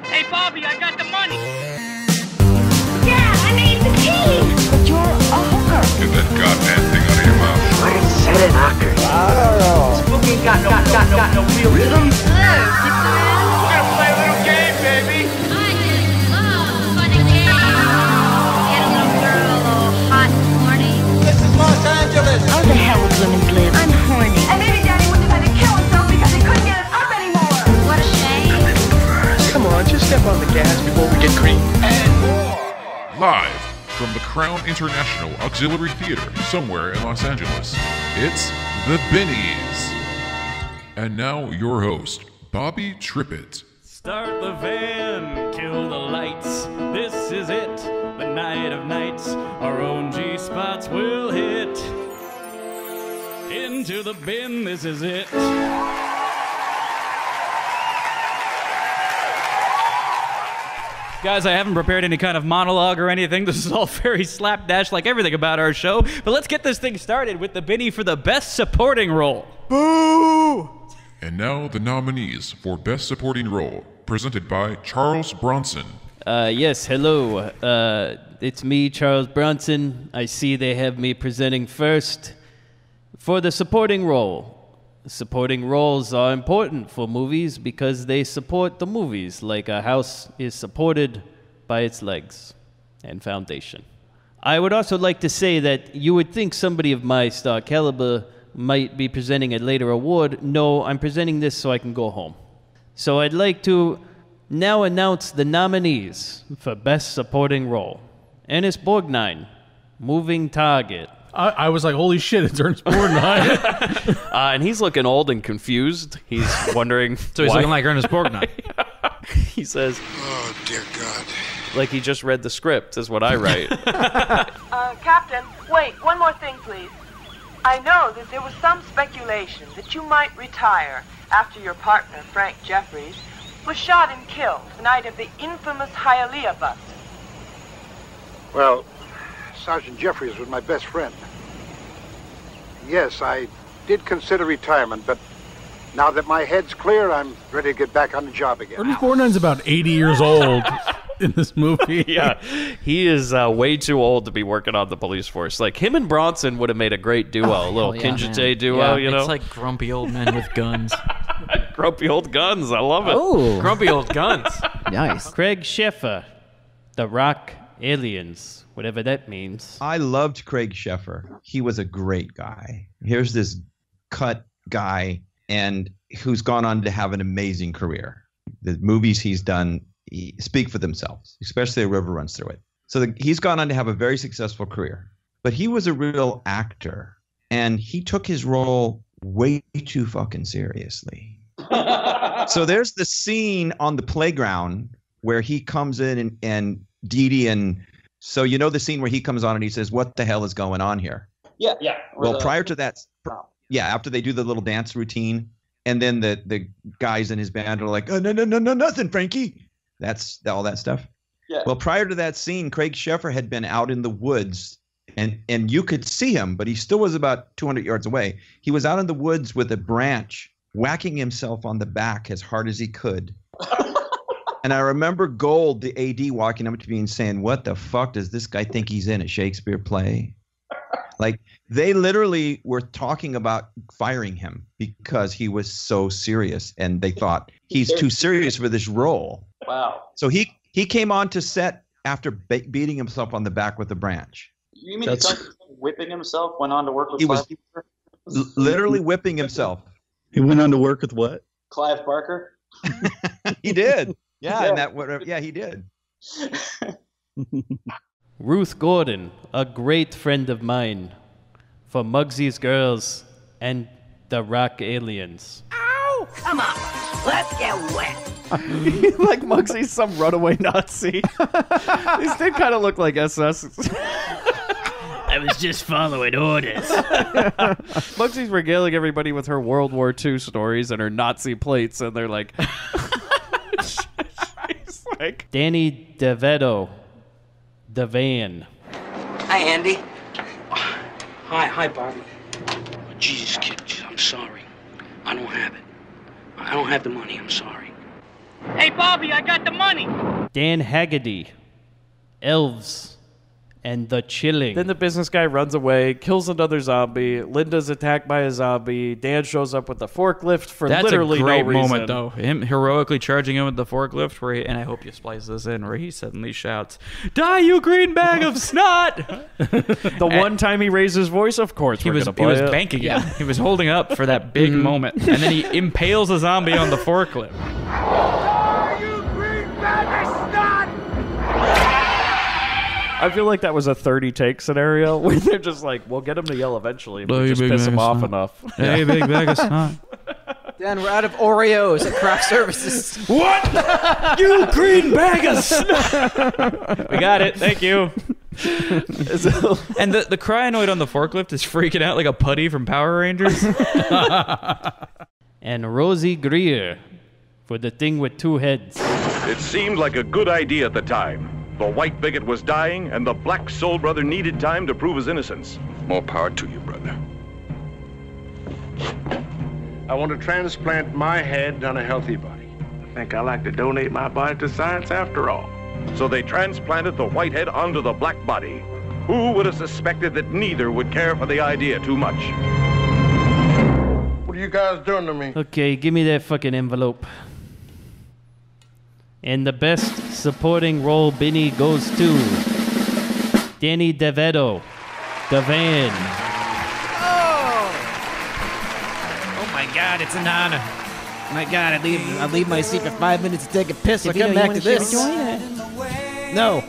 Hey, Bobby, I got the money. Yeah, I made the team. But you're a hooker. Get that goddamn thing out of your mouth. I said it, knocker. I don't know. Spooky ain't got no real rhythm. Hello, Pizza Man. We're gonna play a little game, baby. I just love funny games. Get a little girl all hot and horny. This is Los Angeles. How the hell would women live? I'm horny. And maybe Daddy wouldn't have had to kill himself because he couldn't get us up anymore. What a shame. Come on, just step on the gas before we get green. And more. Live from the Crown International Auxiliary Theater somewhere in Los Angeles, it's the Binnies. And now your host, Bobby Trippett. Start the van, kill the lights. This is it, the night of nights. Our own G-spots will hit. Into the bin, this is it. Guys, I haven't prepared any kind of monologue or anything. This is all very slapdash like everything about our show. But let's get this thing started with the Binnie for the Best Supporting Role. Boo! And now the nominees for Best Supporting Role, presented by Charles Bronson. Yes, hello. It's me, Charles Bronson. I see they have me presenting first. For the supporting role. Supporting roles are important for movies because they support the movies like a house is supported by its legs and foundation. I would also like to say that you would think somebody of my star caliber might be presenting a later award. No, I'm presenting this so I can go home. So I'd like to now announce the nominees for Best Supporting Role. Ennis Borgnine, Moving Target. I was like, holy shit, it's Ernest Borgnine. And he's looking old and confused. He's wondering So he's why. looking like Ernest Borgnine. He says, Oh, dear God. like he just read the script, is what I write. Captain, wait, one more thing, please. I know that there was some speculation that you might retire after your partner, Frank Jeffries, was shot and killed the night of the infamous Hialeah bust. Well, Sergeant Jeffries was my best friend. Yes, I did consider retirement, but now that my head's clear, I'm ready to get back on the job again. Ernest Borgnine's about 80 years old in this movie. Yeah, he is way too old to be working on the police force. Like, him and Bronson would have made a great duo, a little Kinjite duo, you know? It's like grumpy old men with guns. Grumpy old guns, I love it. Oh, grumpy old guns. Nice. Craig Sheffer, The Rock Aliens, whatever that means. I loved Craig Sheffer. He was a great guy. Here's this cut guy and who's gone on to have an amazing career. The movies he's done speak for themselves, especially A River Runs Through It. So he's gone on to have a very successful career. But he was a real actor, and he took his role way too fucking seriously. So there's the scene on the playground where he comes in and Dee Dee, and so you know the scene where he comes on and he says, "What the hell is going on here?" Yeah. Well, prior to that, after they do the little dance routine, and then the guys in his band are like, "Oh, no, nothing, Frankie." That's all that stuff. Yeah. Well, prior to that scene, Craig Sheffer had been out in the woods, and you could see him, but he still was about 200 yards away. He was out in the woods with a branch, whacking himself on the back as hard as he could. And I remember Gold, the AD, walking up to me and saying, "What the fuck does this guy think he's in, a Shakespeare play?" Like, they literally were talking about firing him because he was so serious, and they thought he's too serious for this role. Wow. So he came on to set after beating himself on the back with a branch. You mean he's whipping himself, went on to work with He Clive was literally whipping himself. He went on to work with what? Clive Barker? He did. Yeah, and that whatever. Yeah, he did. Ruth Gordon, a great friend of mine, for Muggsy's Girls and The Rock Aliens. Ow! Come on, let's get wet. Like Muggsy's some runaway Nazi. These did kind of look like SS. I was just following orders. Muggsy's regaling everybody with her World War II stories and her Nazi plates, and they're like... She's like... Danny DeVito, The Van. Hi, Andy. Hi, Bobby. Jesus, kid, I'm sorry. I don't have it. I don't have the money. I'm sorry. Hey, Bobby, I got the money. Dan Haggerty, Elves, and The Chilling. Then the business guy runs away, kills another zombie. Linda's attacked by a zombie. Dan shows up with a forklift for literally no reason. That's a great moment, though. Him heroically charging him with the forklift, and I hope you splice this in, where he suddenly shouts, "Die, you green bag of snot!" The one time he raised his voice, of course, he was banking it. He was holding up for that big moment, and then he impales a zombie on the forklift. You green bag of snot! I feel like that was a 30-take scenario where they're just like, we'll get him to yell eventually, but just piss him off enough. Hey, big bag of snot. Dan, we're out of Oreos at craft services. What? You green bag of snot! We got it. Thank you. And the cryanoid on the forklift is freaking out like a putty from Power Rangers. And Rosie Greer for The Thing with Two Heads. It seemed like a good idea at the time. The white bigot was dying, and the black soul brother needed time to prove his innocence. More power to you, brother. I want to transplant my head on a healthy body. I think I like to donate my body to science after all. So they transplanted the white head onto the black body. Who would have suspected that neither would care for the idea too much? What are you guys doing to me? Okay, give me that fucking envelope. And the best supporting role Binnie goes to Danny DeVito, the Van. Oh my God, it's an honor. My God, I leave my seat for 5 minutes to take a piss. I'll come back to this. No.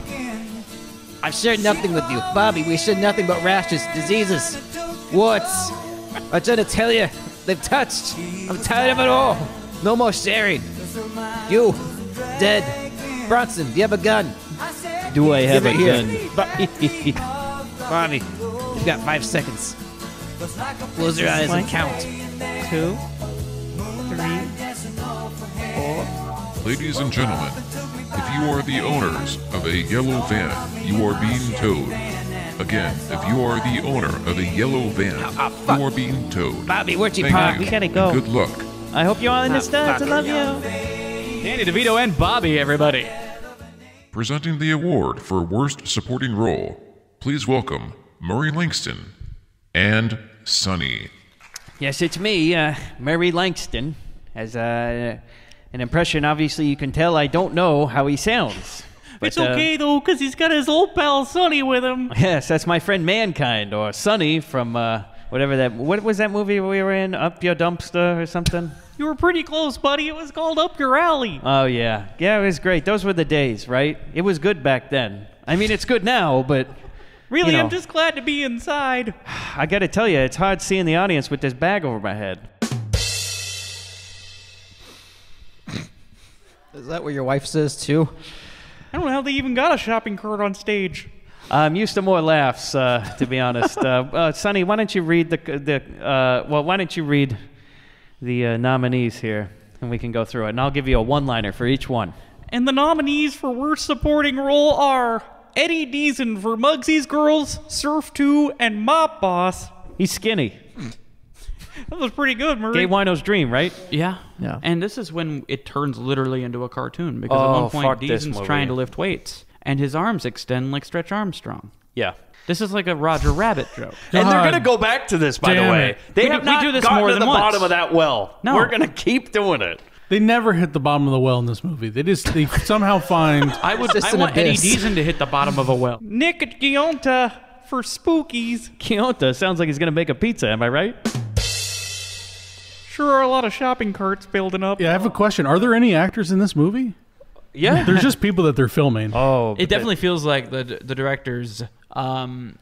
I've shared nothing with you. Bobby, we shared nothing but rashes, diseases, warts. I'm trying to tell you, they've touched. I'm tired of it all. No more sharing. You, dead. Bronson, do you have a gun? Do I have a gun? Bobby, you've got 5 seconds. Close your eyes and count. 2, 3, 4. Ladies and gentlemen, if you are the owners of a yellow van, you are being towed. Again, if you are the owner of a yellow van, you are being towed. Bobby, where'd you Thank park? you, We gotta go. and good luck. I hope you all understand. I love you. Danny DeVito and Bobby, everybody. Presenting the award for Worst Supporting Role, please welcome Murray Langston and Sonny. Yes, it's me, Murray Langston. As an impression, obviously you can tell I don't know how he sounds. But, It's okay, though, because he's got his old pal Sonny with him. Yes, that's my friend Mankind, or Sonny from whatever that... What was that movie we were in? Up Your Dumpster or something? You were pretty close, buddy. It was called Up Your Alley. Oh, yeah. Yeah, it was great. Those were the days, right? It was good back then. I mean, it's good now, but... Really, you know, I'm just glad to be inside. I gotta tell you, it's hard seeing the audience with this bag over my head. Is that what your wife says, too? I don't know how they even got a shopping cart on stage. I'm used to more laughs, to be honest. Sonny, why don't you read why don't you read the nominees here, and we can go through it, and I'll give you a one-liner for each one. And the nominees for Worst Supporting Role are Eddie Deason for Muggsy's Girls, Surf 2, and Mop Boss. He's skinny. That was pretty good, Murray. Gay Wino's dream, right? Yeah. Yeah. And this is when it turns literally into a cartoon, because at Oh, one point fuck this Deason's movie. trying to lift weights, and his arms extend like Stretch Armstrong. Yeah. This is like a Roger Rabbit joke. And they're going to go back to this, by the Damn way. it. They We have do- we not do this gotten more to than the once. bottom of that well. No. We're going to keep doing it. They never hit the bottom of the well in this movie. They somehow find. I want an Eddie abyss. Deason to hit the bottom of a well. Nick Gionta for Spookies. Keonta sounds like he's gonna make a pizza, am I right? Sure are a lot of shopping carts building up. Yeah, I have a question. Are there any actors in this movie? Yeah. There's just people that they're filming. Oh, It definitely feels like the directors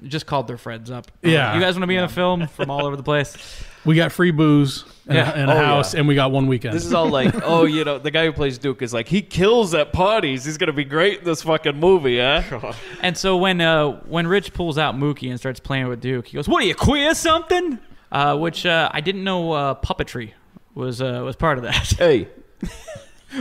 just called their friends up. Yeah. You guys want to be in a film from all over the place? We got free booze and Yeah. and a house, and we got one weekend. This is all like, oh, you know, the guy who plays Duke is like, he kills at parties. He's gonna be great in this fucking movie, huh? And so when Rich pulls out Mookie and starts playing with Duke, he goes, "What are you, queer something?" Which I didn't know puppetry was part of that. Hey.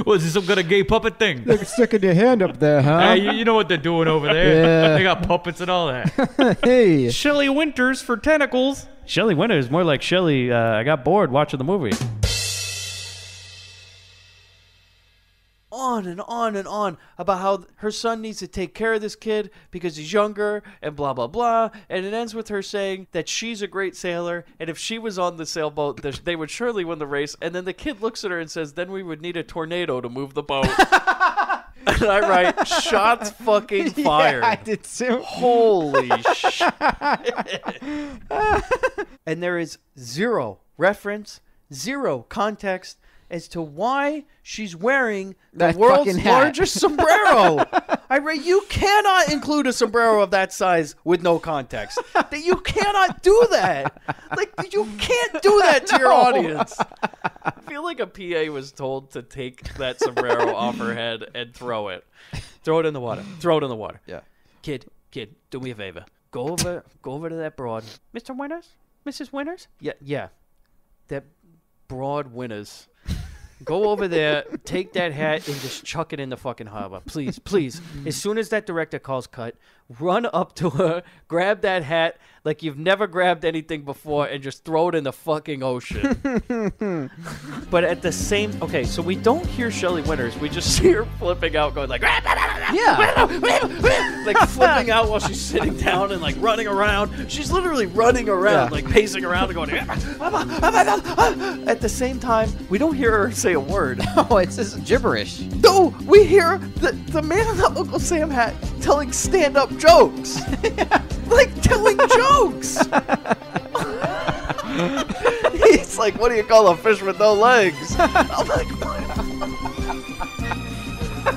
Was this some kind of gay puppet thing? Look, sticking your hand up there, huh? Hey, you know what they're doing over there? Yeah. They got puppets and all that. Hey. Shelley Winters for Tentacles. Shelley Winters, more like Shelley. I got bored watching the movie. on and on and on about how her son needs to take care of this kid because he's younger and blah, blah, blah. And it ends with her saying that she's a great sailor, and if she was on the sailboat, they would surely win the race. And then the kid looks at her and says, then we would need a tornado to move the boat. And I write, shots fucking fired. Yeah, I did too. Holy shit. And there is zero reference, zero context as to why she's wearing the world's largest sombrero. I write, you cannot include a sombrero of that size with no context. That you cannot do that. Like, you can't do that to your audience. I feel like a PA was told to take that sombrero off her head and throw it. Throw it in the water. Throw it in the water. Yeah. Kid, do me a favor. Go over to that broad. Mr. Winters? Mrs. Winters? Yeah. That broad Winters. Go over there, take that hat, and just chuck it in the fucking harbor. Please. As soon as that director calls cut, run up to her, grab that hat like you've never grabbed anything before, and just throw it in the fucking ocean. But at the same... Okay, so we don't hear Shelley Winters. We just see her flipping out, going like... Yeah. Like flipping out while she's sitting down and like running around. She's literally running around, like pacing around and going... At the same time, we don't hear her say a word. No, it's just gibberish. No, we hear the man in the Uncle Sam hat telling stand-up jokes. Like telling jokes. He's like, what do you call a fish with no legs? I'm like,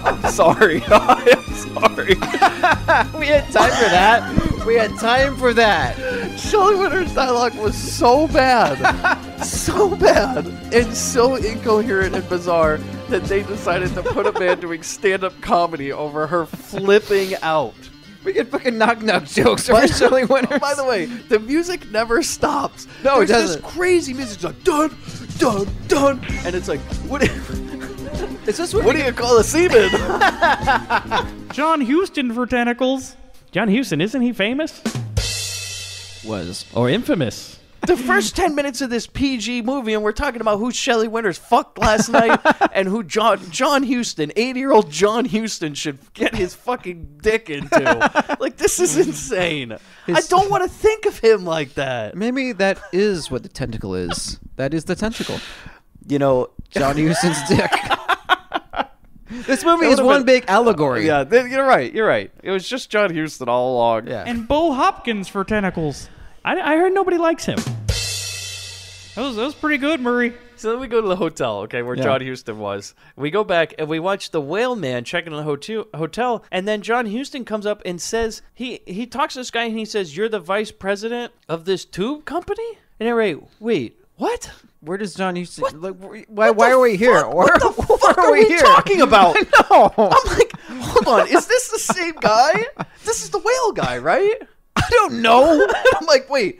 I'm sorry. I'm sorry. We had time for that. Shelley Winters' dialogue was so bad. So bad. And so incoherent and bizarre that they decided to put a man doing stand-up comedy over her flipping out. We get fucking knock-knock jokes from Shelley Winters. By the way, the music never stops. No, it There's doesn't. this crazy music. It's like, dun, dun, dun. And it's like, what do you call a seaman? John Huston for tentacles. John Huston, isn't he famous? Was. Or infamous? The first 10 minutes of this PG movie, and we're talking about who Shelley Winters fucked last night and who John Huston, 80-year-old John Huston, should get his fucking dick into. Like, this is insane. I don't want to think of him like that. Maybe that is what the tentacle is. That is the tentacle. You know, John Huston's dick. This movie is one big allegory. Yeah, you're right. It was just John Huston all along. Yeah. And Bo Hopkins for tentacles. I heard nobody likes him. That was pretty good, Murray. So then we go to the hotel, okay, where John Huston was. We go back and we watch the whale man checking in the hotel, and then John Huston comes up and says, he talks to this guy and he says, you're the vice president of this tube company? And I wait, what? Where does John Huston... Like, why are we here? What the fuck are we talking about? I know. I'm like, hold on, is this the same guy? This is the whale guy, right? I don't know. I'm like, wait.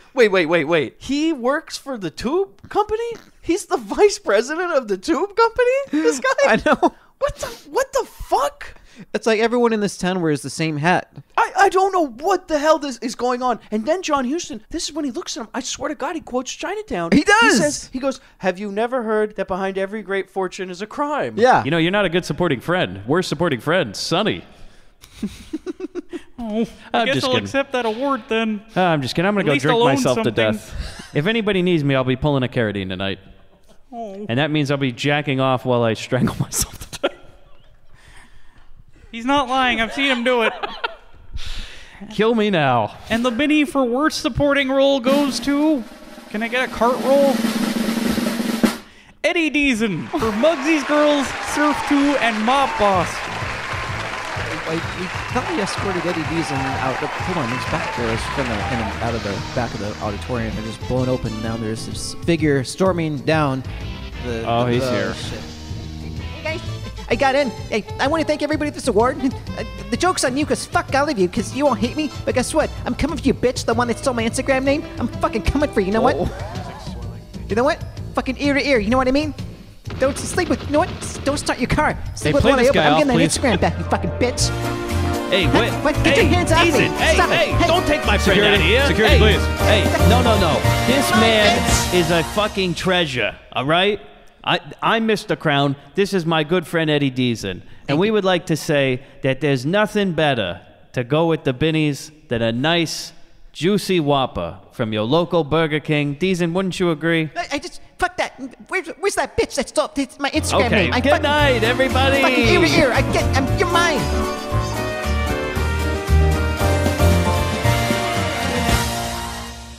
He works for the tube company? He's the vice president of the tube company? This guy? I know. What the fuck? It's like everyone in this town wears the same hat. I don't know what the hell this is going on. And then John Huston, this is when he looks at him. I swear to God, he quotes Chinatown. He does. He goes, have you never heard that behind every great fortune is a crime? Yeah. You know, you're not a good supporting friend. Worst supporting friend, Sonny. Oh, I guess I'll accept that award then. I'm just kidding. I'm going to go drink myself to death. If anybody needs me, I'll be pulling a carotene tonight. Oh. And that means I'll be jacking off while I strangle myself to death. He's not lying. I've seen him do it. Kill me now. And the Binnie for worst supporting role goes to... Can I get a cart roll? Eddie Deason for Muggsy's Girls, Surf 2, and Mop Boss. We thought we escorted Eddie Deason out. Hold on, he's back there. Out of the back of the auditorium. They're just blown open. Now there's this figure storming down. He's here. Shit. Hey guys, I got in. Hey, I want to thank everybody for this award. The joke's on you, because fuck all of you, because you won't hate me. But guess what? I'm coming for you, bitch. The one that stole my Instagram name. I'm fucking coming for you. You know what? You know what? Fucking ear to ear. You know what I mean? Don't sleep with... You know what? Don't start your car. Sleep with one I open. I'm getting that Instagram back, you fucking bitch. Hey, wait. What? Get your hands off me. Stop it. Hey, don't take my friend out of here. Security, please. Hey, no. This man is a fucking treasure, all right? I'm Mr. Crown. This is my good friend Eddie Deason. And we would like to say that there's nothing better to go with the Binnies than a nice, juicy Whopper from your local Burger King. Deason, wouldn't you agree? I just, fuck that. Where's that bitch that stopped my Instagram Okay, name? good night, everybody. Fucking ear to ear. You're mine.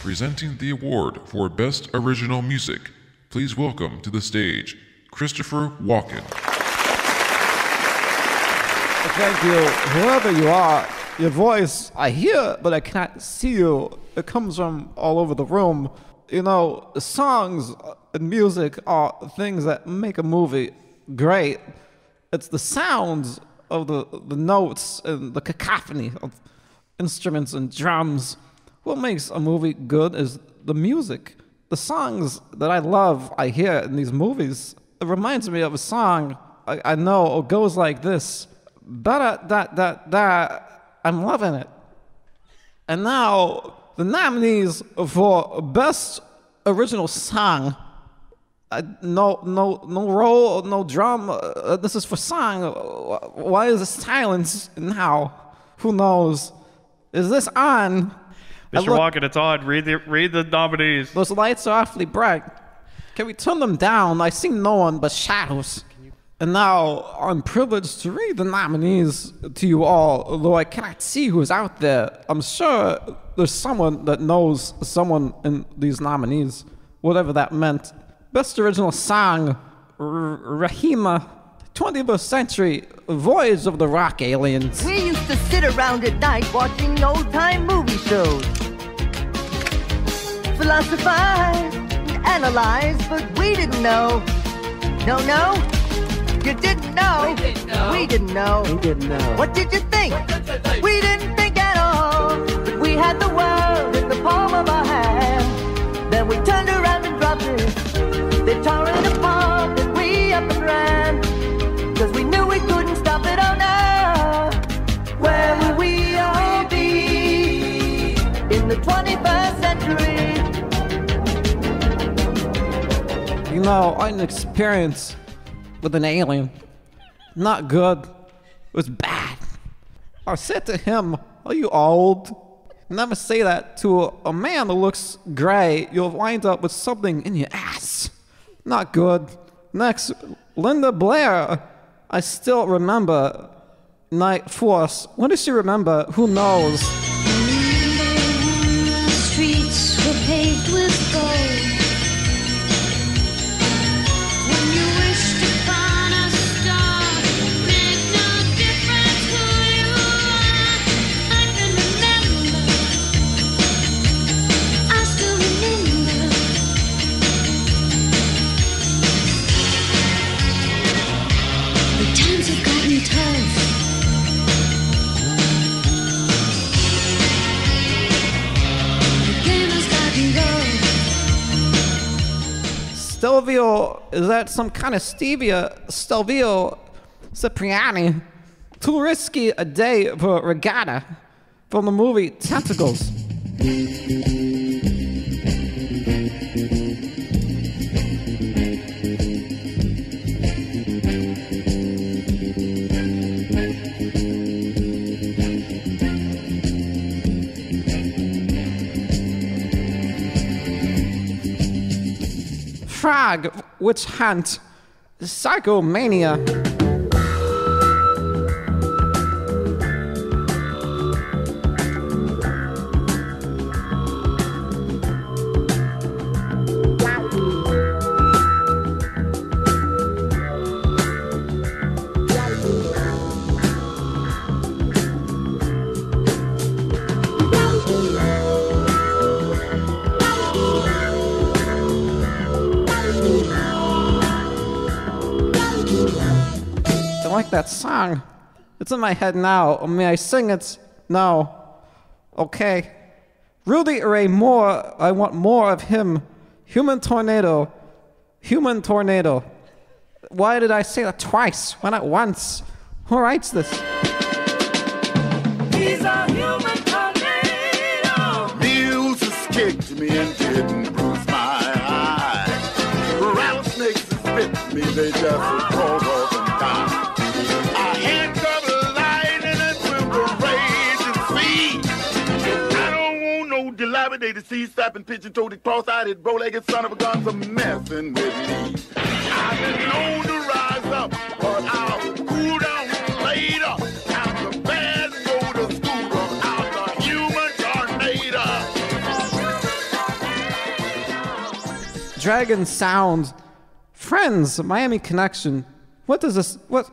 Presenting the award for Best Original Music, please welcome to the stage Christopher Walken. Thank you. Whoever you are, your voice I hear, but I cannot see you. It comes from all over the room. You know, songs and music are things that make a movie great. It's the sounds of the notes and the cacophony of instruments and drums. What makes a movie good is the music. The songs that I love, I hear in these movies. It reminds me of a song I know. It goes like this. Da-da-da-da-da. I'm loving it. And now, the nominees for Best Original Song. No roll, no drum. This is for song. Why is there silence now? Who knows? Is this on? Mr. Walken, it's on. Read the nominees. Those lights are awfully bright. Can we turn them down? I see no one but shadows. And now I'm privileged to read the nominees to you all, although I cannot see who's out there. I'm sure there's someone that knows someone in these nominees, whatever that meant. Best Original Song, Rahima, 21st Century, Voyage of the Rock Aliens. We used to sit around at night watching old-time movie shows. Philosophize, analyze, but we didn't know. No, you didn't know. We didn't know. What did you think? We didn't think at all. But we had the world in the palm of our hand. Then we turned around and dropped it. They tore it apart and we up and ran. 'Cause we knew we couldn't stop it, oh no. Where will we all be in the 21st century? You know, I had an experience with an alien. Not good. It was bad. I said to him, "Are you old?" Never say that to a man who looks gray. You'll wind up with something in your ass. Not good. Next, Linda Blair. I still remember Night Force. When does she remember? Who knows? Streets were paved with gold. When you wished upon a star, made no difference who you are. I can remember. I still remember. The times have gotten tough. Stelvio, is that some kind of stevia? Stelvio Cipriani. Too risky a day for regatta. From the movie Tentacles. Frog, Witch Hunt, Psychomania. I like that song. It's in my head now. May I sing it? No. Okay. Rudy Ray Moore. I want more of him. Human Tornado. Human Tornado. Why did I say that twice? Why not once? Who writes this? He's a human tornado. Mules kicked me and didn't bruise my eye. Rattlesnakes spit they just crawled off and died. I handcuffed a lion and a triple raging sea. I don't want no dilapidated sea-slapping, pigeon-toed, cross-eyed, bow-legged son of a gun for messing with me. I've been known to rise up, but I'll cool down later. I'm the bad motor scooter, I'm the human tornado. Dragon sound. Friends, Miami Connection. What does this what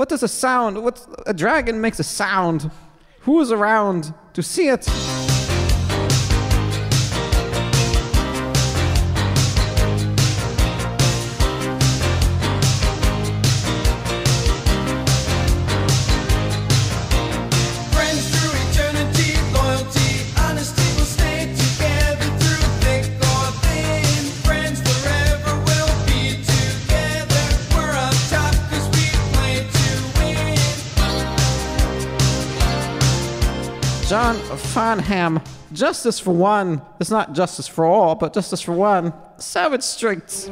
does a sound? What a dragon makes a sound. Who is around to see it? John Farnham, justice for one. It's not justice for all, but justice for one. Savage Streets.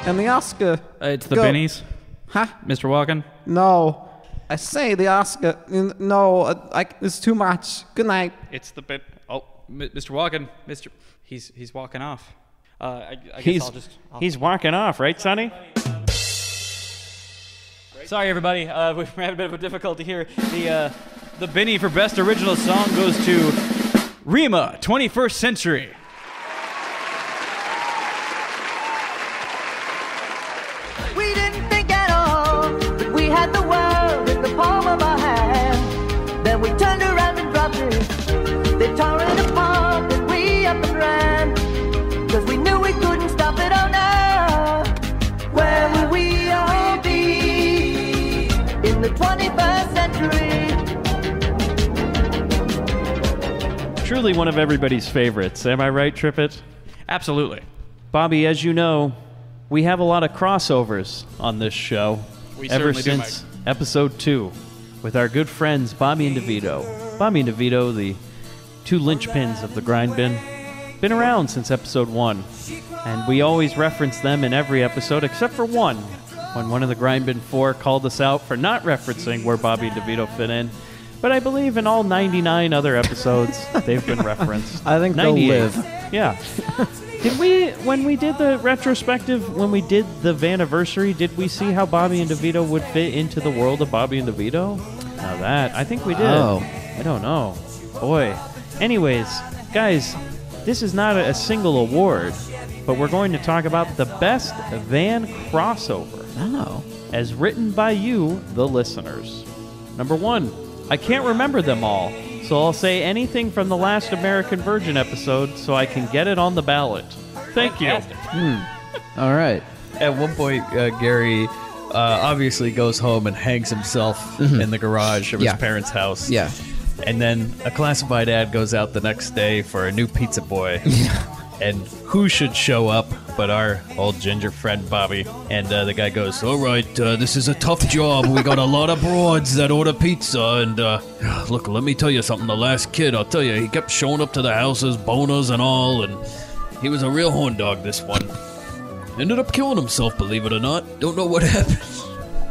And the Oscar. It's the Binnies. Huh? Mr. Walken? No. I say the Oscar. No, it's too much. Good night. It's the bit. Oh, Mr. Walken. He's walking off. I guess He's he's walking off, right, Sonny? Sorry, everybody. We're having a bit of a difficulty here. The Binnie for Best Original Song goes to Rima, 21st Century. We didn't think at all that we had the world in the palm of our hand. Then we turned around and dropped it. They tore it apart and we up and ran. Cause we knew we couldn't stop it, oh no. Where will we all be in the 21st century? Truly one of everybody's favorites. Am I right, Trippett? Absolutely. Bobby, as you know, we have a lot of crossovers on this show. We ever certainly do, Mike. since episode 2 with our good friends Bobby and DeVito. Bobby and DeVito, the two linchpins of the Grindbin, been around since episode 1. And we always reference them in every episode except for one, when one of the Grindbin 4 called us out for not referencing where Bobby and DeVito fit in. But I believe in all 99 other episodes, they've been referenced. I think 98. they'll live. Yeah. Did we, when we did the retrospective, when we did the Vaniversary, did we see how Bobby and DeVito would fit into the world of Bobby and DeVito? Now that, I think we did. Oh. I don't know. Boy. Anyways, guys, this is not a single award, but we're going to talk about the best van crossover. Oh. As written by you, the listeners. Number 1, I can't remember them all, so I'll say anything from the last American Virgin episode so I can get it on the ballot. Thank you. All right. At one point, Gary obviously goes home and hangs himself in the garage of his parents' house. Yeah. And then a classified ad goes out the next day for a new pizza boy. And who should show up but our old ginger friend Bobby? And the guy goes, all right, this is a tough job. We got a lot of broads that order pizza. And look, let me tell you something. The last kid, I'll tell you, he kept showing up to the houses, boners and all. And he was a real horn dog, this one. Ended up killing himself, believe it or not. Don't know what happened.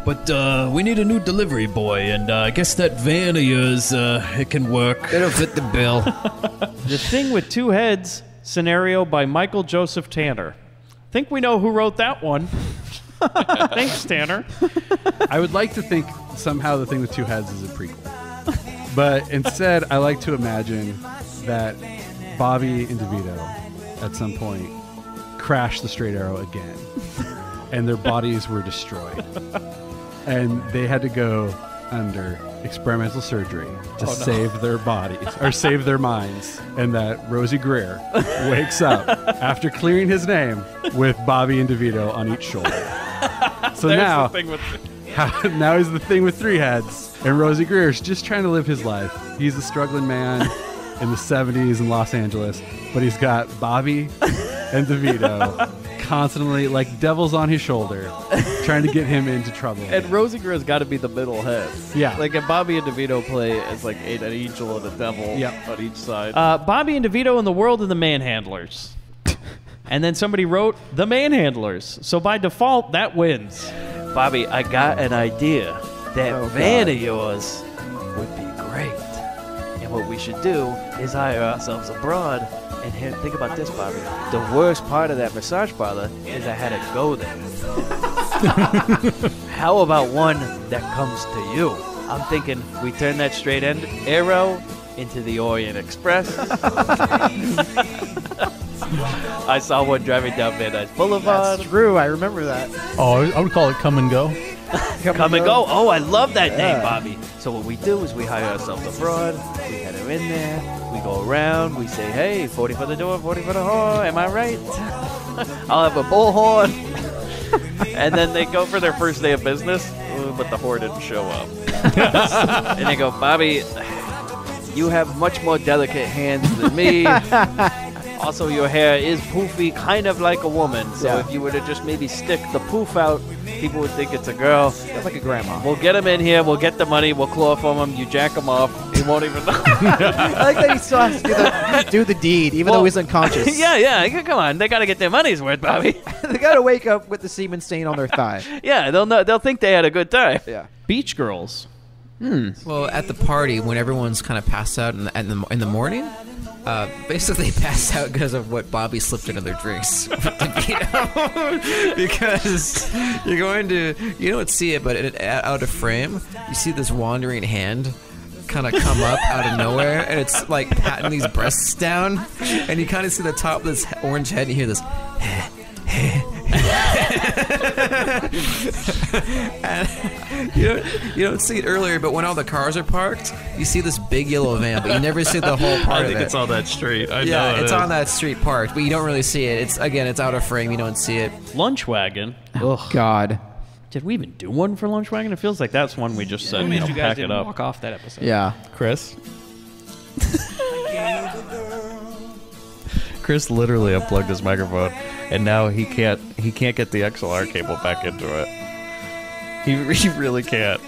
But we need a new delivery boy, and I guess that van of yours, it can work. It'll fit the bill. The Thing with Two Heads, scenario by Michael Joseph Tanner. Think we know who wrote that one. Thanks, Tanner. I would like to think somehow The Thing with Two Heads is a prequel. But instead, I like to imagine that Bobby and DeVito, at some point, crashed the straight arrow again. And their bodies were destroyed. And they had to go under experimental surgery to save their bodies or save their minds, and that Rosie Greer wakes up after clearing his name with Bobby and DeVito on each shoulder. So now, now he's the thing with three heads, and Rosie Greer's just trying to live his life. He's a struggling man in the 70s in Los Angeles, but he's got Bobby and DeVito constantly like devils on his shoulder trying to get him into trouble. And Rosie Greer's got to be the middle head. Yeah. Like if Bobby and DeVito play as like an angel and a devil on each side. Bobby and DeVito in the world of the Manhandlers. And then somebody wrote The Manhandlers. So by default, that wins. Bobby, I got an idea. That van of yours would be great. And what we should do is hire ourselves abroad. And here, think about this, Bobby. The worst part of that massage parlor is I had to go there. How about one that comes to you? I'm thinking we turn that straight end arrow into the Orient Express. I saw one driving down Van Nuys Boulevard. That's true. I remember that. Oh, I would call it Come and Go. Come and go. Oh, I love that name, Bobby. So what we do is we hire ourselves abroad. We head her in there. We go around. We say, hey, 40 for the door, 40 for the whore. Am I right? I'll have a bullhorn. And then they go for their first day of business, but the whore didn't show up. And they go, Bobby, you have much more delicate hands than me. Also, your hair is poofy, kind of like a woman. So if you were to just maybe stick the poof out, people would think it's a girl. Like a grandma. We'll get him in here. We'll get the money. We'll chloroform him. You jack him off. He won't even know. I like that he still has to do the deed, even though he's unconscious. Yeah. Come on. They got to get their money's worth, Bobby. They got to wake up with the semen stain on their thigh. Yeah, they'll think they had a good time. Yeah. Beach Girls. Well, at the party, when everyone's kind of passed out in the morning, basically they passed out because of what Bobby slipped into their drinks. Because you're going to, you don't see it, but out of frame, you see this wandering hand kind of come up out of nowhere, and it's like patting these breasts down, and you kind of see the top of this orange head, and you hear this. And you don't see it earlier, but when all the cars are parked, you see this big yellow van, but you never see the whole part of it. I think it's on that street. I yeah, know it's on that street parked, but you don't really see it. It's out of frame. You don't see it. Lunch Wagon. Oh, God. Did we even do one for Lunch Wagon? It feels like that's one we just said, you guys pack it didn't up. walk off that episode. Yeah. Chris? Chris literally unplugged his microphone, and now he can't get the XLR cable back into it. He really can't.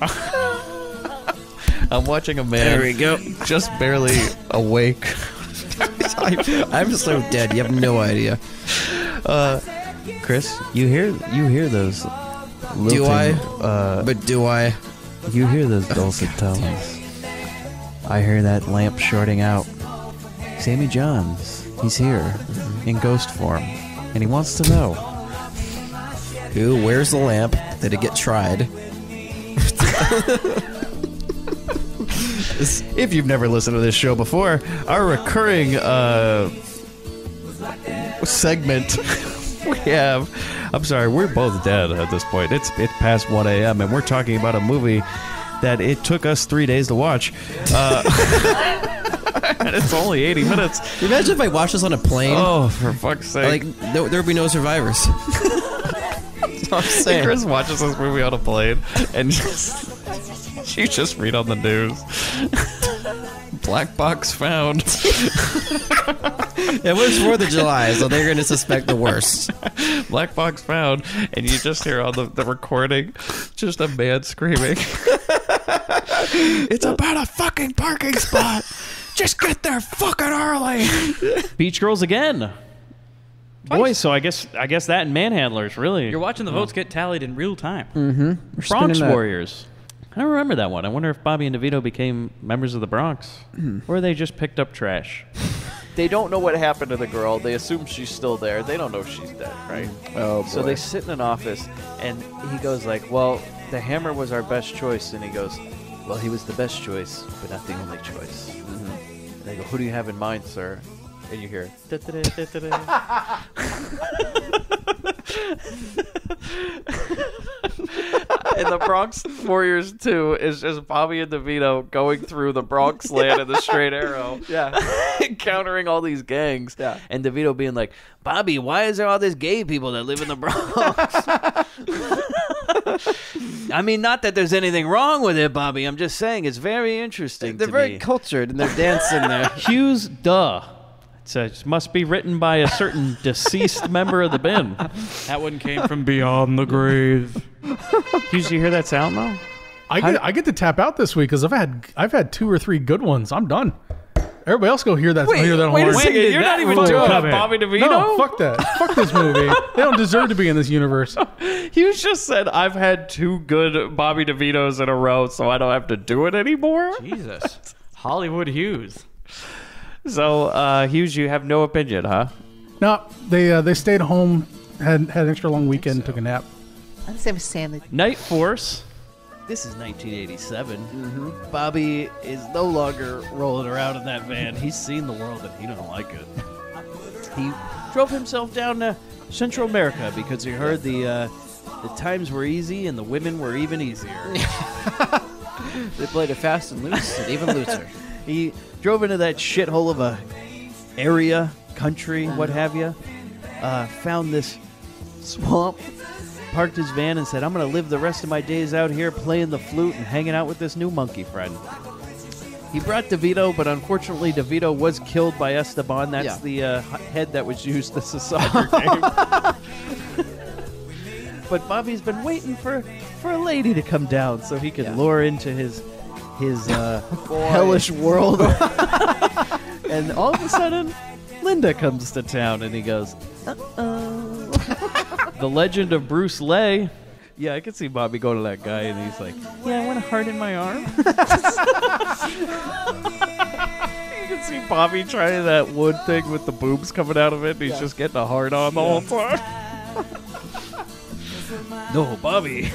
I'm watching a man. There we go. Just barely awake. I'm so dead. You have no idea. Chris, you hear those? Do I? But do I? You hear those dulcet tones? I hear that lamp shorting out. Sammy Johns. He's here in ghost form, and he wants to know who wears the lamp. Did it get tried? If you've never listened to this show before, our recurring segment we have. I'm sorry, we're both dead at this point. It's past 1 a.m. and we're talking about a movie that it took us 3 days to watch. And it's only 80 minutes. Imagine if I watched this on a plane. Oh, for fuck's sake. Like, there would be no survivors. That's what I'm saying. Chris watches this movie on a plane, and you just read on the news. Black box found. It was 4th of July, so they're going to suspect the worst. Black box found, and you just hear on the recording just a man screaming. It's about a fucking parking spot. Just get there fucking early. Beach Girls again. Boy, so I guess that and Manhandlers, really. You're watching the votes get tallied in real time. Mm-hmm. Bronx Warriors. I don't remember that one. I wonder if Bobby and DeVito became members of the Bronx. Or they just picked up trash. They don't know what happened to the girl. They assume she's still there. They don't know she's dead, right? Oh, boy. So they sit in an office, and he goes like, well, the hammer was our best choice. And he goes, well, he was the best choice, but not the only choice. And they go, who do you have in mind, sir? And you hear, And the Bronx Warriors 2 is just Bobby and DeVito going through the Bronx land in the straight arrow. Yeah. Encountering all these gangs. Yeah. And DeVito being like, Bobby, why is there all these gay people that live in the Bronx? I mean, not that there's anything wrong with it, Bobby. I'm just saying it's very interesting. They're very cultured and they're dancing there. Hughes, duh. It must be written by a certain deceased member of the bin. That one came from beyond the grave. Hughes, you hear that sound though? I get to tap out this week because I've had 2 or 3 good ones. I'm done. Everybody else go hear that. Hear that wait a horn. second, you're not even talking about Bobby DeVito? No, fuck that. Fuck this movie. They don't deserve to be in this universe. Hughes just said, I've had 2 good Bobby DeVitos in a row, so I don't have to do it anymore. Jesus. Hollywood Hughes. So, Hughes, you have no opinion, huh? No, they stayed home, had an extra long weekend, took a nap. I'm Sam Sandler. Night Force. This is 1987. Bobby is no longer rolling around in that van. He's seen the world and he don't like it. He drove himself down to Central America because he heard the times were easy and the women were even easier. They played it fast and loose and even looser. He drove into that shithole of a area, country, what have you. Found this swamp, parked his van and said, I'm going to live the rest of my days out here playing the flute and hanging out with this new monkey friend. He brought DeVito, but unfortunately DeVito was killed by Esteban. That's the head that was used as a soccer game. But Bobby's been waiting for a lady to come down so he could lure into his hellish world. And all of a sudden, Linda comes to town and he goes, uh-oh. The legend of Bruce Lay. Yeah, I could see Bobby go to that guy and he's like, yeah, I want a heart in my arm. You can see Bobby trying that wood thing with the boobs coming out of it and he's just getting a heart on the whole time. No, Bobby,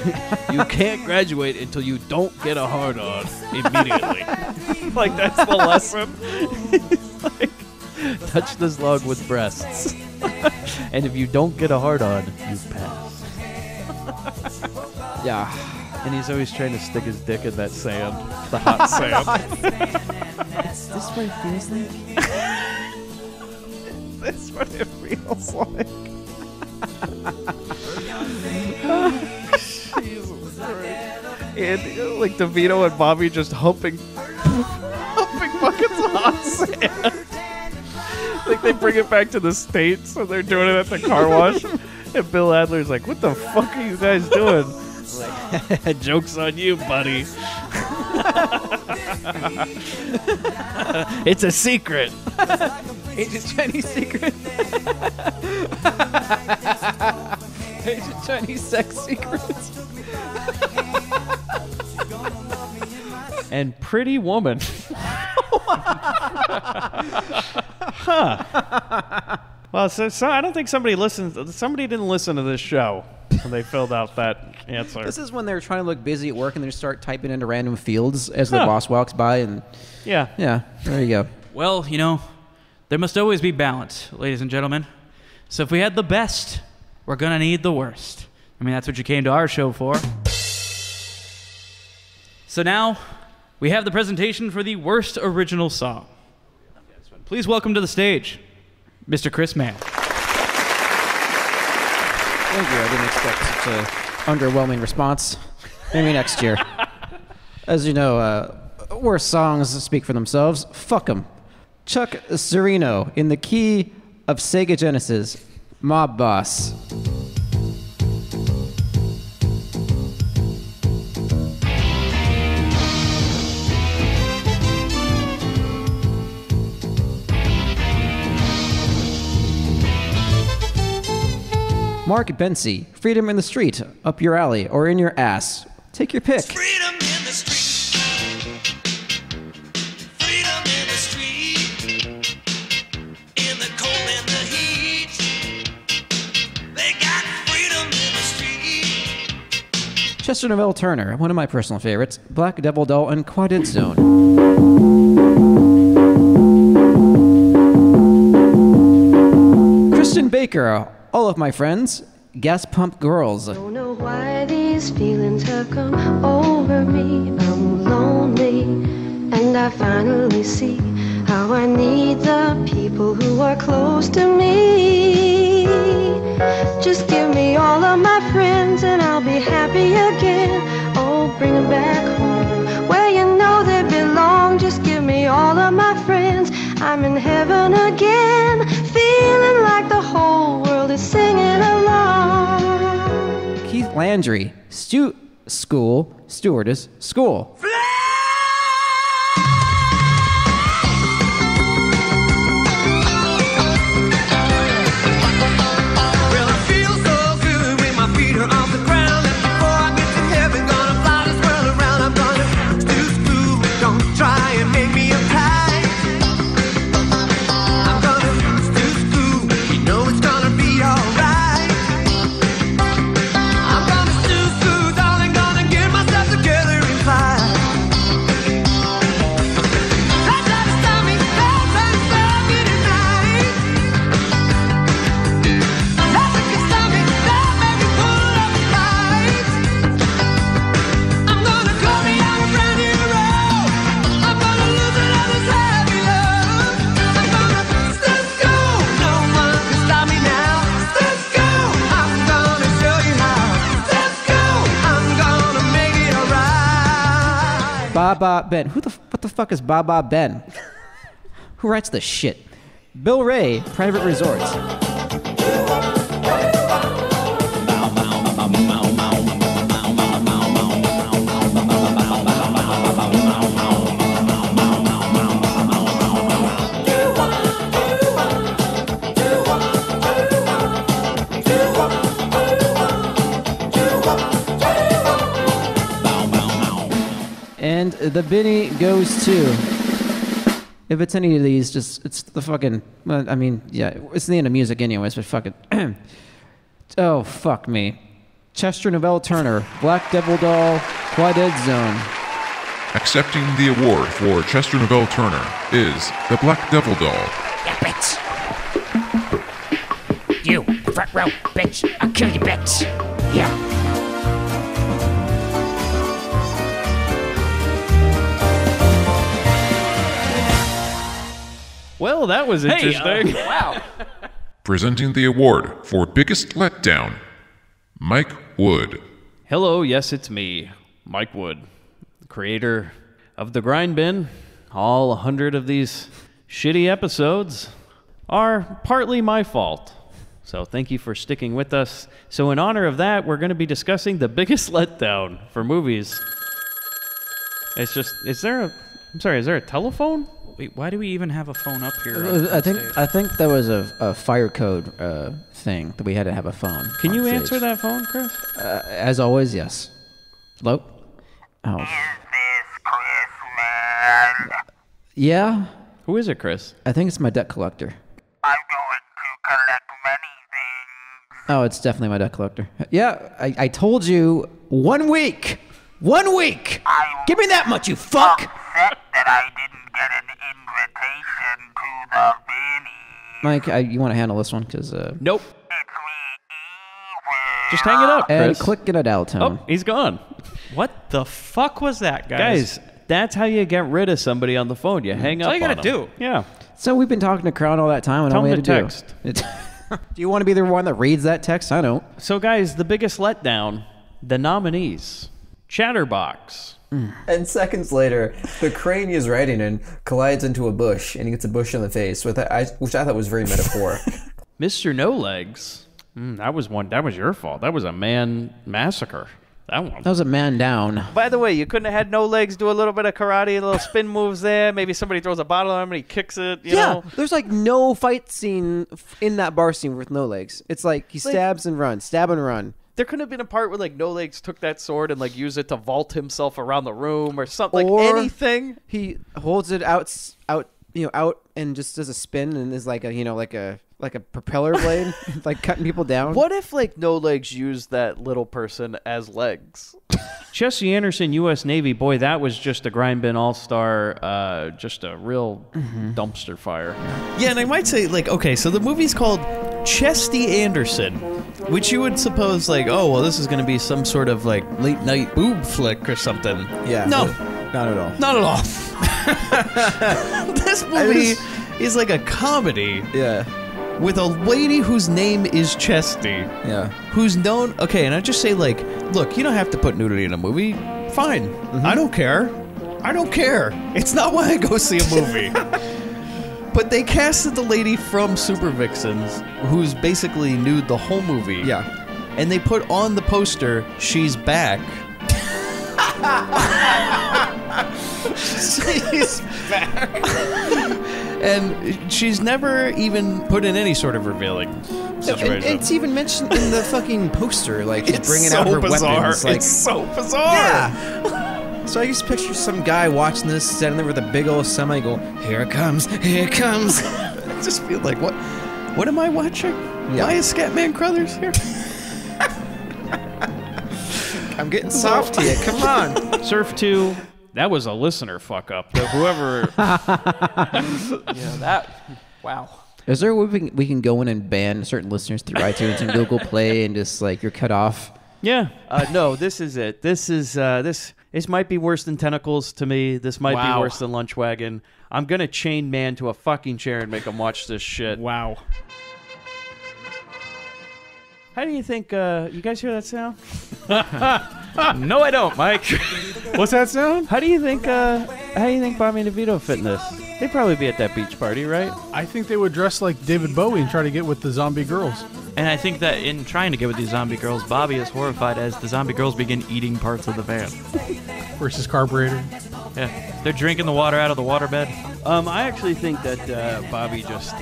you can't graduate until you don't get a hard on immediately. Like, that's the lesson. It's like, touch this log with breasts. And if you don't get a hard on, you pass. Yeah. And he's always trying to stick his dick in that sand, the hot sand. Is this what it feels like? That's what it feels like. Jesus Christ. And like DeVito and Bobby just humping buckets of hot sand. Like they bring it back to the States and they're doing it at the car wash. And Bill Adler's like, what the fuck are you guys doing? Like, joke's on you, buddy. It's a secret. Agent Chinese secret. Agent Chinese sex secrets. And Pretty Woman. Huh. Well, so I don't think somebody didn't listen to this show when they filled out that answer. This is when they're trying to look busy at work and they just start typing into random fields as the boss walks by and... Yeah. Yeah, there you go. Well, you know, there must always be balance, ladies and gentlemen. So if we had the best, we're going to need the worst. I mean, that's what you came to our show for. So now, we have the presentation for the worst original song. Please welcome to the stage, Mr. Chris Mann. Thank you. I didn't expect such an underwhelming response. Maybe next year. As you know, worst songs speak for themselves. Fuck 'em. Chuck Sereno in the key of Sega Genesis, Mob Boss. Mark Bensey, Freedom in the Street, up your alley or in your ass. Take your pick. Freedom in the street. Freedom in the street. In the cold and the heat. They got freedom in the street. Chester Novell Turner, one of my personal favorites, Black Devil Doll and Quadid Zone. Christian Baker, all of my friends, Gas Pump Girls. Don't know why these feelings have come over me. I'm lonely, and I finally see how I need the people who are close to me. Just give me all of my friends, and I'll be happy again. Oh, bring them back home, where you know they belong. Just give me all of my friends. I'm in heaven again, feeling like the whole world is singing along. Keith Landry, Stewardess School. Baba Ben. What the fuck is Baba Ben? Who writes this shit? Bill Ray, Private Resorts. And the Binnie goes to, if it's any of these, just, it's the fucking, well, I mean, yeah, it's the end of music anyways, but fuck it. Oh, fuck me. Chester Novell Turner, Black Devil Doll, Quaded Zone. Accepting the award for Chester Novell Turner is the Black Devil Doll. Yeah, bitch. You, the front row, bitch. I'll kill you, bitch. Yeah. Well, that was interesting. Wow. Presenting the award for Biggest Letdown, Mike Wood. Hello, yes, it's me, Mike Wood, creator of the Grindbin. All 100 of these shitty episodes are partly my fault. So thank you for sticking with us. So in honor of that, we're going to be discussing the biggest letdown for movies. It's just, is there a telephone? Wait, why do we even have a phone up here? I think there was a fire code thing that we had to have a phone. Can you on answer stage. that phone, Chris? As always, yes. Hello? Oh. Yeah? Who is it, Chris? I think it's my debt collector. I'm going to collect many things. Oh, it's definitely my debt collector. Yeah, I told you 1 week. 1 week. Give me that much, you fuck. Upset that I didn't get an invitation to the Binnie. Mike, you want to handle this one? Because nope. Just hang it up, Chris. And click in a dial tone. Oh, he's gone. What the fuck was that, Guys, that's how you get rid of somebody on the phone. You hang That's up all you on gotta them. do. Yeah. So we've been talking to Crown all that time, and Tell all we him had to to text. Do you want to be the one that reads that text? I don't. So, guys, the biggest letdown, the nominees. Chatterbox. And seconds later, the crane he's riding in collides into a bush, and he gets a bush in the face, which I thought was very metaphoric. Mr. No Legs. That was your fault. That was a man massacre. That one. That was a man down. By the way, you couldn't have had No Legs do a little bit of karate, a little spin moves there. Maybe somebody throws a bottle at him and he kicks it. You know? There's like no fight scene in that bar scene with No Legs. It's like he stabs and runs, stab and run. There could have been a part where like No Legs took that sword and like used it to vault himself around the room or something. Or like anything. He holds it out and just does a spin and is like a propeller blade, like cutting people down. What if like No Legs used that little person as legs? Jesse Anderson, U.S. Navy, boy, that was just a Grindbin all-star, just a real dumpster fire. Yeah, and I might say, like, okay, so the movie's called Chesty Anderson, which you would suppose like, oh well, this is going to be some sort of like late night boob flick or something. Yeah. No, not at all. not at all. This movie is like a comedy. Yeah. With a lady whose name is Chesty. Yeah. Who's known. Okay, and I just say like, look, you don't have to put nudity in a movie. Fine. I don't care. I don't care. It's not why I go see a movie. But they casted the lady from Super Vixens, who's basically nude the whole movie. Yeah. And they put on the poster, she's back. She's back. And she's never even put in any sort of revealing situation. And it's even mentioned in the fucking poster, like she's bringing out her bizarre. weapons. Like, It's so bizarre. Yeah. So I just picture some guy watching this, standing there with a big old semi, go, "Here it comes, here it comes." I just feel like, what am I watching? Yeah. Why is Scatman Crothers here? I'm getting soft here. Come on. Surf 2, that was a listener fuck up. Whoever. Yeah, that. Wow. Is there a way we can go in and ban certain listeners through iTunes and Google Play and just like you're cut off? Yeah. No, this is it. This might be worse than Tentacles to me. This might be worse than Lunch Wagon. I'm going to chain man to a fucking chair and make him watch this shit. Wow. How do you think, you guys hear that sound? No, I don't, Mike. What's that sound? How do you think Bobby and DeVito fit in this? They'd probably be at that beach party, right? I think they would dress like David Bowie and try to get with the zombie girls. And I think that in trying to get with these zombie girls, Bobby is horrified as the zombie girls begin eating parts of the van. Versus carburetor. Yeah. They're drinking the water out of the waterbed. I actually think that Bobby just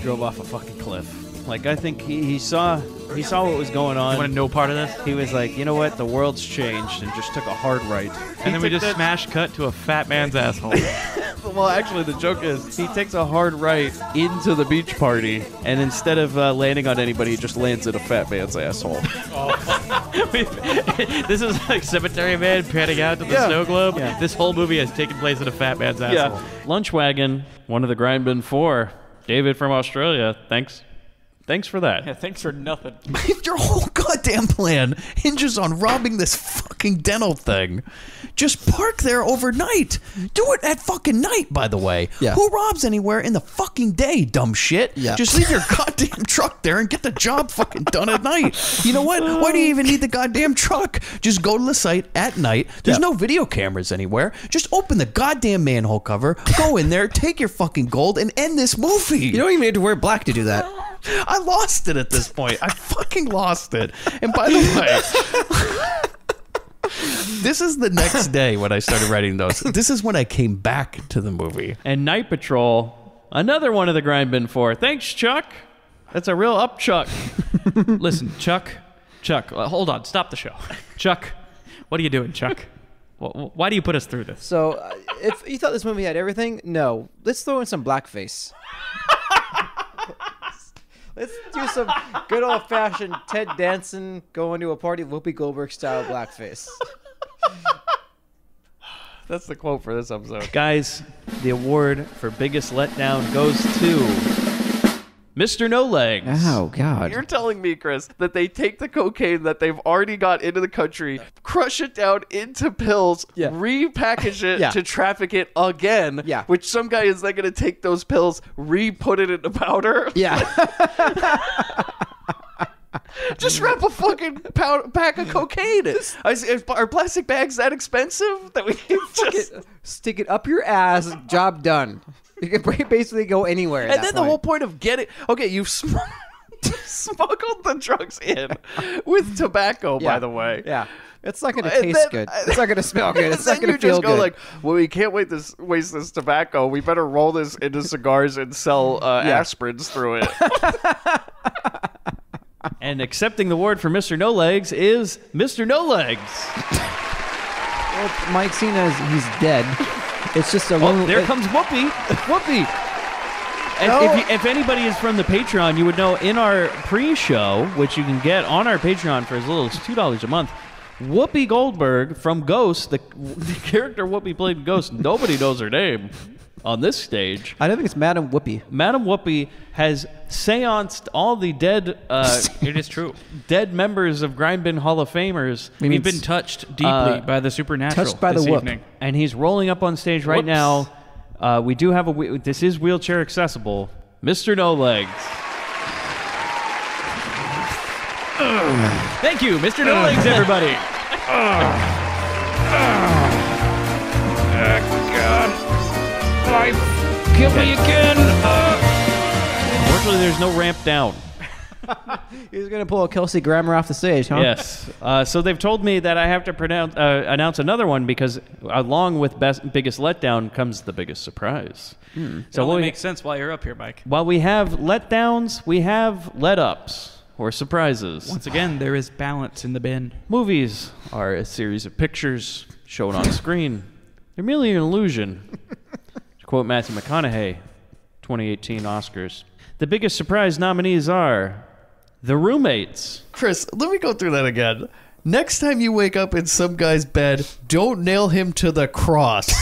drove off a fucking cliff. Like, I think he saw what was going on. You want no part of this? He was like, you know what? The world's changed, and just took a hard right. And then we just smash cut to a fat man's asshole. Well, actually, the joke is he takes a hard right into the beach party, and instead of landing on anybody, he just lands in a fat man's asshole. This is like Cemetery Man panning out to the snow globe. Yeah. This whole movie has taken place in a fat man's asshole. Lunch Wagon, one of the Grindbin 4. David from Australia, thanks for that. Yeah, thanks for nothing. Your whole goddamn plan hinges on robbing this fucking dental thing. Just park there overnight. Do it at fucking night, by the way. Yeah. Who robs anywhere in the fucking day, dumb shit? Yeah. Just leave your goddamn truck there and get the job fucking done at night. You know what? Why do you even need the goddamn truck? Just go to the site at night. There's no video cameras anywhere. Just open the goddamn manhole cover, go in there, take your fucking gold, and end this movie. You don't even need to wear black to do that. I lost it at this point. I fucking lost it. And by the way, this is the next day when I started writing those. This is when I came back to the movie. And Night Patrol, another one of the Grindbin 4. Thanks, Chuck. That's a real up, Chuck. Listen, Chuck, hold on, stop the show. Chuck, what are you doing, Chuck? Why do you put us through this? So, if you thought this movie had everything, no. Let's throw in some blackface. Let's do some good old-fashioned Ted Danson going to a party Whoopi Goldberg style blackface. That's the quote for this episode. Guys, the award for biggest letdown goes to Mr. No Legs. Oh, God. You're telling me, Chris, that they take the cocaine that they've already got into the country, crush it down into pills, repackage it to traffic it again, which some guy is then going to take those pills, re-put it into powder? Yeah. Just wrap a fucking pack of cocaine. Are plastic bags that expensive that we can just stick it up your ass? Job done. You can basically go anywhere. And then the whole point of getting you've smuggled the drugs in with tobacco. By the way, it's not going to taste good. It's not going to smell good. It's not going to feel good. Just go like, well, we can't waste this tobacco. We better roll this into cigars and sell aspirins through it. And accepting the award for Mr. No Legs is Mr. No Legs. Well, Mike, seeing as he's dead, it's just a there comes Whoopi. Whoopi. And if anybody is from the Patreon, you would know in our pre-show, which you can get on our Patreon for as little as $2 a month, Whoopi Goldberg from Ghost, the character Whoopi played in Ghost, nobody knows her name. on this stage. I don't think it's Madam Whoopi. Madam Whoopi has seanced all the dead. It is true. Dead members of Grindbin Hall of Famers. We've been touched deeply by the supernatural. Touched by the this whoop. evening. And he's rolling up on stage right now. We do have this is wheelchair accessible. Mr. No Legs. Thank you, Mr. No Legs, everybody. God. Life. Kill me again. Unfortunately, there's no ramp down. He's gonna pull a Kelsey Grammer off the stage, huh? Yes. So they've told me that I have to announce another one because along with biggest letdown comes the biggest surprise. So it only makes sense while you're up here, Mike. While we have letdowns, we have let-ups or surprises. Once again, there is balance in the bin. Movies are a series of pictures shown on screen. They're merely an illusion. To quote Matthew McConaughey, 2018 Oscars. The biggest surprise nominees are The Roommates. Chris, let me go through that again. Next time you wake up in some guy's bed, don't nail him to the cross.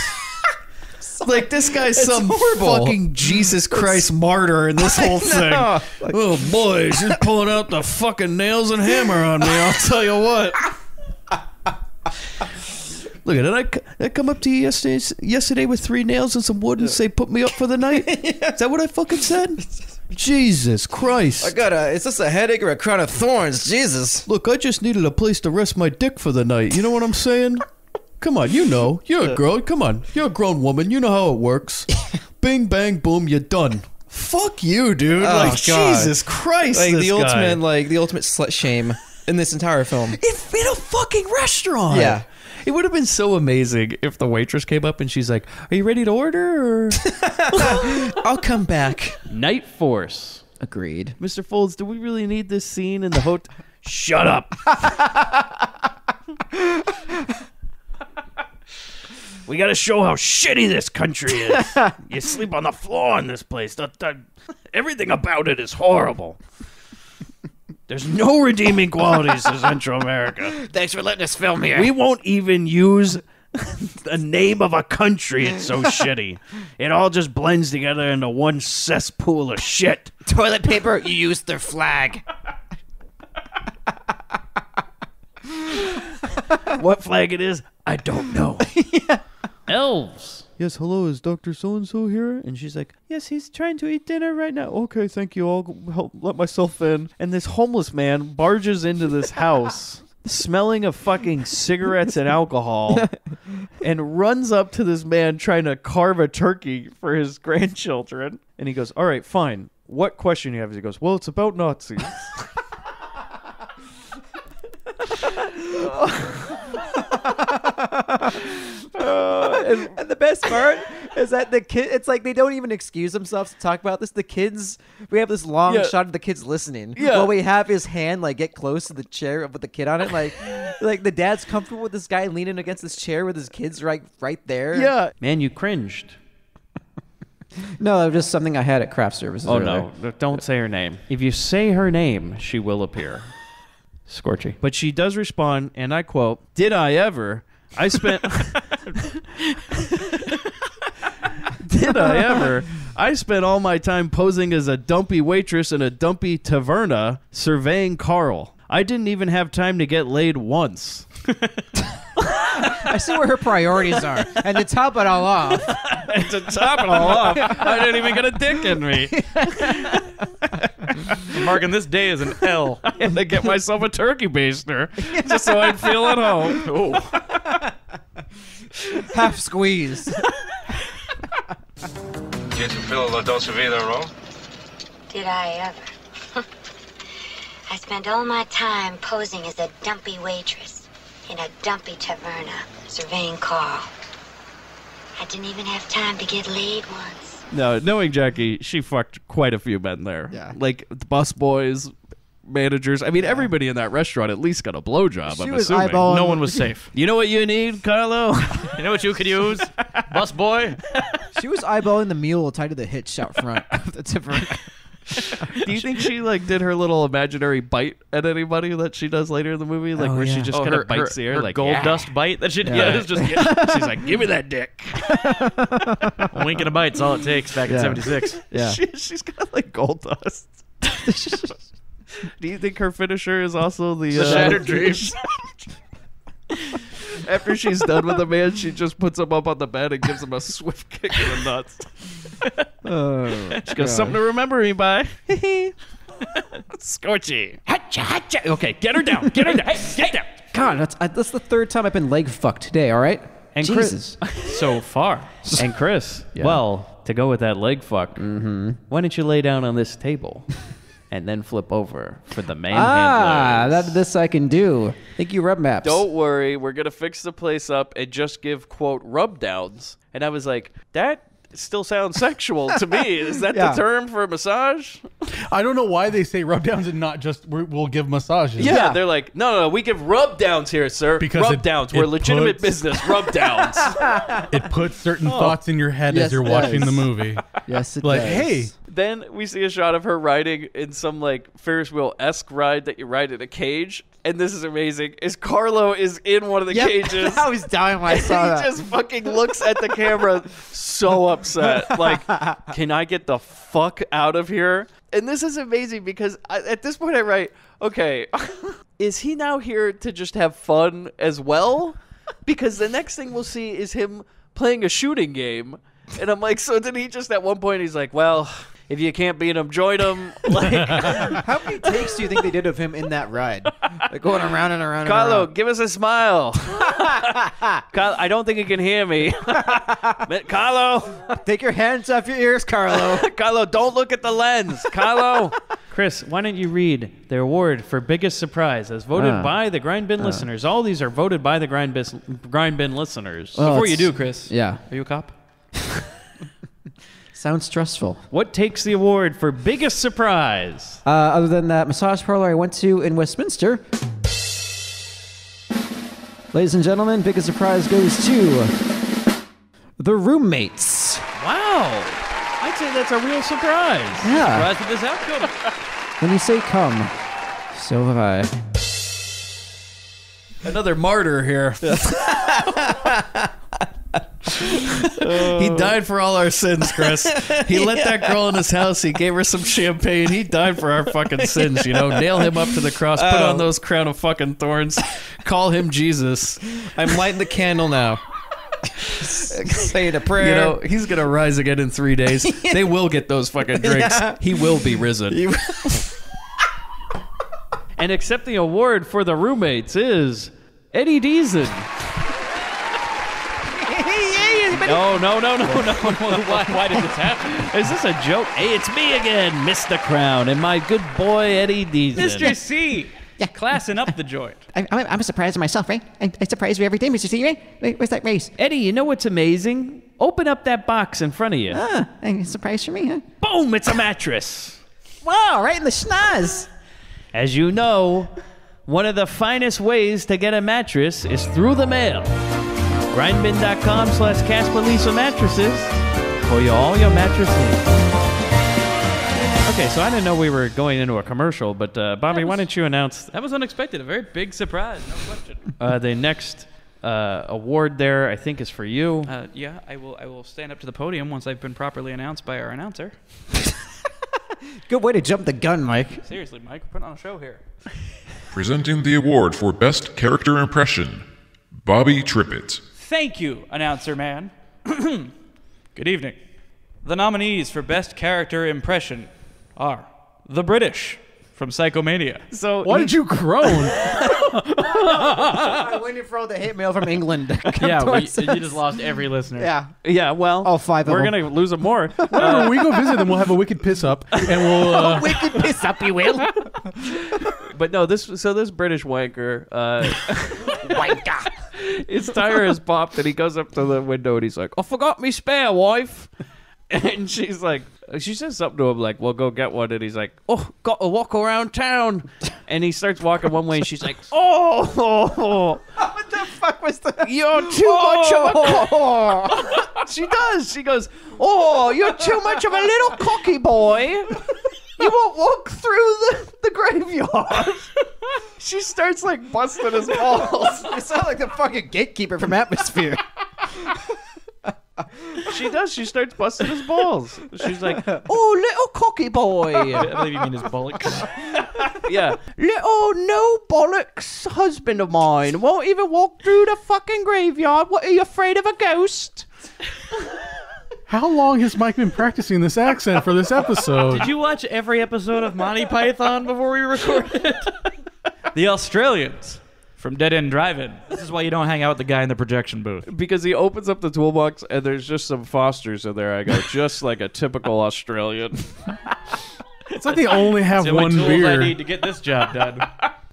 Like, this guy's some fucking Jesus Christ martyr in this whole thing. Like, oh, boy, she's pulling out the fucking nails and hammer on me, I'll tell you what. Look, did I come up to you yesterday with 3 nails and some wood and say, put me up for the night? Is that what I fucking said? Jesus Christ. Is this a headache or a crown of thorns? Jesus. Look, I just needed a place to rest my dick for the night. You know what I'm saying? Come on, you know. You're a girl. Come on. You're a grown woman. You know how it works. Bing, bang, boom, you're done. Fuck you, dude. Oh, like, God. Jesus Christ, Like, this the guy. ultimate slut shame in this entire film. In a fucking restaurant. Yeah. It would have been so amazing if the waitress came up and she's like, are you ready to order? Or? I'll come back. Night Force. Agreed. Mr. Folds, do we really need this scene in the hotel? Shut up. We got to show how shitty this country is. You sleep on the floor in this place. Everything about it is horrible. There's no redeeming qualities to Central America. Thanks for letting us film here. We won't even use the name of a country. It's so shitty. It all just blends together into one cesspool of shit. Toilet paper, you used their flag. What flag it is, I don't know. Elves. Yes, hello, is Dr. So-and-so here? And she's like, yes, he's trying to eat dinner right now. Okay, thank you. I'll help let myself in. And this homeless man barges into this house smelling of fucking cigarettes and alcohol and runs up to this man trying to carve a turkey for his grandchildren. And he goes, all right, fine. What question do you have? He goes, well, it's about Nazis. And the best part is that the kid, it's like they don't even excuse themselves to talk about this. The kids, we have this long shot of the kids listening. Yeah. While we have his hand like get close to the chair with the kid on it. Like the dad's comfortable with this guy leaning against this chair with his kids right there. Yeah. Man, you cringed. No, that was just something I had at craft services. Oh, earlier. no. Don't say her name. If you say her name, she will appear. Scorchy. But she does respond, and I quote, did I ever? I spent... Did I ever? I spent all my time posing as a dumpy waitress in a dumpy taverna surveying Carl. I didn't even have time to get laid once. I see where her priorities are. And to top it all off. And to top it all off, I didn't even get a dick in me. I'm marking this day as an L. I had to get myself a turkey baster just so I'd feel at home. Oh. Half squeeze. Did you fill La Dolce Vita roll? Did I ever? I spent all my time posing as a dumpy waitress in a dumpy taverna, surveying Carl. I didn't even have time to get laid once. No, knowing Jackie, she fucked quite a few men there. Yeah. Like the busboys, managers. I mean, everybody in that restaurant at least got a blowjob, I'm was assuming. eyeballing- No one was safe. You know what you need, Carlo? You know what you could use? Bus boy? She was eyeballing the mule tied to the hitch out front of the taverna. Do you think she like did her little imaginary bite at anybody that she does later in the movie, like where she just kind of bites the air, her like gold dust bite that she does? Just she's like, give me that dick. A wink and a bite's all it takes back in '76. Yeah. She's got like gold dust. Do you think her finisher is also the Shattered Dreams? After she's done with the man, she just puts him up on the bed and gives him a swift kick in the nuts. She goes, something to remember me by. Scorchy. Hatcha, hatcha. Okay, get her down. Get her down. Hey, get down. God, that's the third time I've been leg fucked today. All right. And Jesus. So far. And Chris, well, to go with that leg fuck, why don't you lay down on this table and then flip over for the manhandlers? This I can do. Thank you, Rub Maps. Don't worry, we're gonna fix the place up and just give quote rub downs. And I was like, that still sounds sexual to me. Is that the term for a massage? I don't know why they say rub downs and not just we'll give massages. Yeah, they're like, no, we give rub downs here, sir. Because rub downs. We're legitimate business. Rub downs. It puts certain thoughts in your head as you're watching the movie. Yes, it like, does. hey. Then we see a shot of her riding in some like Ferris wheel-esque ride that you ride in a cage. And this is amazing. Is Carlo is in one of the cages. I was dying when I saw that. He just fucking looks at the camera so upset. Like, can I get the fuck out of here? And this is amazing because at this point I write, okay, is he now here to just have fun as well? Because the next thing we'll see is him playing a shooting game. And I'm like, so did he just at one point, he's like, well, if you can't beat him, join him. Like, how many takes do you think they did of him in that ride? Like going around and around Carlo, and around. give us a smile. Carlo, I don't think he can hear me. Carlo. Take your hands off your ears, Carlo. Carlo, don't look at the lens. Carlo. Chris, why don't you read the award for biggest surprise as voted by the Grindbin listeners? All these are voted by the Grindbin listeners. Well, Before you do, Chris. Yeah. Are you a cop? Sounds stressful. What takes the award for biggest surprise? Other than that massage parlor I went to in Westminster. Ladies and gentlemen, biggest surprise goes to the roommates. Wow. I'd say that's a real surprise. Yeah. Surprised with this outcome. When you say come, so have I. Another martyr here. He died for all our sins, Chris. He let that girl in his house. He gave her some champagne. He died for our fucking sins, you know. Nail him up to the cross. Put on those crown of fucking thorns. Call him Jesus. I'm lighting the candle now. Saying a prayer. You know, he's going to rise again in 3 days. They will get those fucking drinks. Yeah. He will be risen. And accepting award for the roommates is Eddie Deason. No. Why did this happen? Is this a joke? Hey, it's me again, Mr. Crown, and my good boy, Eddie Deason. Mr. C. Yeah. Classing up the joint. I'm surprised of myself, right? I surprise you every day, Mr. C, right? Where's that race? Eddie, you know what's amazing? Open up that box in front of you. A surprise for me, huh? Boom, it's a mattress. Wow, right in the schnoz. As you know, one of the finest ways to get a mattress is through the mail. Grindbin.com/Casper Lisa mattresses for all your mattress needs. Okay, so I didn't know we were going into a commercial, but Bobby, why don't you announce? That was unexpected. A very big surprise. No question. The next award there, I think, is for you. Yeah, I will stand up to the podium once I've been properly announced by our announcer. Good way to jump the gun, Mike. Seriously, Mike, we're putting on a show here. Presenting the award for Best Character Impression, Bobby Trippett. Thank you, announcer man. Good evening. The nominees for Best Character Impression are the British from Psychomania. So why did you groan? I'm waiting for all the hate mail from England. To come towards you us. just lost every listener. Yeah, well, all 5 of we're them. going to lose them more. Whenever we go visit them, we'll have a wicked piss up, and we'll wicked piss up, you will. But no, this British wanker, Wanker. his tire is popped, and he goes up to the window and he's like, "I forgot me spare, wife." And she's like, she says something to him like, "Well, go get one." And he's like, "Oh, got to walk around town." And he starts walking one way, and she's like, "Oh, What the fuck was that? you're too much of a." She does. She goes, "Oh, you're too much of a little cocky boy. He won't walk through the graveyard. She starts like busting his balls. You sound like the fucking gatekeeper from Atmosphere. She does. She starts busting his balls. She's like, "Oh, little cocky boy." I believe you mean his bollocks. Yeah. Little no bollocks husband of mine won't even walk through the fucking graveyard. What, are you afraid of a ghost? How long has Mike been practicing this accent for this episode? Did you watch every episode of Monty Python before we recorded? The Australians from Dead End Drive-In. This is why you don't hang out with the guy in the projection booth. Because he opens up the toolbox and there's just some Fosters in there. I go, just like a typical Australian. It's like they only have It's the only one tools beer. I need to get this job done.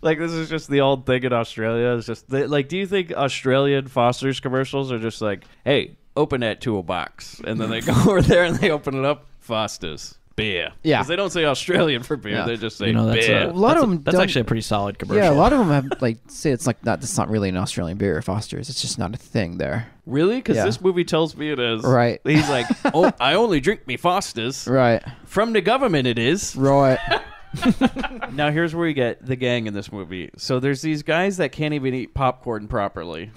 Like, this is just the old thing in Australia. It's just, like, do you think Australian Foster's commercials are just like, hey, open that toolbox? And then they go over there and they open it up, Foster's. Beer. Yeah. Because they don't say Australian for beer. Yeah. They just say You know, that's beer. A lot of them. That's actually a pretty solid commercial. Yeah, a lot of them have like say it's like not. It's not really an Australian beer, Foster's. It's just not a thing there. Really? Because Yeah. this movie tells me it is. Right. He's like, oh, I only drink me Foster's. Right. From the government it is. Right. Now here's where you get the gang in this movie. So there's these guys that can't even eat popcorn properly.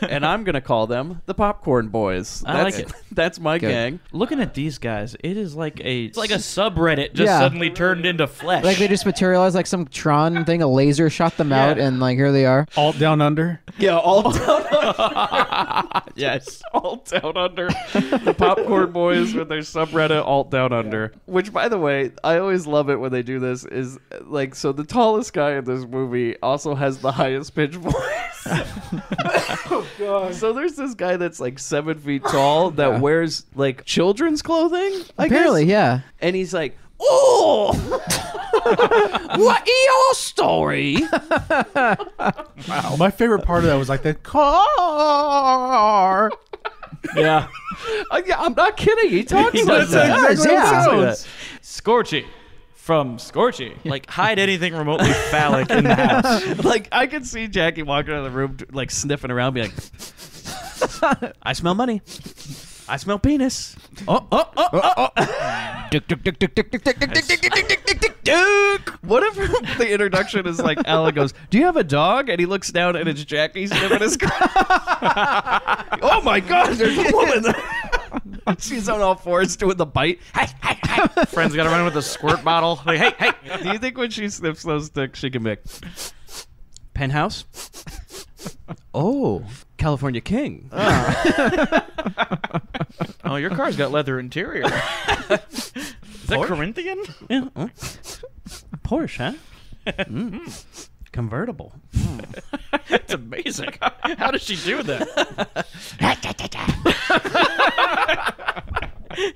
And I'm going to call them the Popcorn Boys. I like it. That's my Good. gang. Looking at these guys, it's like a subreddit just Yeah. suddenly turned into flesh. Like they just materialized like some Tron thing. A laser shot them out, and like here they are. Alt Down Under. Yeah, all down under. Yes, all down under. The Popcorn Boys with their subreddit Alt Down Under. Which, by the way, I always love it when they do this. Is like, so the tallest guy in this movie also has the highest pitch voice. Oh god! So there's this guy that's like 7 feet tall that wears like children's clothing. Apparently, yeah. And he's like, "Oh, what is your story?" Wow. My favorite part of that was like the car. Yeah. Yeah, I'm not kidding. He talks He like does that. that. Exactly Yeah. how he sounds. Scorchy. From Scorchy. Like, hide anything remotely phallic in the house. Like, I could see Jackie walking out of the room, like, sniffing around, being like, I smell money. I smell penis. Oh. Dick, dick, dick, dick, dick, dick, dick, dick, dick, dick, dick, dick, dick, dick, dick. What if the introduction is like, Alan goes, do you have a dog? And he looks down and it's Jackie sniffing his Oh my god, there's a woman there. She's on all fours doing the bite. Friend's got to run with a squirt bottle. Like, hey. Do you think when she sniffs those sticks, she can make penthouse? Oh, California King. Oh, your car's got leather interior. Is that Corinthian? Yeah. Porsche, huh? Convertible. It's amazing. How does she do that?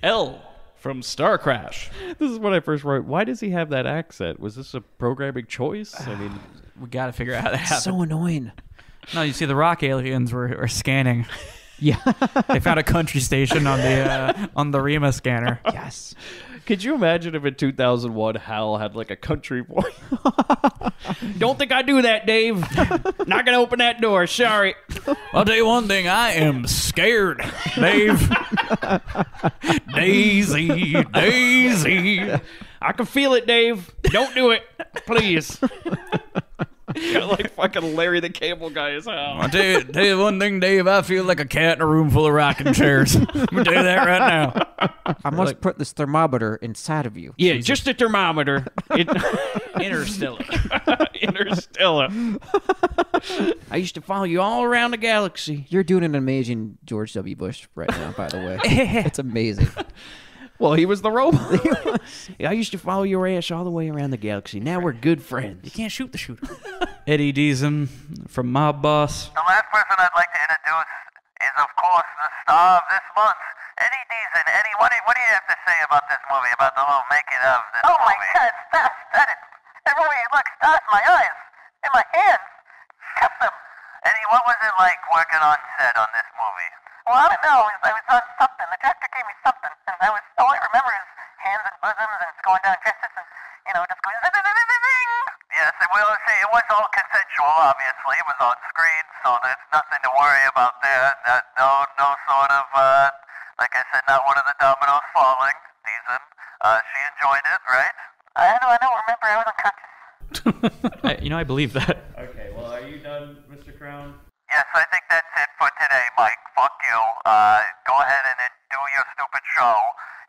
L from Star Crash. This is what I first wrote. Why does he have that accent? Was this a programming choice? I mean, We got to figure out how that happened. So annoying. No, you see, the rock aliens were scanning. Yeah. They found a country station on the Rima scanner. Yes. could you imagine if in 2001 Hal had like a country voice? Don't think I do that, Dave. Not gonna open that door. Sorry. I'll tell you one thing. I am scared, Dave. Daisy. I can feel it, Dave. Don't do it, please. Got like fucking Larry the Cable Guy as hell. I'll tell you one thing, Dave. I feel like a cat in a room full of rocking chairs. I'm gonna tell you that right now. I must put this thermometer inside of you. Yeah, just a thermometer. Interstellar. Interstellar. I used to follow you all around the galaxy. You're doing an amazing George W. Bush right now, by the way. It's amazing. Well, he was the robot. I used to follow your ass all the way around the galaxy. Now we're good friends. You can't shoot the shooter. Eddie Deason from Mob Boss. The last person I'd like to introduce is, of course, the star of this month, Eddie Deason. Eddie, what do you have to say about this movie, about the little making of this movie? Oh my God, stop it. That movie, look, stars in my eyes, in my hands. Shut them. Eddie, what was it like working on set on this movie? Well, I don't know. I was on something. The director gave me something, and all I remember is hands and bosoms and going down dresses and, just going zing. Yes, and we'll say it was all consensual, obviously. It was on screen, so there's nothing to worry about there. No sort of, like I said, not one of the dominoes falling. Decent. She enjoyed it, right? I believe that. Okay, well, are you done, Mr. Crown? Yes, I think that's it for today, Mike. Fuck you. Go ahead and do your stupid show.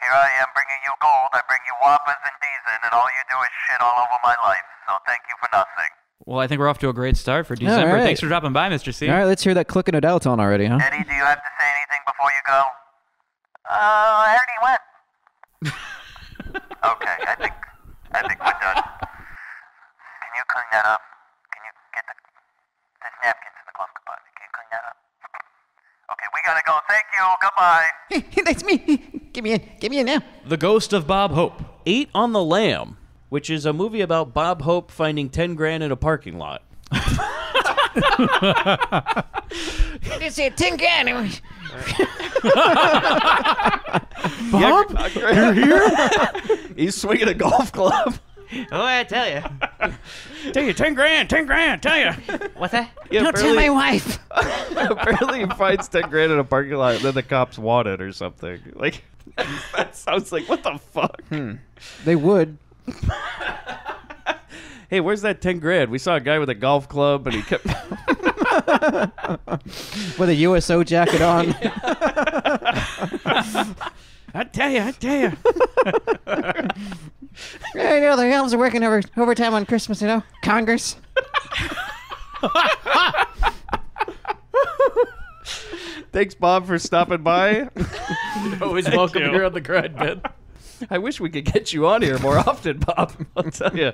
Here I am bringing you gold. I bring you whoppers and D's and all you do is shit all over my life. So thank you for nothing. Well, I think we're off to a great start for December. All right. Thanks for dropping by, Mr. C. All right, let's hear that click and a dial tone already, huh? Eddie, do you have to say anything before you go? I already went. Okay, I think we're done. Can you clean that up? Can you get there's napkins in the glove compartment. Can you clean that up? Okay, we gotta go. Thank you. Goodbye. That's me. Get me in now. The Ghost of Bob Hope. 8 on the Lamb, which is a movie about Bob Hope finding 10 grand in a parking lot. This here 10 grand. Bob, you're here? He's swinging a golf club. Oh, I tell you. Tell you, 10 grand, tell you. What's that? Yeah, Don't tell my wife. Apparently he finds 10 grand in a parking lot and then the cops want it or something. Like, that sounds like, what the fuck? They would. Hey, where's that 10 grand? We saw a guy with a golf club and he kept... With a USO jacket on. I tell you. Yeah, you know, the elves are working overtime on Christmas, you know? Congress. Thanks, Bob, for stopping by. You're always welcome here on the Grindbin. I wish we could get you on here more often, Bob. I'll tell you,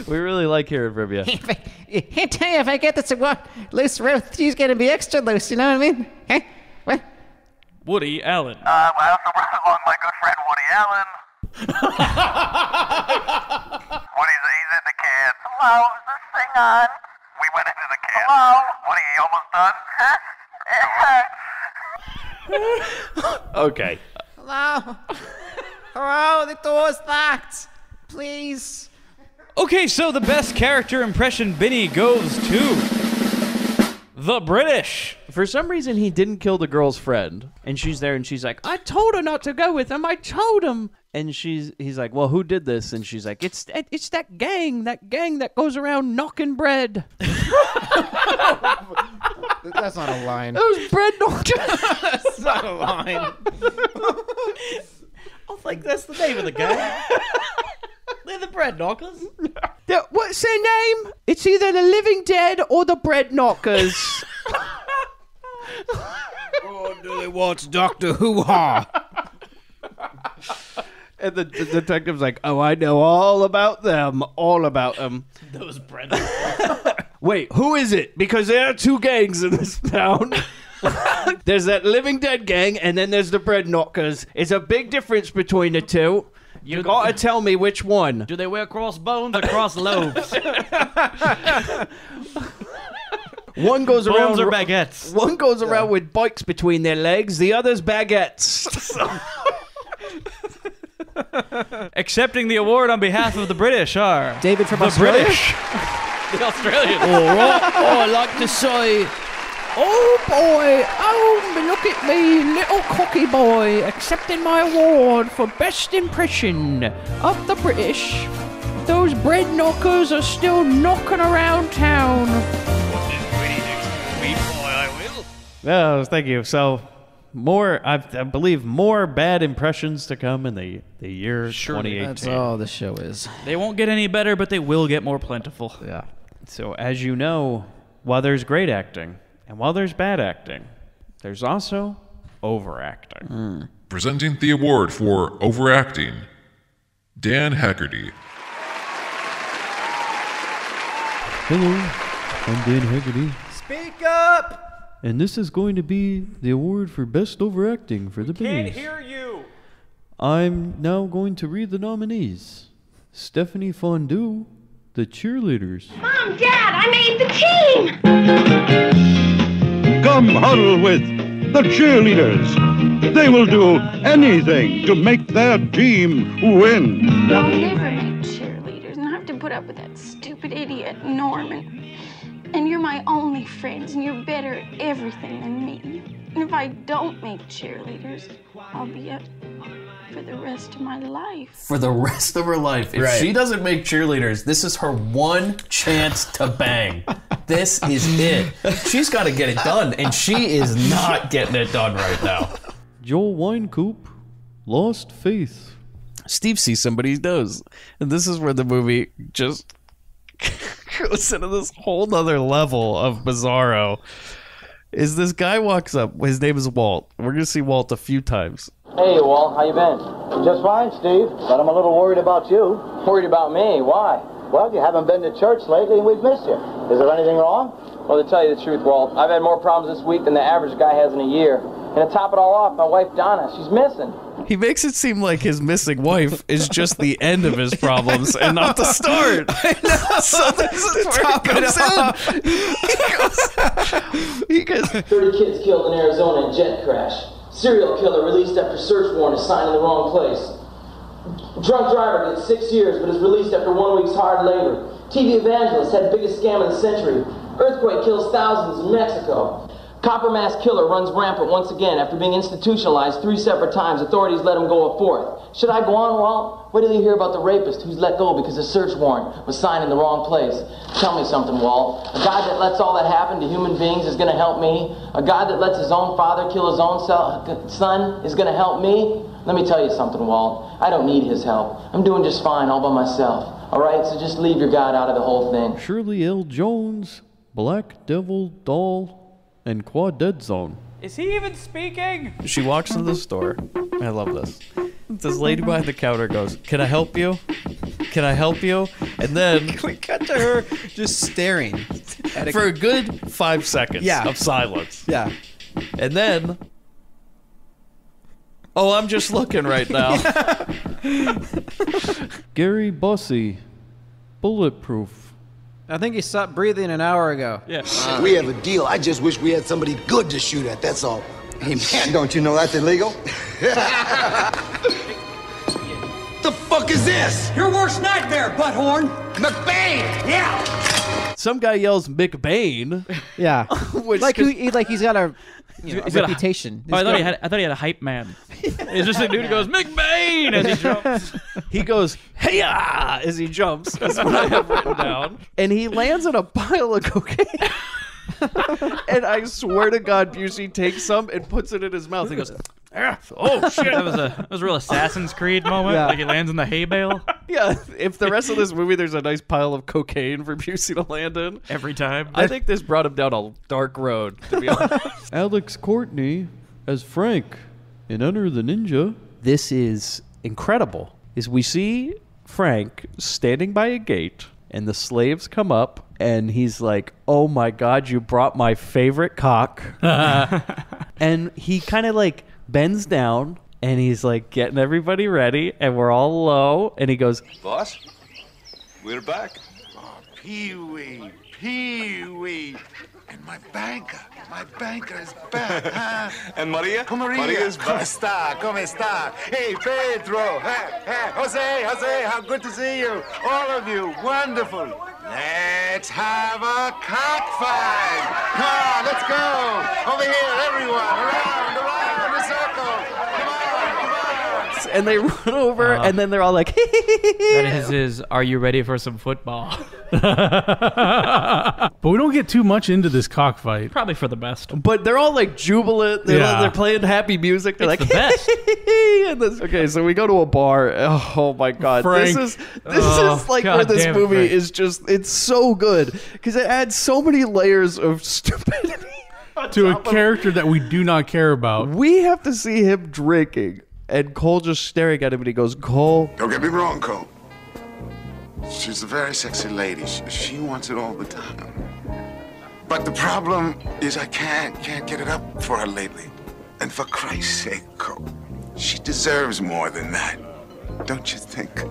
we really like hearing from you. I tell you, if I get this loose rope, she's going to be extra loose, you know what I mean? Hey, what? Woody Allen. I also brought along my good friend Woody Allen. He's in the can. Hello, is this thing on? We went into the can. Hello? Woody, you almost done? Okay. Hello? Hello, the door's locked. Please. Okay, so the best character impression Binnie goes to the British. For some reason, he didn't kill the girl's friend, and she's there, and she's like, "I told her not to go with him. I told him." And he's like, "Well, who did this?" And she's like, "It's that gang that goes around knocking bread." That's not a line. Those bread knockers. That's not a line. I think that's the name of the gang. They're the bread knockers. What's their name? It's either the Living Dead or the Bread Knockers. Oh, do they want Doctor Hoo-Ha? And the detective's like, "Oh, I know all about them. All about them." Those bread Wait, who is it? Because there are 2 gangs in this town. There's that Living Dead gang, and then there's the Bread Knockers. It's a big difference between the two. You gotta tell me which one. Do they wear crossbones or cross lobes? One goes Bones around or baguettes? One goes around with bikes between their legs. The other's baguettes. Accepting the award on behalf of the British are David from the Australia? British. The Australians. All right. Oh, I like to say, oh boy, oh look at me, little cocky boy, accepting my award for best impression of the British. Those bread knockers are still knocking around town. Oh, thank you. So, I believe more bad impressions to come in the year 2018. That's all the show is. They won't get any better, but they will get more plentiful. Yeah. So, as you know, while there's great acting and while there's bad acting, there's also overacting. Presenting the award for overacting, Dan Haggerty. Hello, I'm Dan Haggerty, Speak up! and this is going to be the award for best overacting for the Binnies. hear you. I'm now going to read the nominees. Stephanie Fondue, the cheerleaders. Mom, Dad, I made the team! Come huddle with the cheerleaders. They will do anything to make their team win. I'll never make cheerleaders, and I have to put up with that stupid idiot, Norman. And you're my only friends, and you're better at everything than me. And if I don't make cheerleaders, I'll be a for the rest of my life. For the rest of her life. If Right. she doesn't make cheerleaders, this is her one chance to bang. This is it. She's got to get it done, and she is not getting it done right now. Joel Winecoop lost faith. Steve sees somebody he knows. And this is where the movie just goes into this whole nother level of bizarro. Is this guy walks up, his name is Walt. We're going to see Walt a few times. Hey, Walt, how you been? Just fine, Steve, but I'm a little worried about you. Worried about me? Why? Well, you haven't been to church lately and we've missed you. Is there anything wrong? Well, to tell you the truth, Walt, I've had more problems this week than the average guy has in a year. And to top it all off, my wife Donna, she's missing. He makes it seem like his missing wife is just the end of his problems and not the start. So this is where it comes in. He goes 30 kids killed in Arizona in jet crash. Serial killer released after search warrant is signed in the wrong place. Drunk driver gets 6 years but is released after 1 week's hard labor. TV evangelist had biggest scam of the century. Earthquake kills thousands in Mexico. Copper mask killer runs rampant once again after being institutionalized 3 separate times. Authorities let him go a 4th. Should I go on, Walt? Wait till you hear about the rapist who's let go because a search warrant was signed in the wrong place. Tell me something, Walt. A God that lets all that happen to human beings is going to help me? A God that lets his own father kill his own son is going to help me? Let me tell you something, Walt. I don't need his help. I'm doing just fine all by myself. All right, so just leave your God out of the whole thing. Shirley L. Jones, Black Devil Doll, and Quad Dead Zone. Is he even speaking? She walks into the store. I love this. This lady behind the counter goes, "Can I help you? Can I help you?" And then we cut to her just staring at for a good 5 seconds of silence. Yeah. And then, oh, I'm just looking right now. Gary Bussey, Bulletproof. I think he stopped breathing an hour ago. Yeah. We have a deal. I just wish we had somebody good to shoot at, that's all. Hey, man, don't you know that's illegal? The fuck is this? Your worst nightmare, butthorn. McBain! Yeah. Some guy yells McBain. Yeah. Which like he's got a reputation. I thought he had a hype man. It's just a dude who goes McBain as he jumps. He goes, "Hey-ya!" as he jumps. That's what I have written down. And he lands on a pile of cocaine. And I swear to God, Busey takes some and puts it in his mouth. He goes, "Oh shit!" That was a real Assassin's Creed moment. Yeah. Like he lands in the hay bale. Yeah, if the rest of this movie there's a nice pile of cocaine for Busey to land in every time. I think this brought him down a dark road, to be honest. Alex Courtney as Frank in Enter the Ninja. This is incredible. Is we see Frank standing by a gate and the slaves come up and he's like, "Oh my God, you brought my favorite cock." And he kind of like bends down and he's like getting everybody ready and we're all low and he goes, Boss, we're back. Oh, Pee-wee, Pee-wee. And my banker is back, huh? And Maria? Maria's back. ¿Cómo está? Hey, Pedro. Hey, Jose, how good to see you. All of you, wonderful. Let's have a cockfight. Come on, let's go. Over here, everyone, around the circle. Come on. and they run over and then they're all like, That is "Are you ready for some football?" But we don't get too much into this cockfight. Probably for the best. But they're all like jubilant. They're playing happy music. They're It's like, the best. and this, okay, so we go to a bar. Oh my God. Frank. This is like where this movie is just, it's so good because it adds so many layers of stupidity. To a character that we do not care about. We have to see him drinking and Cole just staring at him and he goes, Cole. Don't get me wrong, Cole. She's a very sexy lady. She wants it all the time. But the problem is I can't get it up for her lately. And for Christ's sake, Cole, she deserves more than that. Don't you think?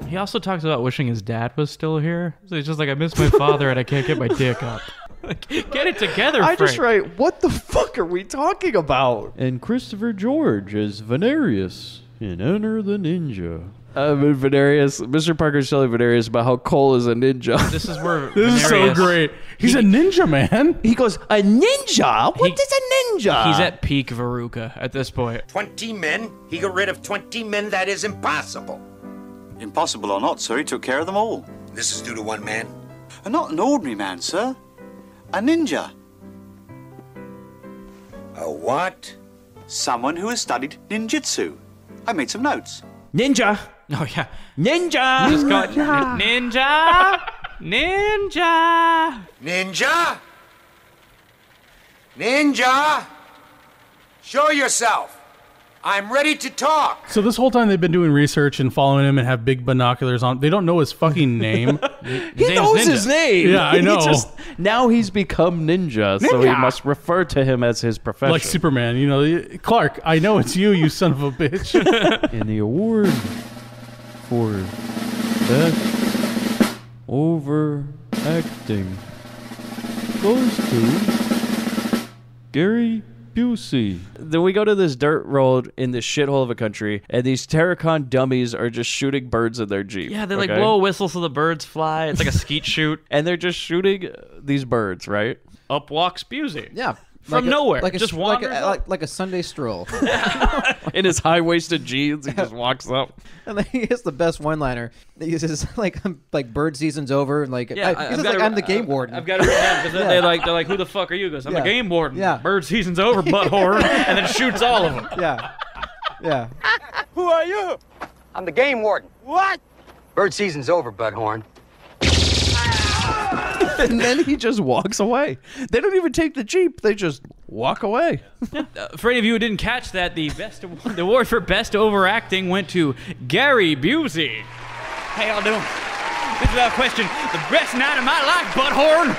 He also talks about wishing his dad was still here. So he's just like, I miss my father and I can't get my dick up. Like, get it together, I Frank. just write, what the fuck are we talking about? And Christopher George as Venarius in Enter the Ninja. Mr. Parker's telling Venarius about how Cole is a ninja. This is where This is so great. He's a ninja, man. He goes, a ninja? What is a ninja? He's at peak Veruca at this point. 20 men? He got rid of 20 men? That is impossible. Impossible or not, sir, he took care of them all. This is due to one man? Not an ordinary man, sir. A ninja. A what? Someone who has studied ninjutsu. I made some notes. Ninja. Oh, yeah. Ninja. Just go ninja. Ninja. Ninja? Ninja? Show yourself. I'm ready to talk. So this whole time they've been doing research and following him and have big binoculars on. They don't know his fucking name. He knows his name. Yeah, I know. Now he's become ninja, so he must refer to him as his profession. Like Superman, you know. Clark, I know it's you, you son of a bitch. And the award for best overacting goes to Gary Busey. Then we go to this dirt road in this shithole of a country, and these Terracon dummies are just shooting birds in their Jeep. Yeah, they like blow a whistle so the birds fly. It's like a skeet shoot. And they're just shooting these birds, right? Up walks Busey. Yeah. From nowhere. Just like wanders like a Sunday stroll. In his high-waisted jeans, he just walks up. And then he has the best one-liner. He says, like bird season's over. And like, Yeah, he says, like, I'm the game warden. I've got it written down because they're like, who the fuck are you? He goes, I'm the game warden. Yeah. Bird season's over, butthorn. And then shoots all of them. Yeah. Yeah. Who are you? I'm the game warden. What? Bird season's over, butthorn. And then he just walks away. They don't even take the Jeep. They just walk away. For any of you who didn't catch that, the award for best overacting went to Gary Busey. How y'all doing? This is without question the best night of my life, butthorn.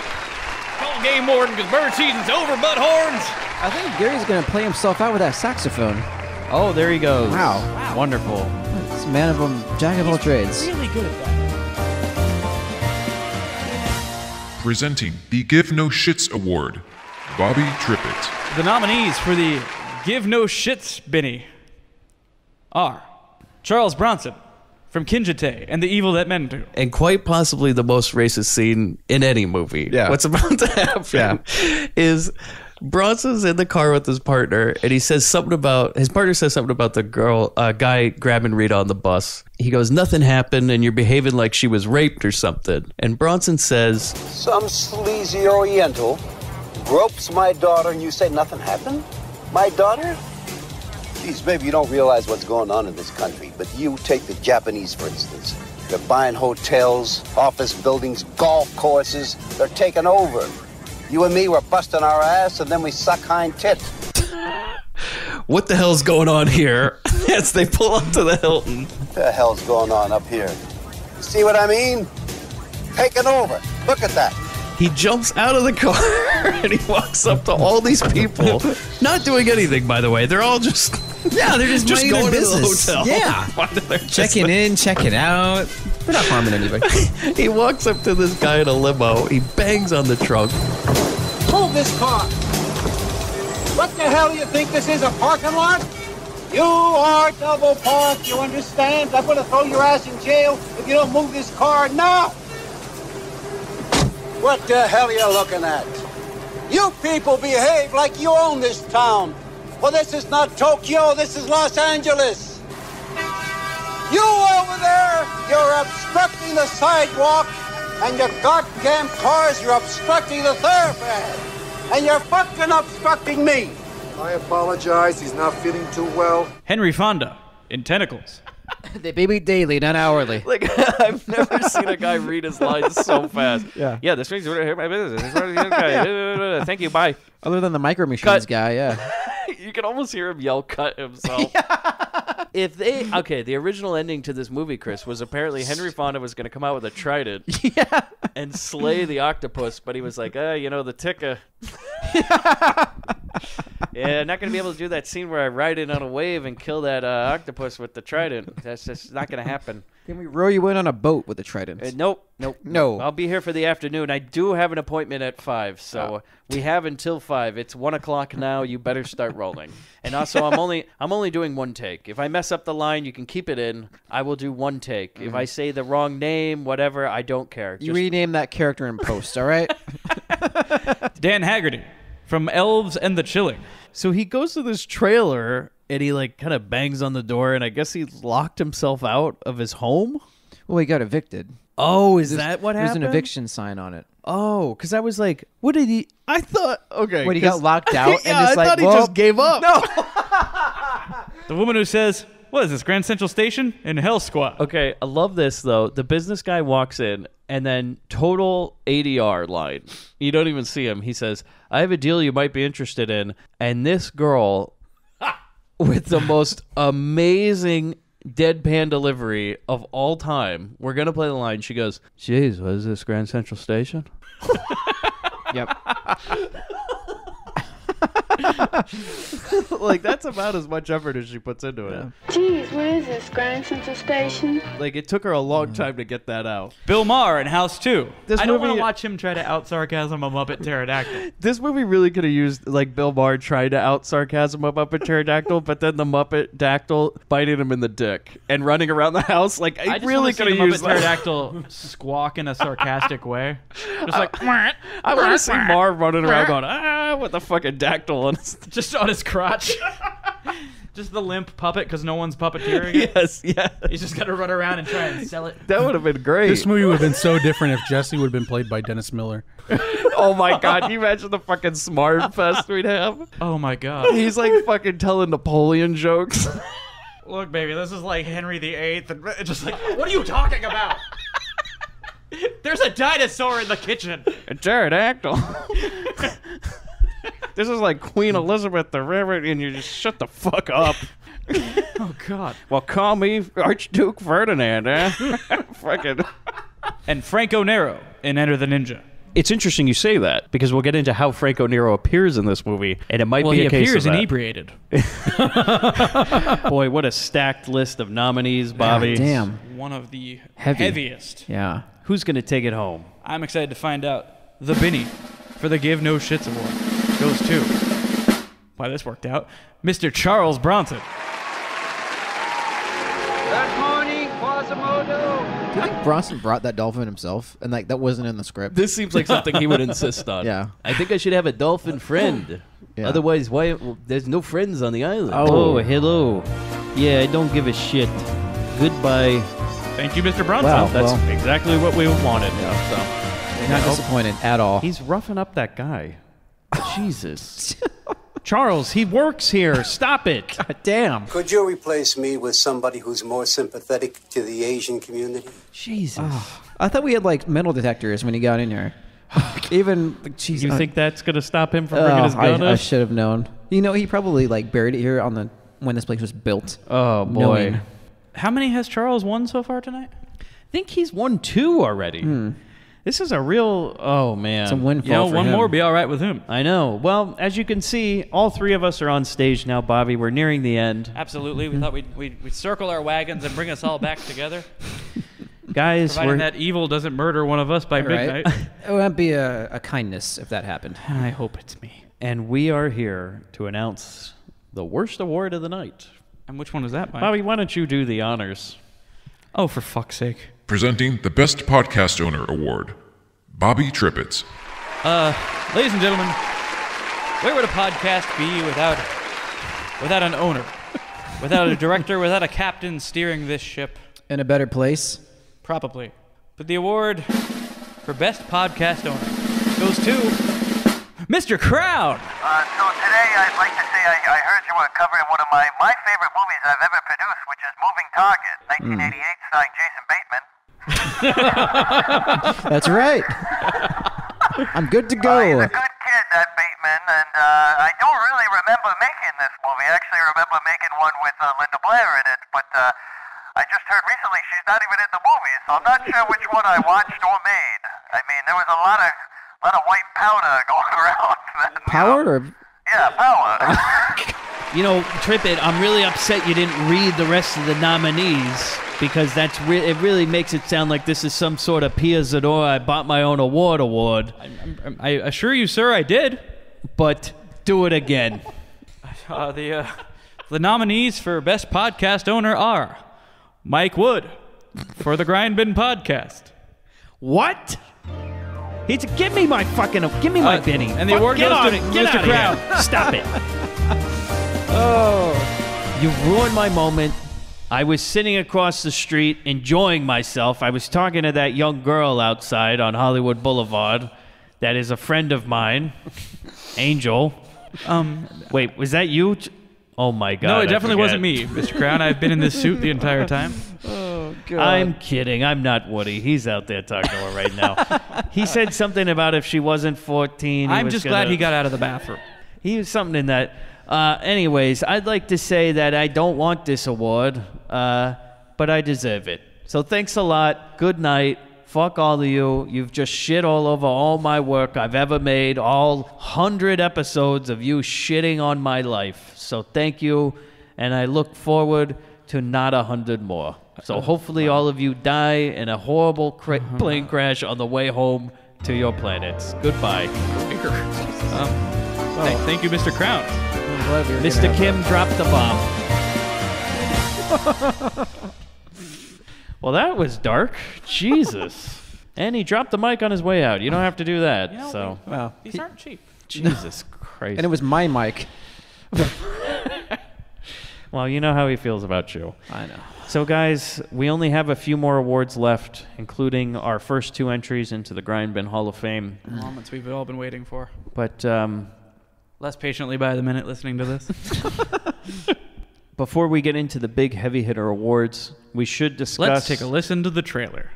Call game warden because bird season's over, butthorns. I think Gary's going to play himself out with that saxophone. Oh, there he goes. Wow. Wonderful. It's man of jack of all trades. Really good at that. Presenting the Give No Shits Award, Bobby Trippett. The nominees for the Give No Shits Binnie are Charles Bronson from Kinjite and the Evil That Men Do. And quite possibly the most racist scene in any movie. Yeah. What's about to happen is Bronson's in the car with his partner, and he says something about, his partner says something about the guy grabbing Rita on the bus. He goes, nothing happened, and you're behaving like she was raped or something. And Bronson says, some sleazy Oriental gropes my daughter, and you say nothing happened? My daughter? Please, baby, you don't realize what's going on in this country, but you take the Japanese, for instance. They're buying hotels, office buildings, golf courses. They're taking over. You and me were busting our ass, and then we suck hind tit. what the hell's going on here? As they pull up to the Hilton. What the hell's going on up here? You see what I mean? Taking over. Look at that. He jumps out of the car and he walks up to all these people, not doing anything, by the way. They're all just they're just going to the hotel. Yeah, checking in, checking out. They're not harming anybody. He walks up to this guy in a limo. He bangs on the trunk. Move this car. What the hell do you think this is, a parking lot? You are double parked, you understand? I'm gonna throw your ass in jail if you don't move this car now. What the hell are you looking at? You people behave like you own this town. Well, this is not Tokyo, this is Los Angeles. You over there, you're obstructing the sidewalk, and your goddamn cars, you're obstructing the thoroughfare. And you're fucking obstructing me. I apologize, he's not feeling too well. Henry Fonda in Tentacles. They baby daily, not hourly. Like, I've never seen a guy read his lines so fast. Yeah. This makes my business. Thank you, bye. Other than the Micro Machines guy, yeah. You can almost hear him yell cut himself. If the original ending to this movie, Chris, was apparently Henry Fonda was going to come out with a trident and slay the octopus, but he was like, the ticker. Yeah, not gonna be able to do that scene where I ride in on a wave and kill that octopus with the trident. That's just not gonna happen. Can we row you in on a boat with the trident? Nope. No. I'll be here for the afternoon. I do have an appointment at 5, so we have until 5. It's 1 o'clock now. You better start rolling. And also, I'm only doing one take. If I mess up the line, you can keep it in. I will do one take. If I say the wrong name, whatever, I don't care. You rename that character in post, all right? Dan Haggerty from Elves and the Chilling. So he goes to this trailer and he like kind of bangs on the door, and I guess he locked himself out of his home. Well, he got evicted. Oh, is that what happened? There's an eviction sign on it. Oh, because I was like, what did he? I thought, okay. When he got locked out, and yeah, just I thought he just gave up. No. The woman who says, what is this, Grand Central Station? In Hell Squad. Okay, I love this, though. The business guy walks in, and then total ADR line. You don't even see him. He says, I have a deal you might be interested in. And this girl, with the most amazing deadpan delivery of all time, we're going to play the line. She goes, geez, what is this, Grand Central Station? Yep. Like, that's about as much effort as she puts into it. Geez, what is this, Grand Central Station? Like, it took her a long time to get that out. Bill Maher in House 2. I don't want movie- to watch him try to out-sarcasm a Muppet Pterodactyl. This movie really could have used, like, Bill Maher trying to out-sarcasm a Muppet Pterodactyl, but then the Muppet Dactyl biting him in the dick and running around the house. Like, I just really want to could see have the used Muppet Pterodactyl squawk in a sarcastic way. Just like, I want to see Marv running around going, with the fucking dactyl on his... just on his crotch. Just the limp puppet because no one's puppeteering it. Yes, yeah. He's just got to run around and try and sell it. That would have been great. This movie would have been so different if Jesse would have been played by Dennis Miller. Oh my god, can you imagine the fucking smart fest we'd have? Oh my god. He's like fucking telling Napoleon jokes. Look, baby, this is like Henry VIII. And just like, what are you talking about? There's a dinosaur in the kitchen. A pterodactyl. This is like Queen Elizabeth the Reverend, and you just shut the fuck up. Oh god. Well, call me Archduke Ferdinand, eh? Fucking. And Franco Nero in Enter the Ninja. It's interesting you say that, because we'll get into how Franco Nero appears in this movie, and it might be a case appears of that. inebriated. Boy, what a stacked list of nominees, Bobby. God damn. One of the Heavy. heaviest. Yeah. Who's going to take it home? I'm excited to find out. The Binnie for the Give No Shits Award goes to, why this worked out, Mr. Charles Bronson. Good morning, Quasimodo. Do you think Bronson brought that dolphin himself, and like that wasn't in the script? This seems like something he would insist on. Yeah. I think I should have a dolphin friend. Yeah. Otherwise, why? Well, there's no friends on the island. Oh. Hello. Yeah, I don't give a shit. Goodbye. Thank you, Mr. Bronson. Wow, That's well. exactly what we wanted. So. Not disappointed at all. He's roughing up that guy. Jesus. Charles, he works here. Stop it. God damn. Could you replace me with somebody who's more sympathetic to the Asian community? Jesus. I thought we had like metal detectors when he got in here. Even, jeez. You think that's going to stop him from bringing his gun I up? should have known. You know, he probably like buried it here on the when this place was built. Oh, boy. Knowing. How many has Charles won so far tonight? I think he's won 2 already. This is a real... Oh, man. It's a windfall You know, for one him. more would be all right with him. I know. Well, as you can see, all 3 of us are on stage now, Bobby. We're nearing the end. Absolutely. We thought we'd circle our wagons and bring us all back together. Guys, Providing that evil doesn't murder one of us by midnight. It would be a kindness if that happened. I hope it's me. And we are here to announce the worst award of the night. And which one was that, Mike? Bobby, why don't you do the honors? Oh, for fuck's sake. Presenting the Best Podcast Owner Award, Bobby Trippets. Ladies and gentlemen, where would a podcast be without an owner? Without a director, without a captain steering this ship? In a better place? Probably. But the award for Best Podcast Owner goes to Mr. Crowd. So today I'd like to say I heard you were covering one of my favorite movies I've ever produced, which is Moving Target, 1988, starring Jason Bateman. That's right. I'm good to go. He's a good kid, that Bateman, and I don't really remember making this movie. I actually remember making one with Linda Blair in it, but I just heard recently she's not even in the movie, so I'm not sure which one I watched or made. I mean, there was a lot of white powder going around. Then, Power or? Yeah, power. You know, Trippett, I'm really upset you didn't read the rest of the nominees because it really makes it sound like this is some sort of Pia Zadora I bought my own award. I assure you, sir, I did. But do it again. The nominees for Best Podcast Owner are Mike Wood for the Grindbin Podcast. What? Give me my Binnie. And the award goes to Mr. Crown. Stop it. Oh, you ruined my moment. I was sitting across the street enjoying myself. I was talking to that young girl outside on Hollywood Boulevard that is a friend of mine, Angel. Wait, was that you? Oh, my God. No, it definitely wasn't me, Mr. Crown. I've been in this suit the entire time. Oh, God. I'm kidding. I'm not Woody. He's out there talking to her right now. He said something about if she wasn't 14. I'm just glad he got out of the bathroom. He was something in that. Anyways, I'd like to say that I don't want this award, but I deserve it. So thanks a lot. Good night. Fuck all of you. You've just shit all over all my work I've ever made, all 100 episodes of you shitting on my life. So thank you, and I look forward to not 100 more. So hopefully all of you die in a horrible plane crash on the way home to your planets. Goodbye. Thank you, Mr. Crown. Mr. Kim dropped the bomb. Well, that was dark. Jesus. And he dropped the mic on his way out. You don't have to do that. Well, these aren't cheap. Jesus Christ. And it was my mic. Well, you know how he feels about you. I know. So, guys, we only have a few more awards left, including our first 2 entries into the Grindbin Hall of Fame. Moments we've all been waiting for. But less patiently by the minute listening to this. Before we get into the big heavy hitter awards, we should discuss... Let's take a listen to the trailer.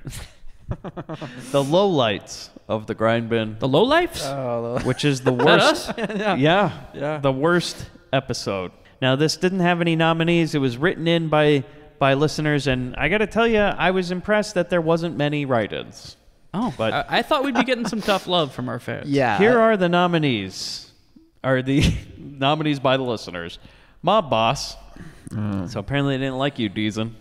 The lowlights of the Grindbin. The lowlights? Which is the worst. Yeah. The worst episode. Now, this didn't have any nominees. It was written in by listeners, and I got to tell you, I was impressed that there wasn't many write-ins. Oh, but I thought we'd be getting some tough love from our fans. Yeah. Here are the nominees, or the nominees by the listeners. Mob Boss. So apparently they didn't like you, Deezen.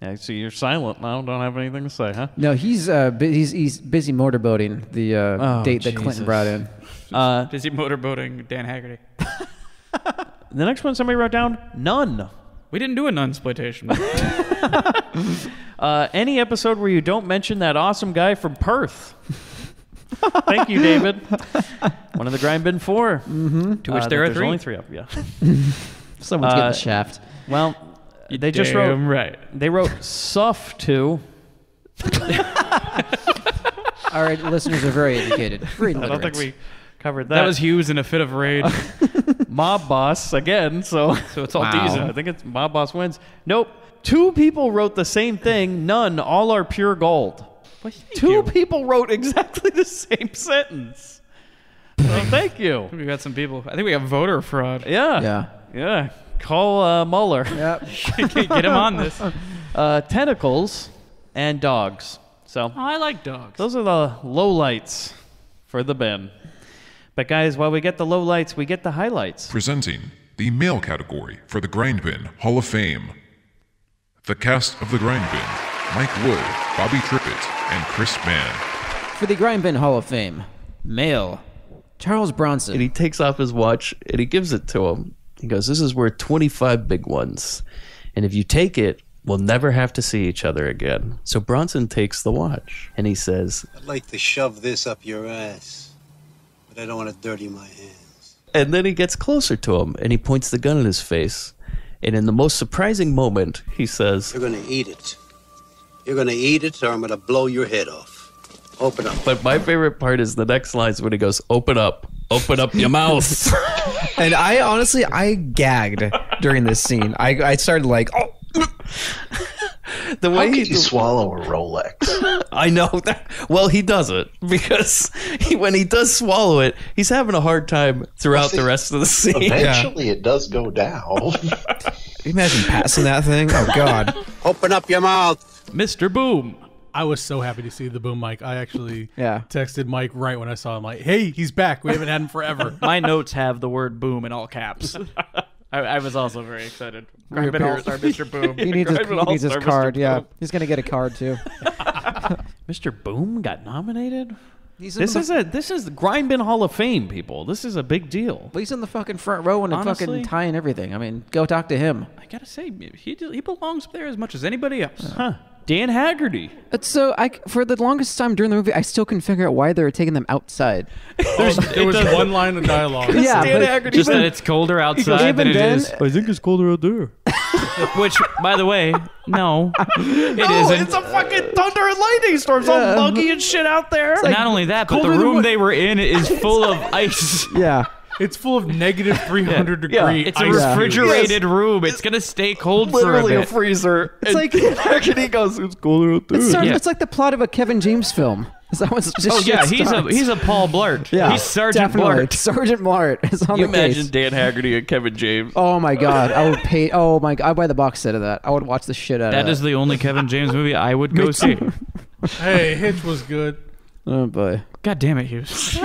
Yeah, so you're silent now. Don't have anything to say, huh? No, he's busy motorboating the date that Clinton brought in. Busy motorboating Dan Haggerty. The next one somebody wrote down, none. We didn't do a nunsploitation. Any episode where you don't mention that awesome guy from Perth. Thank you, David. One of the Grindbin 4. Mm-hmm. To which there are 3. There's only 3 up, yeah. Someone's getting the shaft. Well, they just wrote... right. They wrote Suff 2. All right, listeners are very educated. Very I don't think we covered that. That was Hughes in a fit of rage. Mob Boss again, so it's all Deezen. I think it's Mob Boss wins. Nope. 2 people wrote the same thing. None. All are pure gold. Well, 2 people wrote exactly the same sentence. Well, thank you. We got some people. I think we have voter fraud. Yeah. Call Mueller. Yep. Get him on this. Tentacles and dogs. So I like dogs. Those are the lowlights for the bin. But guys, while we get the lowlights, we get the highlights. Presenting the male category for the Grindbin Hall of Fame. The cast of the Grindbin: Mike Wood, Bobby Trippett, and Chris Mann. For the Grindbin Hall of Fame, male, Charles Bronson. And he takes off his watch and he gives it to him. He goes, "This is worth 25 big ones. And if you take it, we'll never have to see each other again." So Bronson takes the watch and he says, I'd like to shove this up your ass, but I don't want to dirty my hands. and then he gets closer to him and he points the gun in his face. And in the most surprising moment, he says, You're going to eat it. You're going to eat it or I'm going to blow your head off. Open up. But my favorite part is the next lines when he goes, open up your mouth. And I honestly gagged during this scene. I started like, oh. The way How can you swallow a Rolex? I know that. Well, he doesn't, because when he does swallow it, he's having a hard time throughout the rest of the scene. Eventually, it does go down. Imagine passing that thing. Oh God! Open up your mouth, Mr. Boom. I was so happy to see the boom mic. I actually Yeah. texted Mike right when I saw him, like, hey, he's back. We haven't had him forever. My notes have the word boom in all caps. I was also very excited. Grindbin All-Star Mr. Boom. He needs his, Grindbin he needs his All-Star Mr. card. Yeah, Boom. he's gonna get a card too. Mr. Boom got nominated. He's This is the Grindbin Hall of Fame, people. This is a big deal. Well, he's in the fucking front row and a Honestly? fucking tie and everything. I mean, go talk to him. I gotta say, he belongs there as much as anybody else. Huh. Dan Haggerty. So for the longest time during the movie, I still couldn't figure out why they were taking them outside. There was one line of dialogue. Yeah, Dan but Haggerty just that it's colder outside than it is. I think it's colder out there. Which, by the way, no, it isn't. It's a fucking thunder and lightning storm. It's all muggy and shit out there. Not only that, but the colder than room what- they were in is full of ice. Yeah. It's full of negative 300 degree It's a ice refrigerated room. It's gonna stay cold Literally for a a bit. freezer. It's like Haggerty goes, it's colder out there. it's like the plot of a Kevin James film. Is that what's just Oh shit yeah, starts. he's a Paul Blart. Yeah, He's Sergeant definitely. Blart. Sergeant Blart is on You the imagine case. Dan Haggerty and Kevin James. Oh my god, I would pay. Oh my god, I'd buy the box set of that. I would watch the shit out of that. That is the only Kevin James movie I would go see. Hey, Hitch was good. Oh boy. God damn it, Hughes.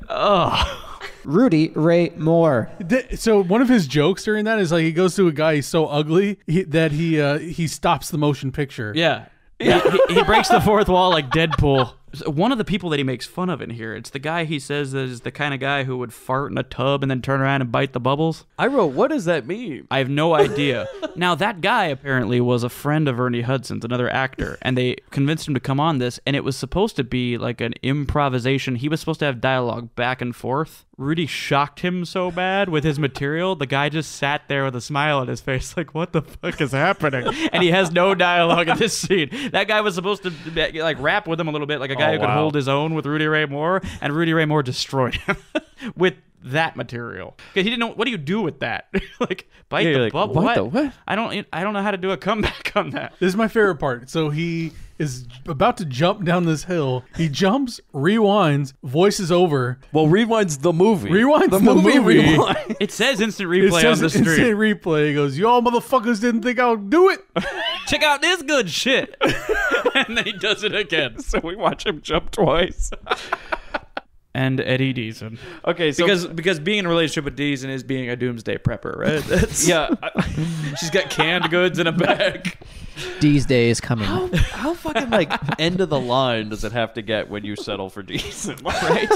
Oh. Rudy Ray Moore. So one of his jokes during that is like he goes to a guy he's so ugly that he stops the motion picture. Yeah. He breaks the fourth wall like Deadpool. One of the people that he makes fun of in here, it's the guy he says is the kind of guy who would fart in a tub and then turn around and bite the bubbles. I wrote, what does that mean? I have no idea. Now, that guy apparently was a friend of Ernie Hudson's, another actor, and they convinced him to come on this, and it was supposed to be like an improvisation. He was supposed to have dialogue back and forth. Rudy shocked him so bad with his material, the guy just sat there with a smile on his face like, what the fuck is happening? And he has no dialogue in this scene. That guy was supposed to like rap with him a little bit, like a guy who could hold his own with Rudy Ray Moore, and Rudy Ray Moore destroyed him with that material. Because he didn't know, what do you do with that? Like, bite the bubble? What the what? I don't know how to do a comeback on that. This is my favorite part. So he is about to jump down this hill. He jumps, rewinds, voices over. Well, rewinds the movie. Rewinds the movie. Rewind. It says instant It replay says on the street. instant replay. He goes, y'all motherfuckers didn't think I would do it. Check out this good shit. And then he does it again. So we watch him jump twice. And Eddie Deason. Okay, so because being in a relationship with Deason is being a doomsday prepper, right? That's, yeah, she's got canned goods in a bag. These days coming. how fucking like end of the line does it have to get when you settle for decent, right?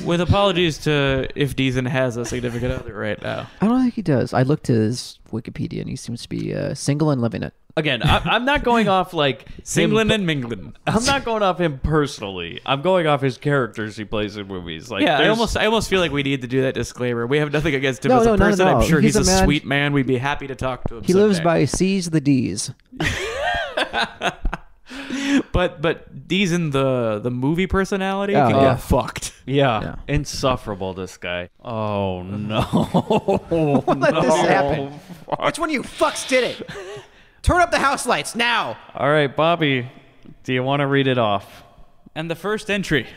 With apologies to if Deason has a significant other right now. I don't think he does. I looked at his Wikipedia and he seems to be single and living it. Again, I'm not going off like Singling and mingling. I'm not going off him personally. I'm going off his characters he plays in movies. Like, Yeah, I almost feel like we need to do that disclabor. We have nothing against him No, as a no, not person. at all. I'm sure he's a man. sweet man. We'd be happy to talk to him. He lives someday. by C's the D's. But Deason the movie personality Oh, can yeah. get fucked. Yeah. Insufferable, this guy. Oh, no. Let this happen. Which one of you fucks did it? Turn up the house lights now. All right, Bobby, do you want to read it off? And the first entry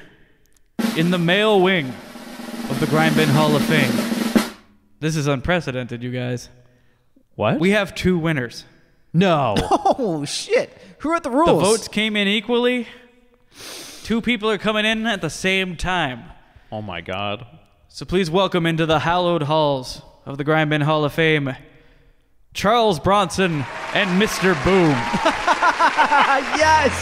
in the male wing of the Grindbin Hall of Fame. This is unprecedented, you guys. What? We have 2 winners. No. Oh, shit. Who wrote the rules? The votes came in equally. 2 people are coming in at the same time. Oh, my God. So please welcome into the hallowed halls of the Grindbin Hall of Fame, Charles Bronson and Mr. Boom. Yes.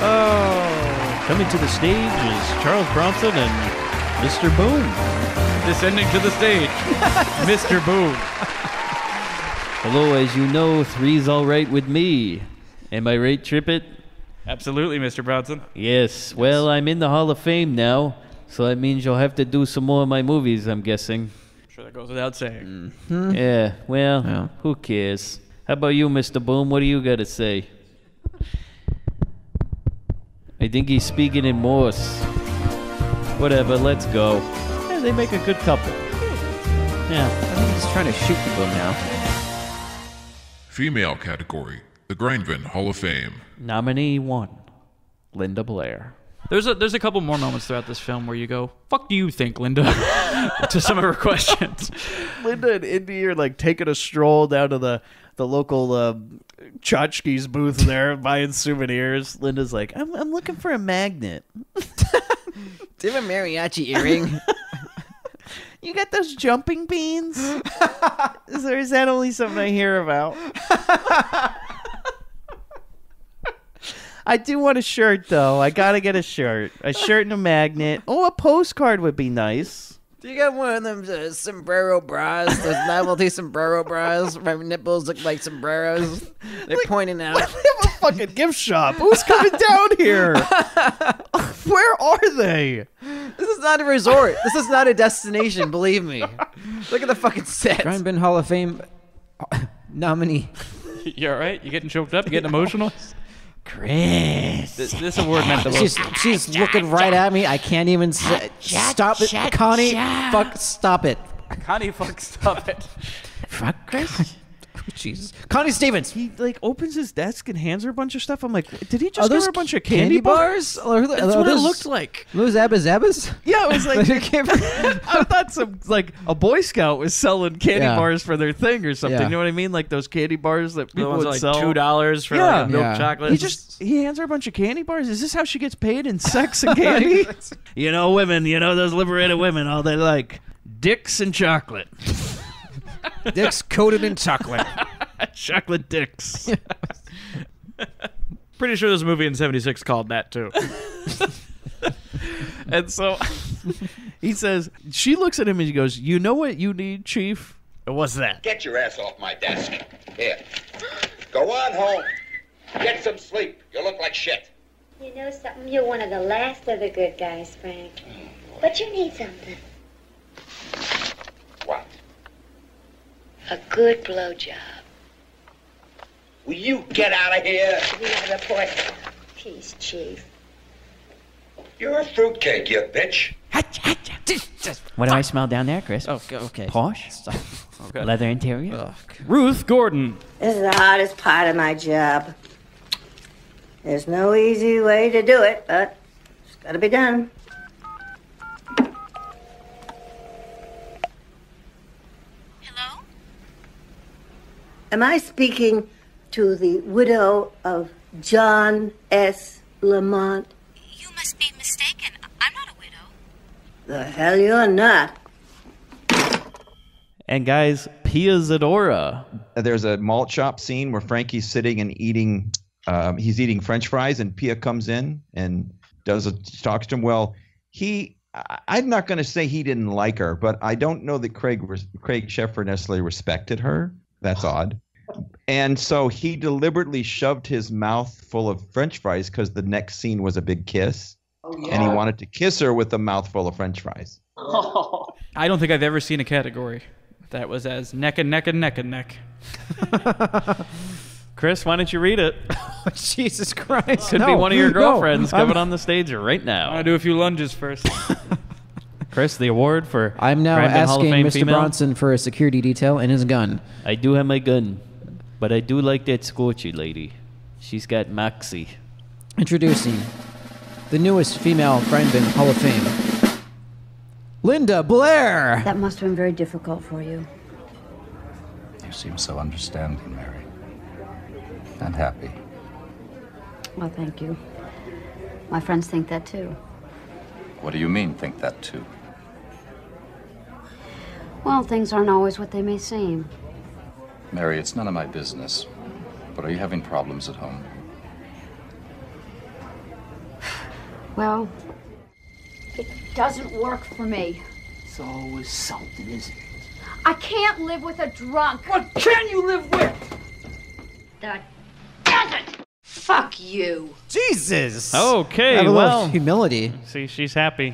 Oh. Coming to the stage is Charles Bronson and Mr. Boom. Descending to the stage, Mr. Boom. Hello, as you know, 3's all right with me. Am I right, Trippet? Absolutely, Mr. Bronson. Yes. Well, I'm in the Hall of Fame now, so that means you'll have to do some more of my movies, I'm guessing. Sure, that goes without saying. Yeah, well, who cares? How about you, Mr. Boom? What do you got to say? I think he's speaking in Morse. Whatever, let's go. Yeah, they make a good couple. Yeah. I think he's trying to shoot people now. Female category, the Grindbin Hall of Fame. Nominee 1, Linda Blair. There's a couple more moments throughout this film where you go, fuck do you think, Linda? To some of her questions. Linda and Indy are like taking a stroll down to the local tchotchke's booth there buying souvenirs. Linda's like, I'm looking for a magnet. Do you have a mariachi earring? You got those jumping beans? Is that only something I hear about? I do want a shirt, though. I gotta get a shirt. A shirt and a magnet. Oh, a postcard would be nice. Do you got one of them sombrero bras? Those novelty sombrero bras? My nipples look like sombreros. They're pointing out. We have a fucking gift shop. Who's coming down here? Where are they? This is not a resort. This is not a destination, believe me. Look at the fucking set. Grindbin Hall of Fame nominee. You all right? You getting choked up? You getting emotional? Chris. This award meant the most. She's looking right at me. I can't even say. Stop it, Connie. Fuck, stop it. Connie, fuck, stop it. Fuck, Chris. Jesus. Connie Stevens. He like opens his desk and hands her a bunch of stuff. I'm like, did he just give her a bunch of candy bars? That's what it looked like. Those Zabbas? Yeah, it was like I thought some like a Boy Scout was selling candy bars for their thing or something. Yeah. You know what I mean? Like those candy bars that people would like sell. $2 for like a milk chocolate. He hands her a bunch of candy bars. Is this how she gets paid in sex and candy? You know, women. You know those liberated women. All they like dicks and chocolate. Dicks coated in chocolate. Chocolate dicks. Pretty sure there's a movie in '76 called that too. And so he says, she looks at him and she goes, "You know what you need, Chief? What's that?" Get your ass off my desk. Here. Go on home. Get some sleep. You look like shit. You know something? You're one of the last of the good guys, Frank. But you need something. What? A good blowjob. Will you get out of here? We have a report. Peace, Chief. You're a fruitcake, you bitch. What do I smell down there, Chris? Okay. Posh? Okay. Leather interior? Ruth Gordon. This is the hardest part of my job. There's no easy way to do it, but it's got to be done. Hello? Am I speaking to the widow of John S. Lamont? You must be mistaken. I'm not a widow. The hell you're not. And guys, Pia Zadora. There's a malt shop scene where Frankie's sitting and eating. He's eating French fries, and Pia comes in and talks to him. Well, I'm not going to say he didn't like her, but I don't know that Craig Sheffer necessarily respected her. That's odd. And so he deliberately shoved his mouth full of French fries because the next scene was a big kiss. Oh, yeah. And he wanted to kiss her with a mouthful of French fries. Oh. I don't think I've ever seen a category that was as neck and neck and neck and neck. Chris, why don't you read it? Jesus Christ. Could be one of your girlfriends coming on the stage right now. I'm going to do a few lunges first. Chris, the award for I'm now Grindbin Hall of asking Fame Mr. female. Bronson for a security detail and his gun. I do have my gun, but I do like that Scorchy lady. She's got moxie. Introducing the newest female Grindbin Hall of Fame, Linda Blair. That must have been very difficult for you. You seem so understanding, Mary. And happy. Well, thank you. My friends think that too. What do you mean, think that too? Well, things aren't always what they may seem. Mary, it's none of my business. But are you having problems at home? Well, it doesn't work for me. It's always something, isn't it? I can't live with a drunk. What can you live with? That does it. Fuck you. Jesus. Okay, Have a well. little humility. See, she's happy.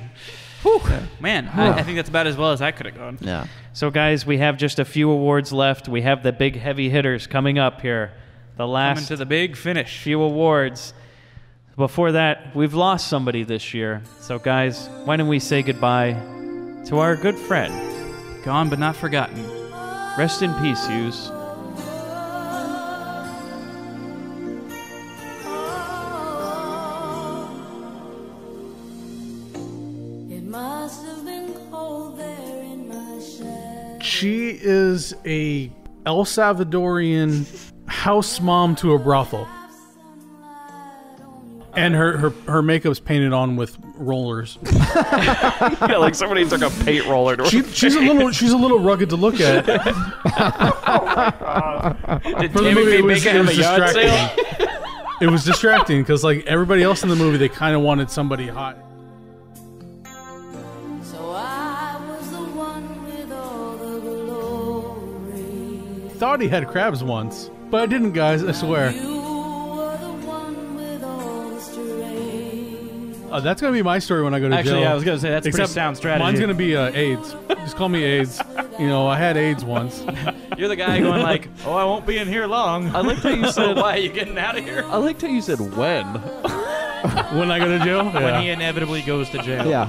Man, I think that's about as well as I could have gone. Yeah. So, guys, we have just a few awards left. We have the big heavy hitters coming up here. The last Coming to the big finish. Few awards. Before that, we've lost somebody this year. So, guys, why don't we say goodbye to our good friend? Gone but not forgotten. Rest in peace, Hughes. She is a El Salvadorian house mom to a brothel. And her makeup's painted on with rollers. Yeah, like somebody took a paint roller to her she's a little rugged to look at. Did Tammy Faye Baker have a yard sale? It was distracting because like everybody else in the movie, they kind of wanted somebody hot. Thought he had crabs once, but I didn't, guys. I swear. That's gonna be my story when I go to jail. Actually, yeah, I was gonna say that's a pretty sound strategy. Mine's gonna be AIDS. Just call me AIDS. You know, I had AIDS once. You're the guy going like, "Oh, I won't be in here long." I liked how you said, "Why are you getting out of here?" I liked how you said when. When I go to jail? Yeah. When he inevitably goes to jail. Yeah.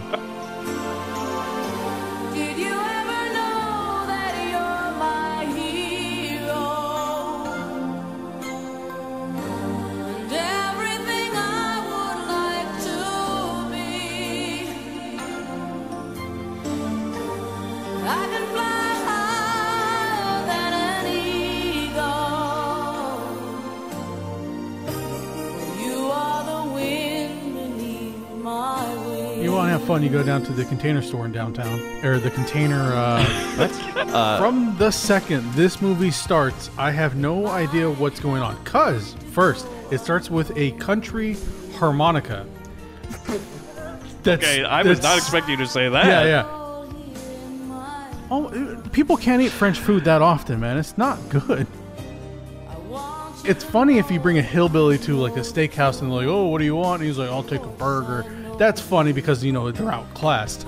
You want to have fun, you go down to the Container store in downtown. Or the Container... from the second this movie starts, I have no idea what's going on. Because, first, it starts with a country harmonica. Okay, I was not expecting you to say that. Yeah. Oh, people can't eat French food that often, man. It's not good. It's funny if you bring a hillbilly to like a steakhouse and they're like, "Oh, what do you want?" And he's like, "I'll take a burger." That's funny because you know they're outclassed.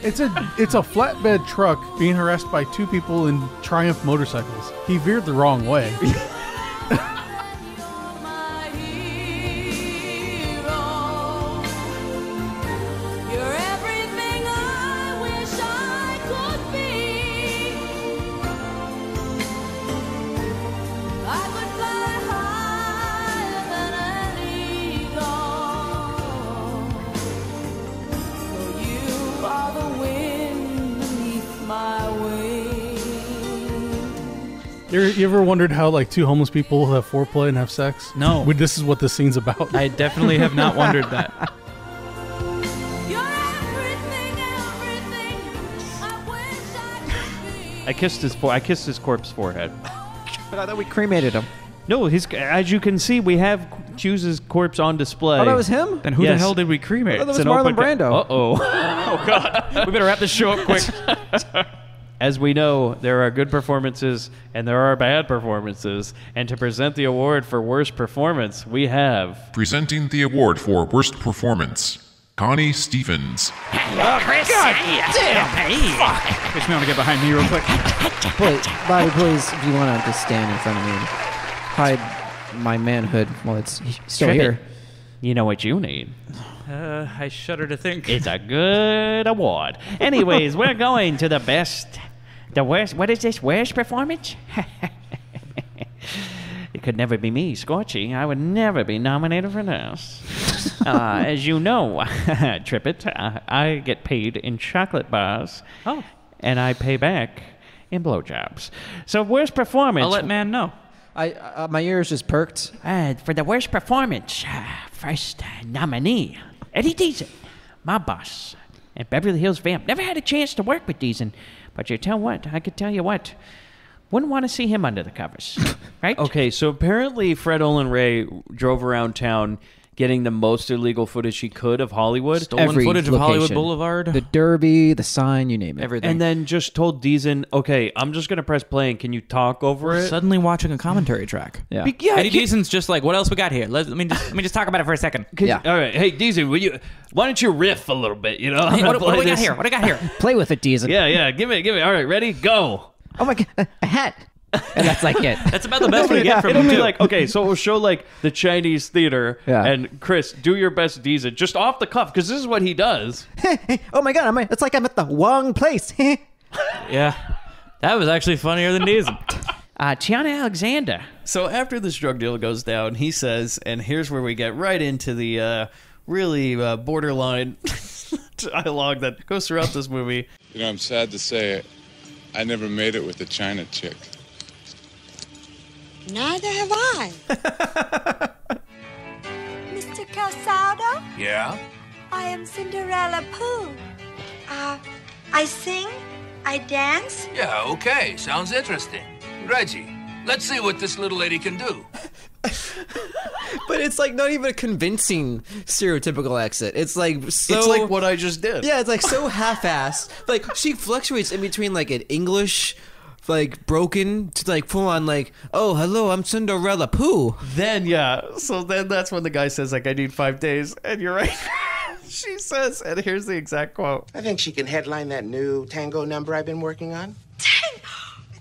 It's a flatbed truck being harassed by two people in Triumph motorcycles. He veered the wrong way. You ever wondered how like two homeless people have foreplay and have sex? No. This is what this scene's about. I definitely have not wondered that. I kissed his corpse forehead. I thought we cremated him. No, as you can see, we have Hughes's corpse on display. Oh, that was him? Then who the hell did we cremate? I thought that was Marlon Brando. Uh-oh. Oh, God. We better wrap this show up quick. As we know, there are good performances and there are bad performances. And to present the award for worst performance, we have... Presenting the award for worst performance, Connie Stevens. Oh, Chris! God damn! Hey! Fuck! Chris, you want to get behind me real quick? Bobby, please, if you want to just stand in front of me and hide my manhood while it's still Trip here. it. You know what you need. I shudder to think. It's a good award. Anyways, we're going to the worst, what is this, worst performance? It could never be me, Scorchy. I would never be nominated for this. As you know, Trippet, I get paid in chocolate bars. Oh. And I pay back in blowjobs. So worst performance. I'll let man know. My ears just perked. For the worst performance, first nominee, Eddie Deason, my boss, and Beverly Hills Vamp. Never had a chance to work with Deason, but I could tell you what, wouldn't want to see him under the covers, right? Okay, so apparently Fred Olin Ray drove around town getting the most illegal footage he could of Hollywood. Stolen footage of Hollywood Boulevard. The Derby, the sign, you name it. Everything. And then just told Deason, okay, I'm just going to press play and can you talk over it? Suddenly watching a commentary track. Yeah. Eddie Deason's just like, what else we got here? Let me just talk about it for a second. Yeah. All right. Hey, Deason, why don't you riff a little bit, you know? Hey, what do we got here? What do we got here? Play with it, Deason. Yeah. Give it. All right, ready? Go. Oh my God, a hat. And that's like it. That's about the best we get from It'll him, be too. like, okay, so we'll show like the Chinese theater, and Chris, do your best Deason, just off the cuff, because this is what he does. Oh my God, it's like I'm at the wrong place. Yeah, that was actually funnier than Deason. Tiana Alexander. So after this drug deal goes down, he says, and here's where we get right into the really borderline dialogue that goes throughout this movie. You know, I'm sad to say I never made it with the China chick. Neither have I. Mr. Calzado, Yeah? I am Cinderella Pooh. I sing, I dance. Yeah, okay. Sounds interesting. Reggie, let's see what this little lady can do. But it's like not even a convincing stereotypical exit. It's like so. It's like what I just did. Yeah, it's like so half-assed. Like she fluctuates in between like an English, like broken to like full on like, oh hello, I'm Cinderella Pooh. Then so then that's when the guy says like I need 5 days, and you're right. She says, and here's the exact quote. I think she can headline that new tango number I've been working on.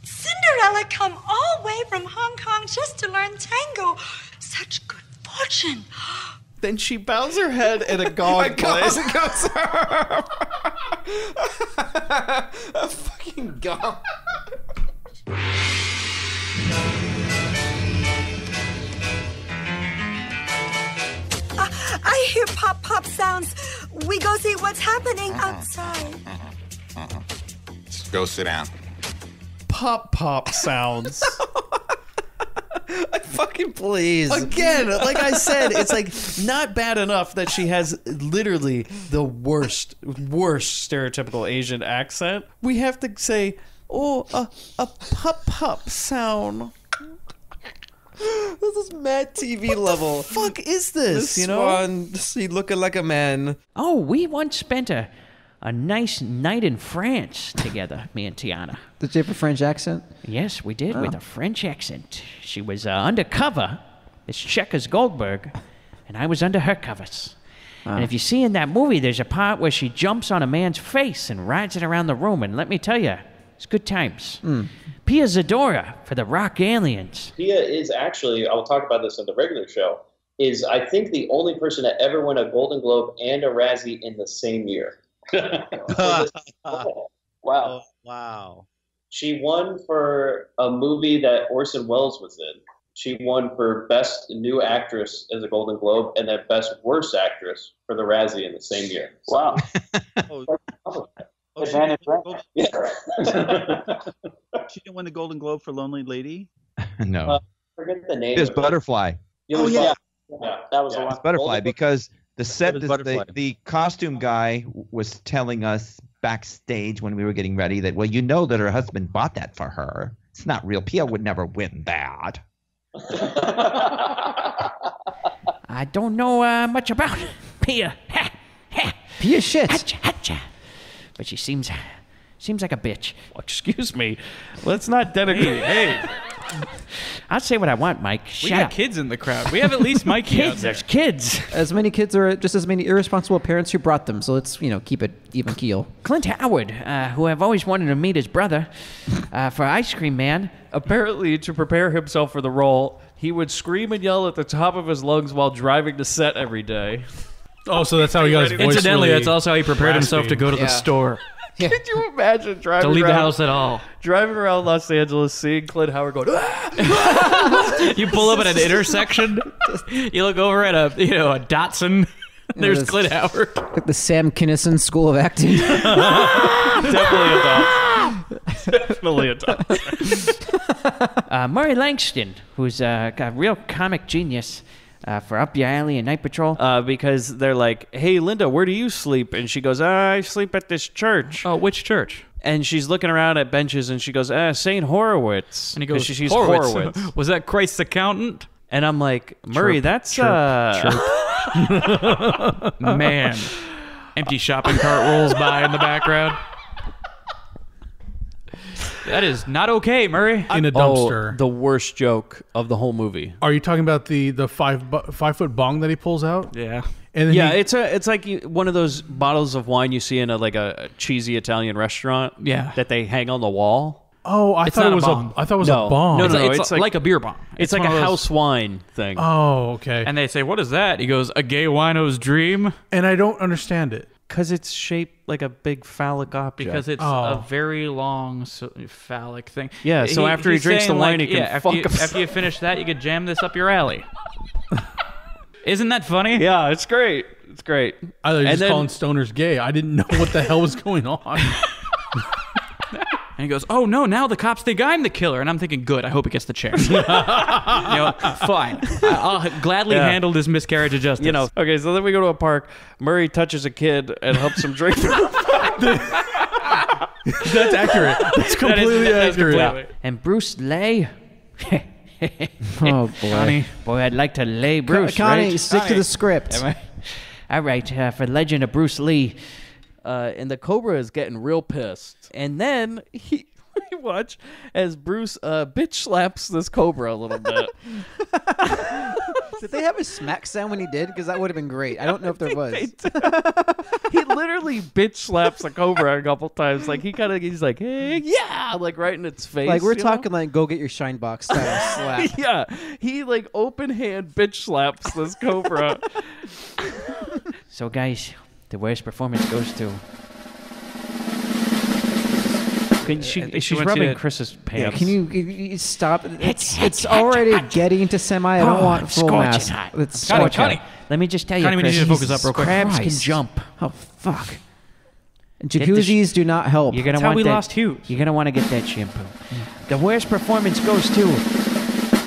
Cinderella come all the way from Hong Kong just to learn tango. Such good fortune. Then she bows her head and a gong plays. And goes a fucking gong. I hear pop sounds. We go see what's happening outside. Go sit down. Pop sounds. Fucking please. Again, like I said, it's like not bad enough that she has literally the worst stereotypical Asian accent. We have to say, oh, a pop sound. This is mad TV level. What the fuck is this? You know, one, see, looking like a man. Oh, we once spent a nice night in France together, me and Tiana. Did you have a French accent? Yes, we did, with a French accent. She was undercover, as Checkers Goldberg, and I was under her covers. And if you see in that movie, there's a part where she jumps on a man's face and rides it around the room, and let me tell you, it's good times. Pia Zadora for the Rock Aliens. Pia is actually, I'll talk about this on the regular show, is I think the only person that ever won a Golden Globe and a Razzie in the same year. Wow. Wow. She won for a movie that Orson Welles was in. She won for Best New Actress as a Golden Globe and then Best Worst Actress for the Razzie in the same year. Wow. Advantage, right? Yeah. She didn't win the Golden Globe for Lonely Lady? No. Forget the name. It was Butterfly. Oh, yeah. That was the one. It's Butterfly because the costume guy was telling us backstage when we were getting ready that, well, you know that her husband bought that for her. It's not real. Pia would never win that. I don't know much about Pia. Pia shit. Hatcha. But she seems like a bitch. Well, excuse me. Let's not denigrate. Hey. I'll say what I want, Mike. We got kids in the crowd. We have at least Mikey out kids. there. There's kids. As many kids are just as many irresponsible parents who brought them. So let's, keep it even keel. Clint Howard, who I've always wanted to meet his brother, for Ice Cream Man. Apparently, to prepare himself for the role, he would scream and yell at the top of his lungs while driving to set every day. Oh, so that's how he got his voice. Incidentally, really that's also how he prepared himself to go to the store. Could you imagine driving To leave around, the house at all. Driving around Los Angeles, seeing Clint Howard going, ah! You pull up at an intersection, you look over at a Datsun, there's Clint Howard. Like the Sam Kinison School of Acting. Definitely a Datsun. Murray Langston, who's a real comic genius. For Up Your Alley and Night Patrol. Because they're like, hey, Linda, where do you sleep? And she goes, I sleep at this church. Oh, which church? And she's looking around at benches, and she goes, St. Horowitz. And he goes, she's Horowitz. Was that Christ's accountant? And I'm like, Murray, that's... Man. Empty shopping cart rolls by in the background. That is not okay, Murray. In a dumpster. The worst joke of the whole movie. Are you talking about the 5-foot bong that he pulls out? Yeah. And then it's like one of those bottles of wine you see in a cheesy Italian restaurant. Yeah. That they hang on the wall. Oh, I thought it was a bong. No, it's like a beer bong. It's like a house wine thing. Oh, okay. And they say, what is that? He goes, a gay wino's dream. And I don't understand it. Because it's shaped like a big phallic object. Because it's a very long phallic thing. Yeah, so after he drinks the wine, he can fuck himself. After you finish that, you could jam this up your alley. Isn't that funny? Yeah, it's great. It's great. I thought you were just calling stoners gay. I didn't know what the hell was going on. And he goes, oh no, now the cops think I'm the killer. And I'm thinking, good, I hope he gets the chair. Fine. I'll gladly handle this miscarriage of justice. Okay, so then we go to a park. Murray touches a kid and helps him drink. That's accurate. That's completely accurate. Yeah. And Bruce Lay. Oh, boy. Connie. Boy, I'd like to lay Bruce, Connie, right? stick to the script. All right, for Legend of Bruce Lee. And the Cobra is getting real pissed. And then we watch as Bruce bitch slaps this Cobra a little bit. Did they have a smack sound when he did? Because that would have been great. I don't know if there was. He literally bitch slaps a Cobra a couple times. Like he's like, hey, yeah, like right in its face. Like we're talking like go get your shine box style slap. Yeah, he like open hand bitch slaps this Cobra. So guys, the worst performance goes to. She's rubbing Chris's pants. Can you stop? It's already getting to semi. I don't want full mask. It's Connie. Let me just tell you, Connie, we need Chris, you to focus up real quick. crabs can jump. Oh fuck! Jacuzzis do not help. You're gonna That's how want we that, lost Hughes. You're gonna want to get that shampoo. The worst performance goes to.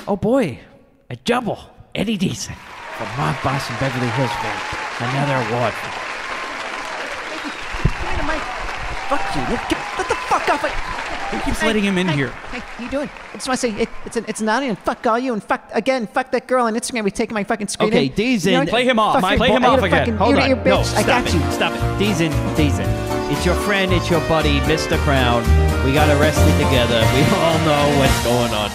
Oh boy, a double. Eddie Deason from Mob Boss and Beverly Hills Vamp. Another award. Fuck you! Get the fuck off it! Who keeps letting him in here? Hey, how you doing? I just want to say it's not and fuck all you and fuck that girl on Instagram. We taking my fucking screen. Okay, in. Deason. Play him off. Play him off again. Hold on. No, I got you. Stop it. Deason. It's your friend, it's your buddy, Mr. Crown. We got arrested together. We all know what's going on.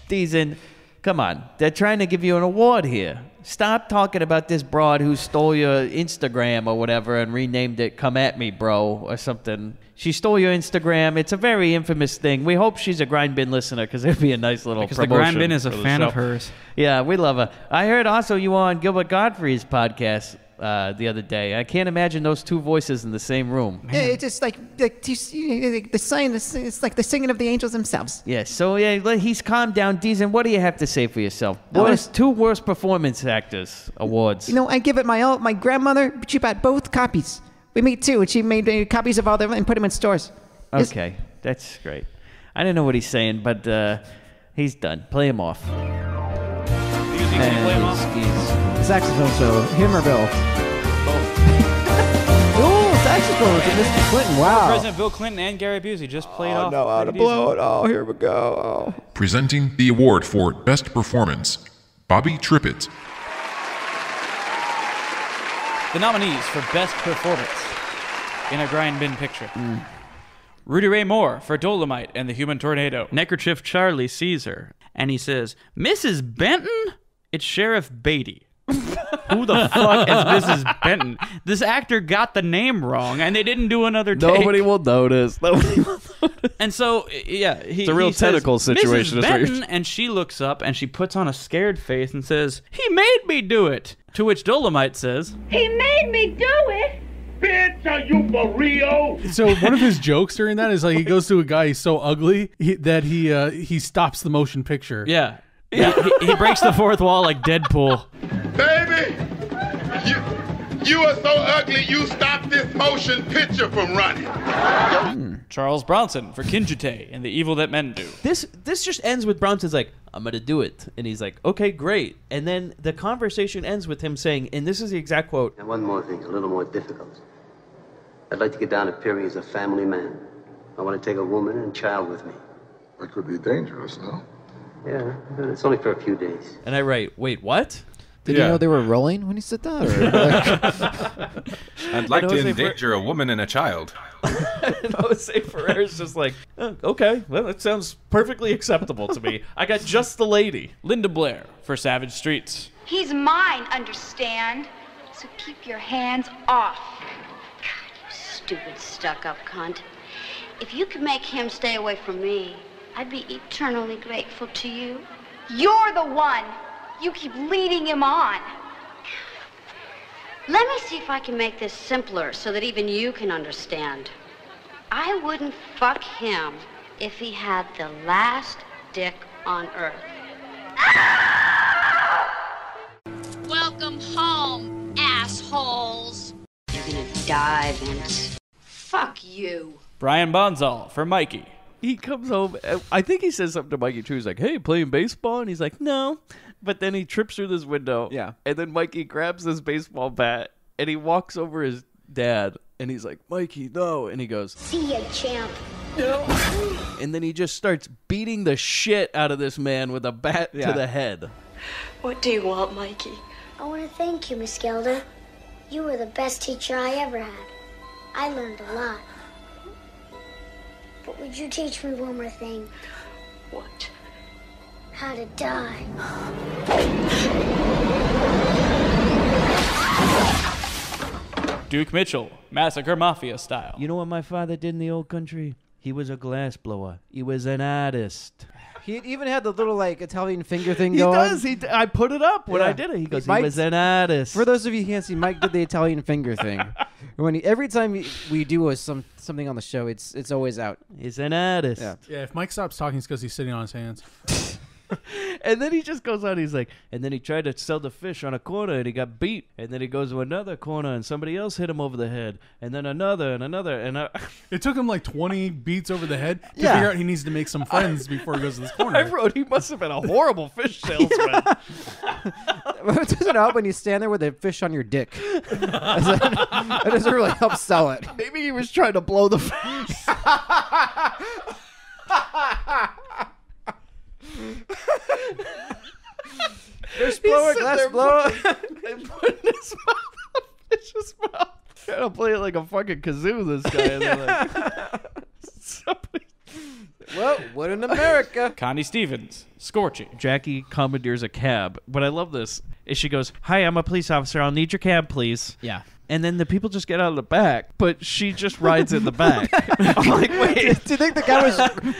Deason, come on. They're trying to give you an award here. Stop talking about this broad who stole your Instagram or whatever and renamed it Come At Me, Bro, or something. She stole your Instagram. It's a very infamous thing. We hope she's a Grindbin listener because it'd be a nice little promotion. Because the Grindbin is a fan of hers. Yeah, we love her. I heard also you were on Gilbert Gottfried's podcast the other day. I can't imagine those two voices in the same room. Yeah, it's just like the sign. It's like the singing of the angels themselves. Yeah, so he's calmed down. Deason, what do you have to say for yourself? Two worst performance actors awards. I give it my all. My grandmother, she bought both copies. We made two, and she made copies of all them and put them in stores. Okay, that's great. I don't know what he's saying, but he's done. Play him off. Saxophone solo, him or Bill? Ooh, saxophone with Mr. Clinton. Wow. President Bill Clinton and Gary Busey just played off. No, how to blow it. Oh, here we go. Oh. Presenting the award for Best Performance, Bobby Trippett. The nominees for Best Performance in a Grindbin picture. Rudy Ray Moore for Dolomite and the Human Tornado. Neckerchief Charlie sees her, and he says, Mrs. Benton? It's Sheriff Beatty. Who the fuck is Mrs. Benton? This actor got the name wrong, and they didn't do another take. Nobody will notice. And so, yeah, it's a real tentacle situation. Mrs. Benton, and she looks up, and she puts on a scared face and says, he made me do it. To which Dolomite says, he made me do it. Bitch, are you for real? So one of his jokes during that is like he goes to a guy he's so ugly that he stops the motion picture. Yeah. He breaks the fourth wall like Deadpool. Baby, you are so ugly you stopped this motion picture from running. Charles Bronson for Kinjite and the Evil That Men Do. This just ends with Bronson's like, I'm going to do it. And he's like, okay, great. And then the conversation ends with him saying, and this is the exact quote. And one more thing, a little more difficult. I'd like to get down to Perry as a family man. I want to take a woman and child with me. That could be dangerous, no? Yeah, but it's only for a few days. And I write, wait, what? Did you know they were rolling when he said that? I'd like to endanger a woman and a child. And Jose Ferrer's just like, okay, well, that sounds perfectly acceptable to me. I got just the lady. Linda Blair for Savage Streets. He's mine, understand? So keep your hands off. God, you stupid stuck-up cunt. If you could make him stay away from me, I'd be eternally grateful to you. You're the one. You keep leading him on. Let me see if I can make this simpler so that even you can understand. I wouldn't fuck him if he had the last dick on earth. Welcome home, assholes. You're gonna die, Vince. Fuck Fuck you. Brian Bonzal for Mikey. He comes home. I think he says something to Mikey too. He's like, "Hey, playing baseball?" And he's like, "No." But then he trips through this window. Yeah. And then Mikey grabs his baseball bat and he walks over his dad and he's like, "Mikey, no." And he goes, See ya, champ. "No." And then he just starts beating the shit out of this man with a bat to the head. What do you want, Mikey? I want to thank you, Miss Gelder. You were the best teacher I ever had. I learned a lot. But would you teach me one more thing? What? How to die. Duke Mitchell, Massacre Mafia style. You know what my father did in the old country? He was a glass blower. He was an artist. He even had the little like Italian finger thing He going. does. I put it up when I did it. He goes, Mike- "He was an artist." For those of you who can't see, Mike did the Italian finger thing. Every time we do something on the show, it's always out. He's an artist. Yeah, if Mike stops talking, it's because he's sitting on his hands. And then he just goes on. He's like, and then he tried to sell the fish on a corner and he got beat. And then he goes to another corner and somebody else hit him over the head. And then another and another. And it took him like 20 beats over the head to figure out he needs to make some friends before he goes to this corner. I wrote he must have been a horrible fish salesman. It doesn't help when you stand there with a fish on your dick. It doesn't really help sell it. Maybe he was trying to blow the fish. Fish blower, glass blower. And put in his mouth, fish's mouth. Trying to play it like a fucking kazoo, this guy. And they're like, somebody. Well, what in America? Connie Stevens, Scorchy. Jackie commandeers a cab. But I love this. Is she goes, "Hi, I'm a police officer. I'll need your cab, please." Yeah. And then the people just get out of the back, but she just rides in the back. I'm like, wait. Do you think the guy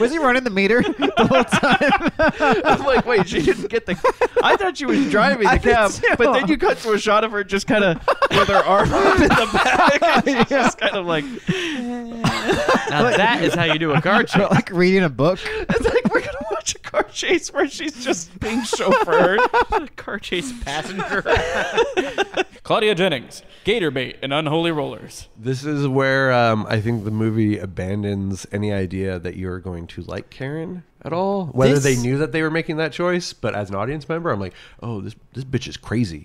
was he running the meter the whole time? I'm like, wait, she didn't get the. I thought she was driving the cab, but then you cut to a shot of her just kind of with her arm up in the back. And she's just kind of like. Now that is how you do a car chase. Like reading a book. It's like we're gonna watch a car chase where she's just being chauffeured. Car chase passenger. Claudia Jennings, Gator Bait and Unholy Rollers. This is where I think the movie abandons any idea that you're going to like Karen at all. Whether they knew that they were making that choice, but as an audience member, I'm like, oh, this bitch is crazy.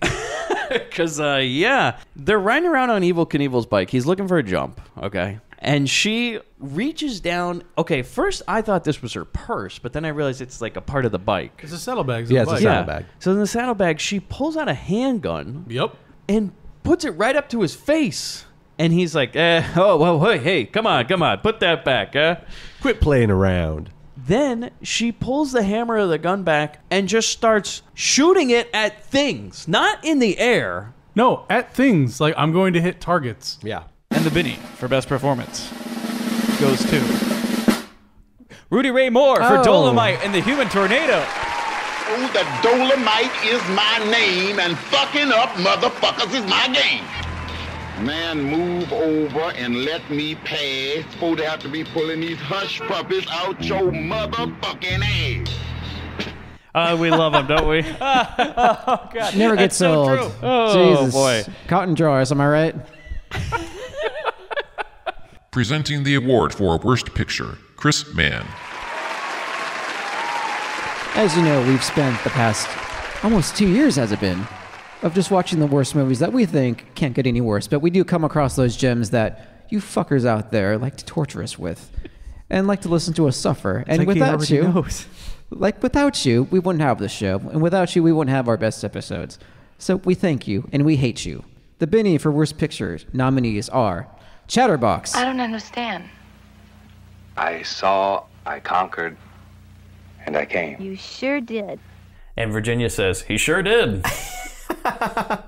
Because, they're riding around on Evel Knievel's bike. He's looking for a jump, okay? And she reaches down. Okay, first I thought this was her purse, but then I realized it's like a part of the bike. It's a saddlebag. Yeah, it's a saddlebag. So in the saddlebag, she pulls out a handgun. Yep. And puts it right up to his face. And he's like, hey, come on, put that back, Quit playing around. Then she pulls the hammer of the gun back and just starts shooting it at things, not in the air. No, at things. Like, I'm going to hit targets. Yeah. And the Binnie for best performance goes to Rudy Ray Moore for Dolomite and the Human Tornado. Oh, the Dolomite is my name, and fucking up motherfuckers is my game. Man, move over and let me pass. Supposed to have to be pulling these hush puppies out your motherfucking ass. We love him, don't we? Oh, God. Never gets old. So oh, Jesus. boy. Cotton drawers, am I right? Presenting the award for Worst Picture, Chris Mann. As you know, we've spent the past almost 2 years, has it been, of just watching the worst movies that we think can't get any worse. But we do come across those gems that you fuckers out there like to torture us with and like to listen to us suffer. And without you, without you, we wouldn't have this show. And without you, we wouldn't have our best episodes. So we thank you and we hate you. The Binnie for Worst Picture nominees are Chatterbox. I don't understand. I saw, I conquered, and I came. You sure did. And Virginia says, he sure did. A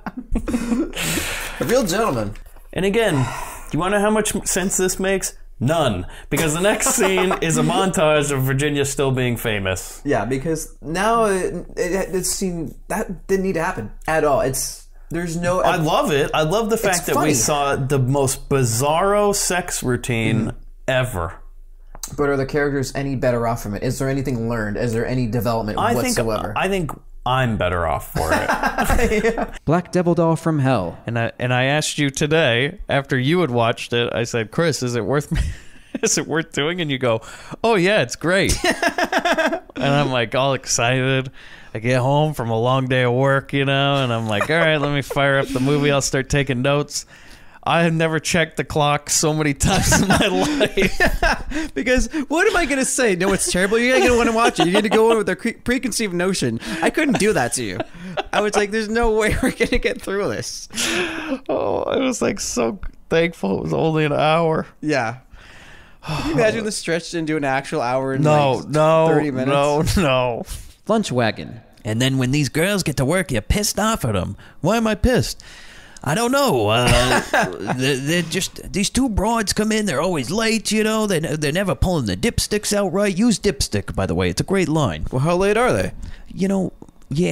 real gentleman. And again, do you want to know how much sense this makes? None. Because the next scene is a montage of Virginia still being famous. Yeah, because now it's seen that didn't need to happen at all. There's no. I love it. I love the fact that we saw the most bizarro sex routine ever. But are the characters any better off from it? Is there anything learned? Is there any development whatsoever? I think I'm better off for it. Black Devil Doll from Hell. And I asked you today, after you had watched it, I said, Chris, is it worth doing? And you go, oh yeah, it's great. And I'm like all excited. I get home from a long day of work, and I'm like, all right, let me fire up the movie. I'll start taking notes. I have never checked the clock so many times in my life. Because what am I going to say? No, it's terrible. You're going to want to watch it. You need to go in with a preconceived notion. I couldn't do that to you. I was like, there's no way we're going to get through this. Oh, I was like so thankful it was only an hour. Yeah. Can you imagine the stretched into an actual hour and 30 minutes? No. Lunch wagon. And then when these girls get to work, you're pissed off at them. Why am I pissed? I don't know. They're just, these two broads come in. They're always late, They're never pulling the dipsticks out right. Use dipstick, by the way. It's a great line. Well, how late are they? You're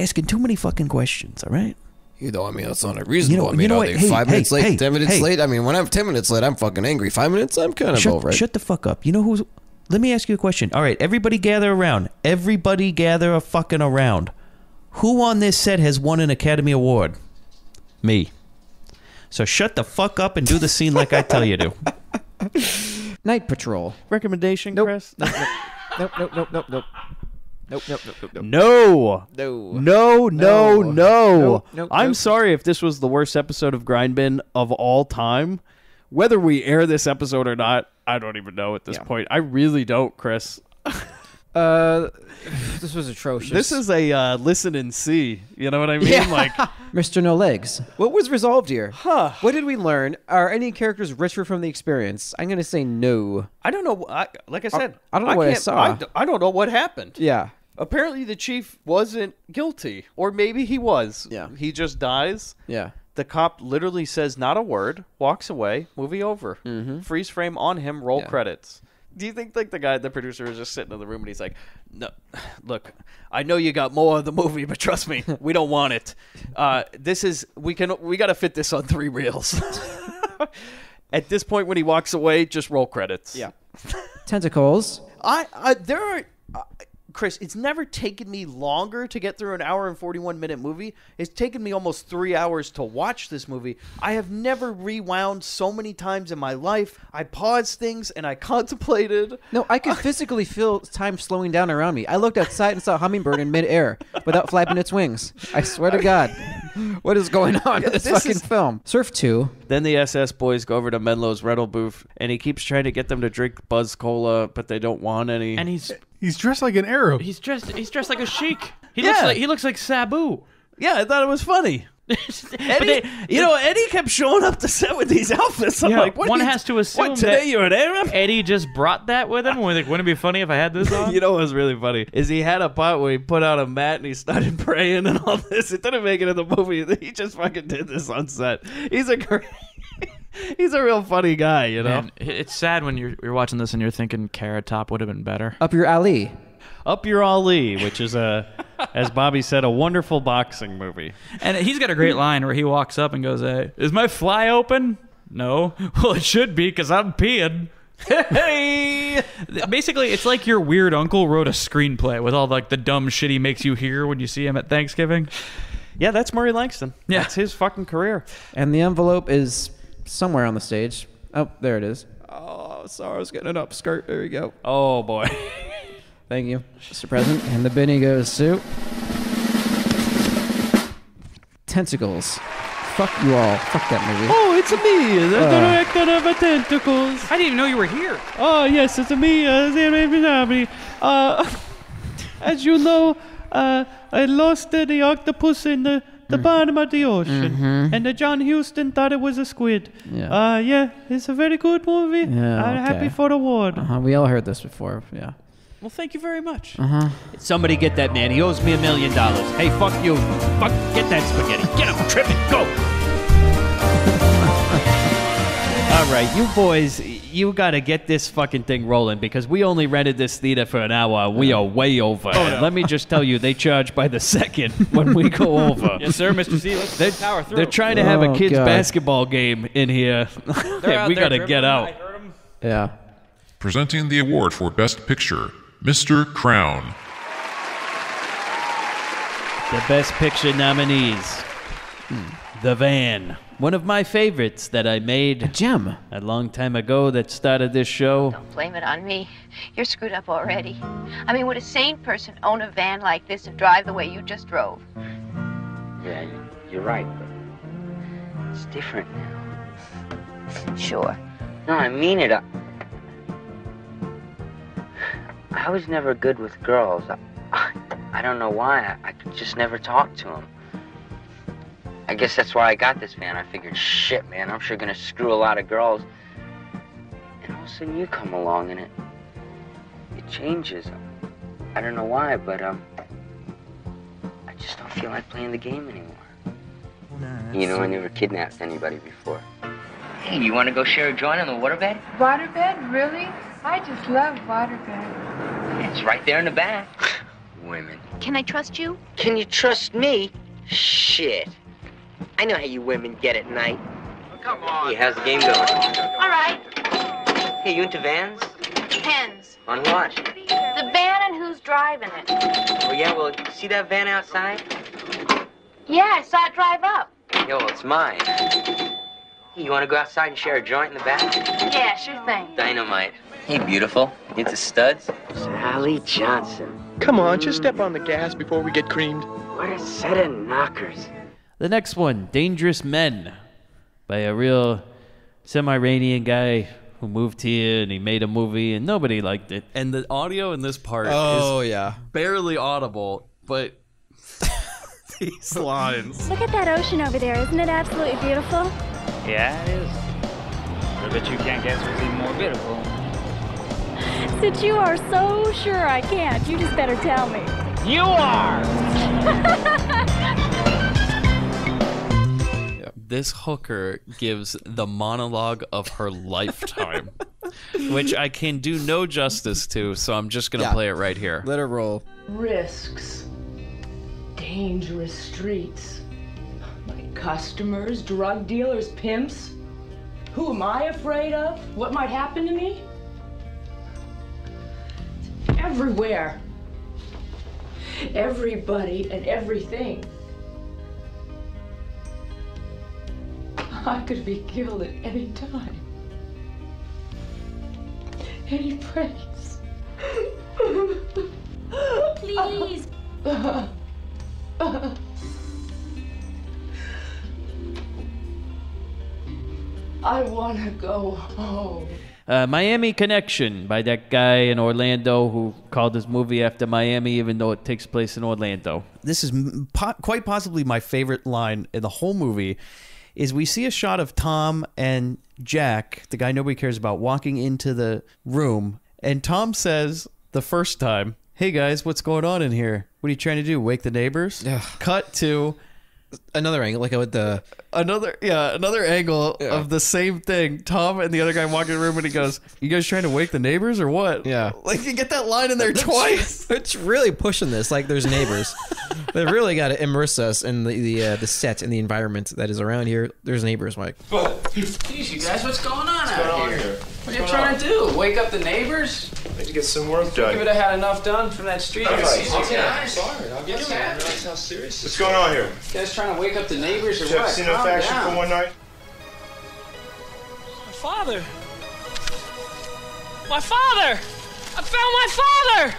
asking too many fucking questions, all right? That's not unreasonable. Are they 5 minutes late, 10 minutes late? I mean, when I'm 10 minutes late, I'm fucking angry. 5 minutes, I'm kind of over it. Shut the fuck up. Let me ask you a question. All right, everybody gather around. Everybody gather a fucking around. Who on this set has won an Academy Award? Me. So shut the fuck up and do the scene like I tell you to. Night Patrol. Recommendation, nope. Chris? Nope. No. I'm sorry if this was the worst episode of Grindbin of all time. Whether we air this episode or not, I don't even know at this point. I really don't, Chris. This was atrocious. This is a listen and see. You know what I mean? Yeah. Like Mr. No Legs. What was resolved here? What did we learn? Are any characters richer from the experience? I'm going to say no. I don't know. Like I said, I don't know what I saw. I don't know what happened. Yeah. Apparently the chief wasn't guilty. Or maybe he was. Yeah. He just dies. Yeah. The cop literally says not a word, walks away, movie over. Mm-hmm. Freeze frame on him, roll credits. Do you think like the producer is just sitting in the room and he's like, no, look, I know you got more of the movie, but trust me, we don't want it. We got to fit this on 3 reels. At this point, when he walks away, just roll credits. Yeah. Tentacles. Chris, it's never taken me longer to get through an hour and 41-minute movie. It's taken me almost 3 hours to watch this movie. I have never rewound so many times in my life. I paused things and I contemplated. No, I could physically feel time slowing down around me. I looked outside and saw a hummingbird in midair without flapping its wings. I swear to God. What is going on in this fucking film? Surf 2. Then the SS boys go over to Menlo's rental booth, and he keeps trying to get them to drink Buzz Cola, but they don't want any. And he's dressed like an Arab. He's dressed like a sheik. He looks like Sabu. Yeah, I thought it was funny. Eddie kept showing up to set with these outfits. I'm like, one has to assume what, today you're an Arab? Eddie just brought that with him. We're like, wouldn't it be funny if I had this on? You know what was really funny is he had a part where he put out a mat and he started praying and all this. It didn't make it in the movie. He just fucking did this on set. He's a real funny guy, Man, it's sad when you're watching this and you're thinking Carrot Top would have been better. Up Your Alley. Up Your Ali, which is as Bobby said, a wonderful boxing movie. And he's got a great line where he walks up and goes, "Hey, is my fly open?" "No." "Well, it should be because I'm peeing." Hey! Basically, it's like your weird uncle wrote a screenplay with all like the dumb shit he makes you hear when you see him at Thanksgiving. Yeah, that's Murray Langston. Yeah. That's his fucking career. And the envelope is somewhere on the stage. Oh, there it is. Oh, Sarah's getting an upskirt. There you go. Oh, boy. Thank you, Mr. President. And the Binnie goes to Tentacles. Fuck you all. Fuck that movie. Oh, it's me, the director of Tentacles. I didn't even know you were here. Oh, yes, it's me, as you know, I lost the octopus in the bottom of the ocean. And John Huston thought it was a squid. Yeah. It's a very good movie. Yeah, I'm happy for the award. We all heard this before. Yeah. Well, thank you very much. Somebody get that man. He owes me $1 million. Hey, fuck you. Fuck, get that spaghetti. Get him, trip it, go. All right, you boys, you got to get this fucking thing rolling because we only rented this theater for an hour. We are way over. Oh, no. Let me just tell you, they charge by the second when we go over. Yes, sir, Mr. C. Let's power through. They're trying to have a kids' basketball game in here. We got to get out. Yeah. Presenting the award for Best Picture, Mr. Crown. The Best Picture nominees. The Van. One of my favorites that I made. A gem. A long time ago that started this show. Don't blame it on me. You're screwed up already. I mean, would a sane person own a van like this and drive the way you just drove? Yeah, you're right, but it's different now. Sure. No, I mean it. I was never good with girls. I don't know why. I could just never talk to them. I guess that's why I got this van. I figured, shit, man, I'm sure gonna screw a lot of girls. And all of a sudden you come along and it changes. I don't know why, but I just don't feel like playing the game anymore. You know, I never kidnapped anybody before. Hey, you want to go share a joint on the waterbed? Waterbed? Really? I just love waterbed. It's right there in the back. Women. Can I trust you? Can you trust me? Shit. I know how you women get at night. Come on. Hey, how's the game going? All right. Hey, you into vans? Depends. On what? The van and who's driving it. Oh, yeah, well, see that van outside? Yeah, I saw it drive up. Yo, well, it's mine. Hey, you want to go outside and share a joint in the back? Yeah, sure thing. Dynamite. Hey, beautiful. Into studs? Sally Johnson. Come on, just step on the gas before we get creamed. What a set of knockers. The next one, Dangerous Men, by a real semi-Iranian guy who moved here and he made a movie and nobody liked it. And the audio in this part is barely audible, but these lines. Look at that ocean over there. Isn't it absolutely beautiful? Yeah, it is. I bet you can't guess what's even more beautiful. Since you are so sure I can't, you just better tell me. You are! This hooker gives the monologue of her lifetime, which I can do no justice to, so I'm just going to play it right here. Let her roll. Risks. Dangerous streets. My customers, drug dealers, pimps. Who am I afraid of? What might happen to me? It's everywhere. Everybody and everything. I could be killed at any time. Any place. Please. I want to go home. Miami Connection by that guy in Orlando who called his movie after Miami, even though it takes place in Orlando. This is quite possibly my favorite line in the whole movie. Is we see a shot of Tom and Jack, the guy nobody cares about, walking into the room, and Tom says the first time, "Hey guys, what's going on in here? What are you trying to do? Wake the neighbors?" Yeah. Cut to another angle, like with the another angle of the same thing. Tom and the other guy walk in the room, and he goes, "You guys trying to wake the neighbors or what?" Yeah, like you get that line in there twice. It's really pushing this. Like there's neighbors. They've really got to immerse us in the set and the environment that is around here. There's neighbors, Mike. Jeez, you guys, what's going on out here? What are you trying to do? Wake up the neighbors? Need to get some work done. Give it had enough done from that street. All right. Okay, I'm sorry. I'll get some. Realize how serious. What's going on here? You guys trying to wake up the neighbors or Chef, what? seen enough action for one night? My father! My father! I found my father!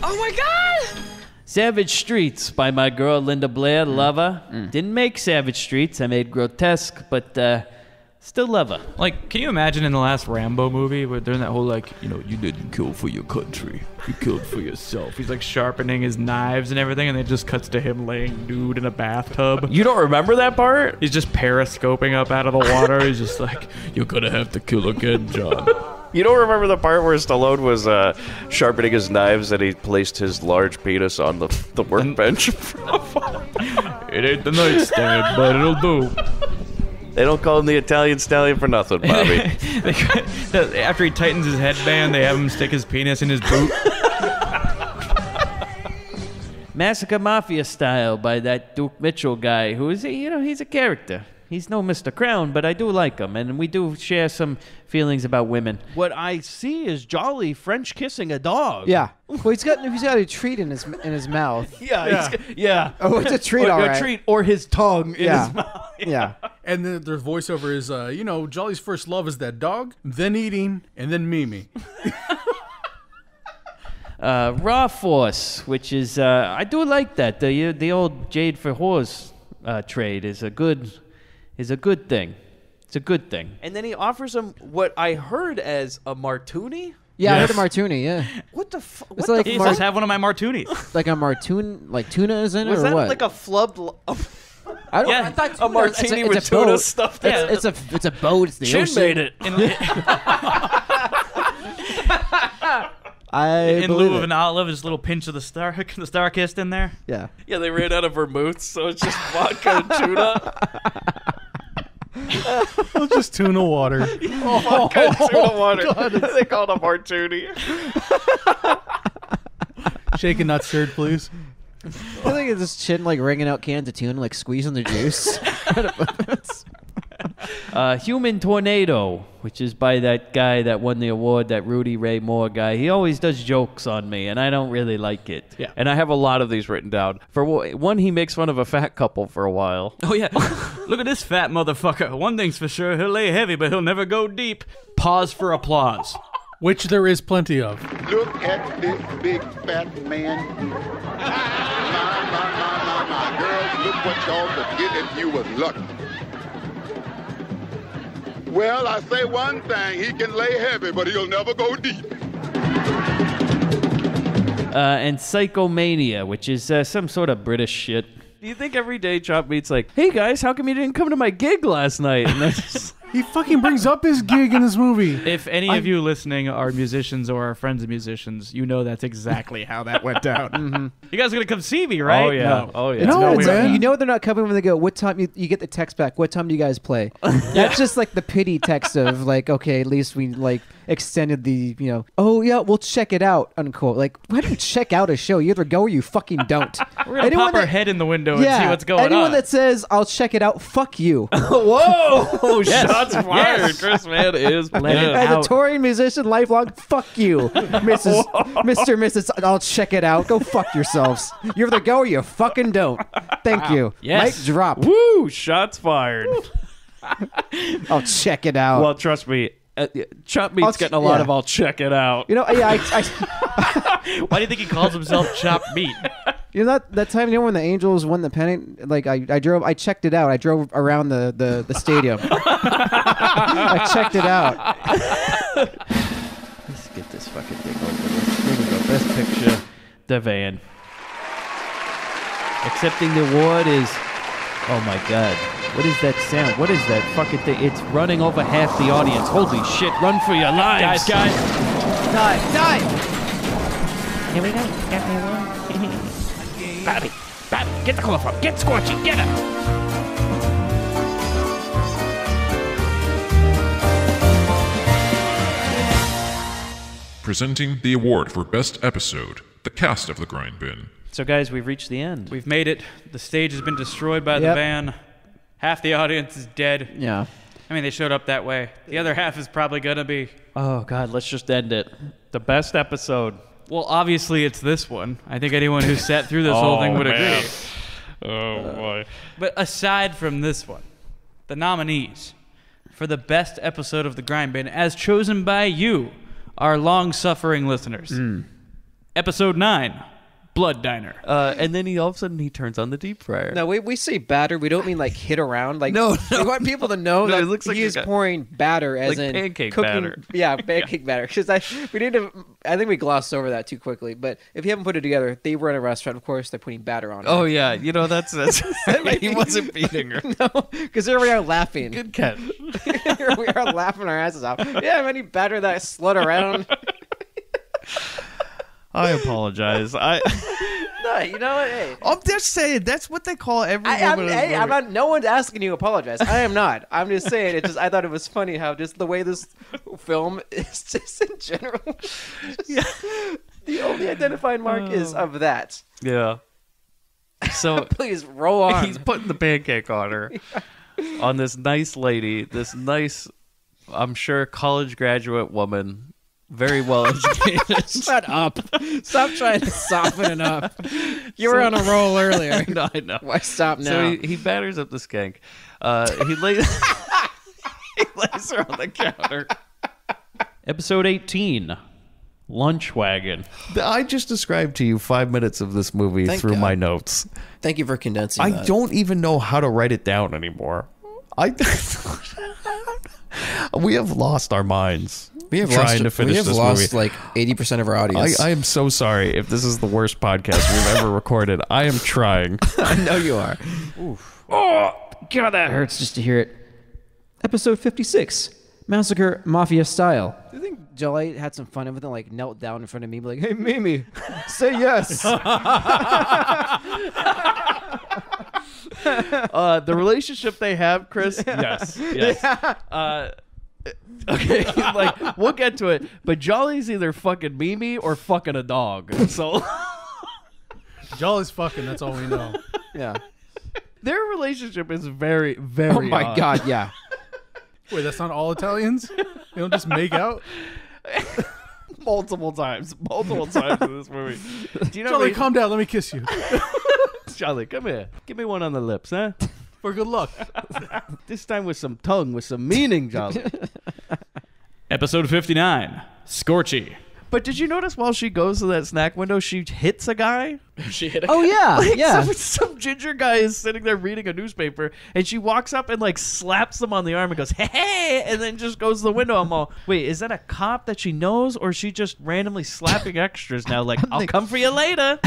Oh my God! Savage Streets by my girl Linda Blair, love her. Didn't make Savage Streets, I made Grotesque, but still love her. Like, can you imagine in the last Rambo movie where they're in that whole, like, you know, you didn't kill for your country, you killed for yourself. He's like sharpening his knives and everything, and it just cuts to him laying nude in a bathtub. You don't remember that part? He's just periscoping up out of the water. He's just like, you're gonna have to kill again, John. You don't remember the part where Stallone was sharpening his knives and he placed his large penis on the workbench? It ain't the nightstand, but it'll do. They don't call him the Italian stallion for nothing, Bobby. After he tightens his headband, they have him stick his penis in his boot. Massacre Mafia Style by that Duke Mitchell guy who is, you know, he's a character. He's no Mr. Crown, but I do like him, and we do share some feelings about women. What I see is Jolly French kissing a dog. Yeah. Well, he's got a treat in his mouth. Yeah. Oh, it's a treat, all right. A treat or his tongue in Yeah. his mouth. Yeah. And their voiceover is, Jolly's first love is that dog, then eating, and then Mimi. Raw Force, which is I do like that. The old Jade for Whores trade is a good thing. It's a good thing. And then he offers him what I heard as a martini. Yeah, I heard a martini. Yeah. What the fuck? It's like Let's have one of my martinis. like a martini, like tuna is in it, Was or that what? like a flub? I don't. Yeah. I thought A tuna- martini it's with a tuna boat. stuffed It's, in. it's a boat. It's the Chin ocean. made it. I In believe lieu of it. an olive, there's a little pinch of the star kissed in there. Yeah. Yeah, they ran out of vermouth, so it's just vodka and tuna. It's just tuna water. Vodka and tuna water. They call it a martini. Shaken, not stirred, please. I think it's this chin like wringing out cans of tuna, like squeezing the juice. Human Tornado, which is by that guy that won the award, that Rudy Ray Moore guy. He always does jokes on me, and I don't really like it. Yeah. And I have a lot of these written down. For one, he makes fun of a fat couple for a while. Oh, yeah. Look at this fat motherfucker. One thing's for sure, he'll lay heavy, but he'll never go deep. Pause for applause. Which there is plenty of. Look at this big fat man. My girls, look what y'all could get if you was lucky. Well, I say one thing, he can lay heavy, but he'll never go deep. And Psychomania, which is some sort of British shit. Do you think every day Chop Meat's like, hey guys, how come you didn't come to my gig last night? And they're just He fucking brings up his gig in this movie. If any of you listening are musicians or are friends of musicians, you know that's exactly how that went down. Mm-hmm. You guys are going to come see me, right? Oh, yeah. No. Oh, yeah. No, it's man. you know they're not coming when they go, what time you get the text back, what time do you guys play? That's just like the pity text of like, okay, at least we like extended the, oh yeah, we'll check it out, unquote. Like, why do you check out a show? You either go or you fucking don't. We're going to pop our head in the window and see what's going on. Anyone that says, I'll check it out, fuck you. Whoa! Yes. Shots fired. Yes. Chris Man is Let it As out. a touring musician, lifelong, fuck you, Mr. Mrs. I'll check it out. Go fuck yourselves. You either go or you fucking don't. Thank you. Yes. Mic drop. Woo! Shots fired. I'll check it out. Well, trust me, Chop Meat's getting a lot of I'll check it out. I Why do you think he calls himself Chop Meat? that time when the Angels won the pennant, like I checked it out. I drove around the stadium. I checked it out. Let's get this fucking thing over with. Here we go. Best picture, The Van. Accepting the award is, oh my god. What is that sound? What is that fucking thing? It's running over half the audience. Holy shit, run for your lives. Guys. Die. Here we go. Got me one. Bobby, get the chloroform. Get Scorchy. Get him. Presenting the award for Best Episode, the cast of The Grindbin. So guys, we've reached the end. We've made it. The stage has been destroyed by the Yep. van. Half the audience is dead. Yeah. I mean, they showed up that way. The other half is probably going to be... Oh god, let's just end it. The best episode. Well, obviously it's this one. I think anyone who sat through this whole thing would agree. Oh, boy. But aside from this one, the nominees for the best episode of The Grindbin, as chosen by you, our long-suffering listeners. Episode 9, Blood Diner. And then all of a sudden he turns on the deep fryer. No, we say batter. We don't mean like hit around. Like No. We want people to know No, that it looks like he is you got- pouring batter as like in pancake cooking, batter. Yeah, pancake batter. Because I think we glossed over that too quickly. But if you haven't put it together, they run a restaurant. Of course, they're putting batter on it. Oh, yeah. That's he wasn't beating her. No, because here we are laughing. Good catch. Here we are laughing our asses off. Yeah, have any batter that slid around? I apologize. No, you know what? Hey. I'm just saying, that's what they call every woman. I'm not. No one's asking you to apologize. I am not. I'm just saying. It just. I thought it was funny how just the way this film is just in general. The only identifying mark is of that. Yeah. So please roll on. He's putting the pancake on her. on this nice lady, this nice, I'm sure, college graduate woman, very well educated. Shut up. Stop trying to soften it up. You were on a roll earlier. I know. Why stop now? So he batters up the skank. He lays her on the counter. Episode 18, Lunch Wagon. I just described to you 5 minutes of this movie through my notes. Thank you for condensing I that. don't even know how to write it down anymore. We have lost our minds. We have trying to finish this lost movie. like 80% of our audience. I am so sorry if this is the worst podcast we've ever recorded. I am trying. I know you are. Oof. Oh, God, that hurts just to hear it. Episode 56, Massacre Mafia Style. Do you think Jolie had some fun with it, like knelt down in front of me, like, "Hey, Mimi, say yes." The relationship they have, Chris. Yes. Okay, like we'll get to it, but Jolly's either fucking Mimi or fucking a dog. So Jolly's fucking. That's all we know. Yeah. Their relationship is very, very. Oh my odd. God, yeah. Wait, that's not all Italians? They don't just make out? multiple times in this movie. Do you know? Jolly, calm down. Let me kiss you. Jolly, come here. Give me one on the lips, huh? For good luck. This time with some tongue, with some meaning, Jolly. Episode 59, Scorchy. But did you notice while she goes to that snack window, she hits a guy? She hit a Oh, yeah, Like, yeah. Some ginger guy is sitting there reading a newspaper, and she walks up and like slaps him on the arm and goes, "Hey!" and then just goes to the window. I'm all, wait, is that a cop that she knows, or is she just randomly slapping extras now? Like, I'll come for you later.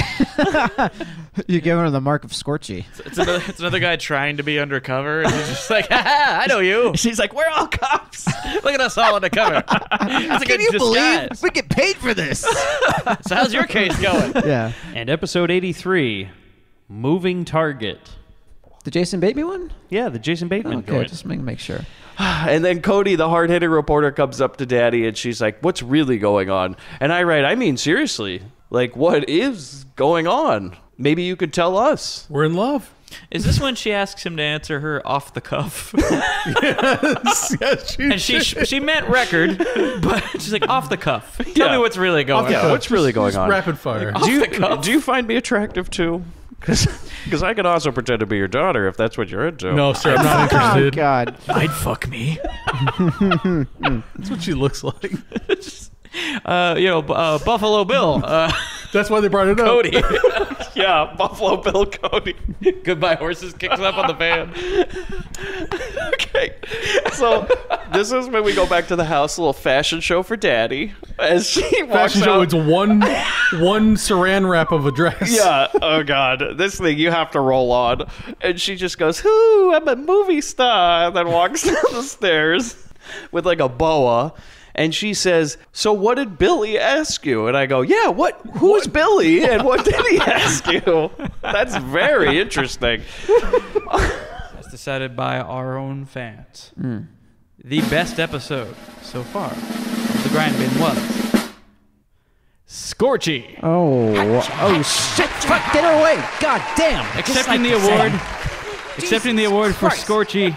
You're giving her the mark of Scorchy. It's another guy trying to be undercover, and he's just like, "Ha, I know you." She's like, "We're all cops. Look at us all undercover." That's a good disguise. we get paid for this? So how's your case going? Yeah. And episode 83, Moving Target. The Jason Bateman one? Yeah, the Jason Bateman Okay, joint. just make sure. And then Cody, the hard-hitting reporter, comes up to Daddy, and she's like, "What's really going on?" And I write, "I mean, seriously, like, what is going on? Maybe you could tell us." We're in love. Is this when she asks him to answer her off the cuff? Yes, And she meant record, but she's like, off the cuff. Tell me what's really going on. What's really going on? Rapid fire. Do you find me attractive too? Because I could also pretend to be your daughter if that's what you're into. No, sir, I'm not interested. Oh, God. I'd fuck me. That's what she looks like. Buffalo Bill. That's why they brought it up. Cody. Yeah, Buffalo Bill Cody. Goodbye Horses kicks up on the van. Okay, so this is when we go back to the house, a little fashion show for Daddy. As she walks Fashion show, out. it's one saran wrap of a dress. Yeah, oh God, this thing you have to roll on. And she just goes, "Ooh, I'm a movie star," and then walks down the stairs with like a boa. And she says, "So what did Billy ask you?" And I go, "Yeah, who's Billy? And what did he ask you?" That's very interesting. That's decided by our own fans. The best episode so far of the Grindbin was Scorchy. Oh shit! Fuck, get her away! God damn! Accepting the award for Scorchy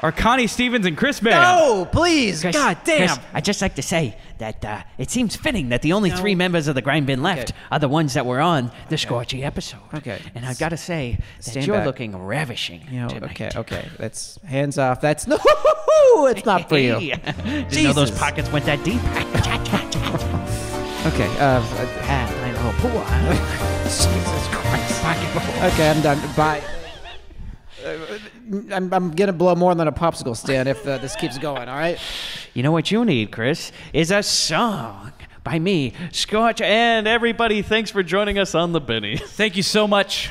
are Connie Stevens and Chris Bam. No, please! Chris, God damn! Chris, I'd just like to say that it seems fitting that the only three members of the Grindbin left are the ones that were on the Scorchy episode. Okay. And I've got to say that Stand you're back. looking ravishing tonight. Okay. That's hands off. That's no. It's not for you. Didn't know those pockets went that deep. Okay. I know. Jesus Christ. Pocket. Okay, I'm done. Bye. I'm gonna blow more than a popsicle stand if this keeps going. All right. You know what you need, Chris, is a song by me, Scorch, And everybody, thanks for joining us on the Binnie. Thank you so much.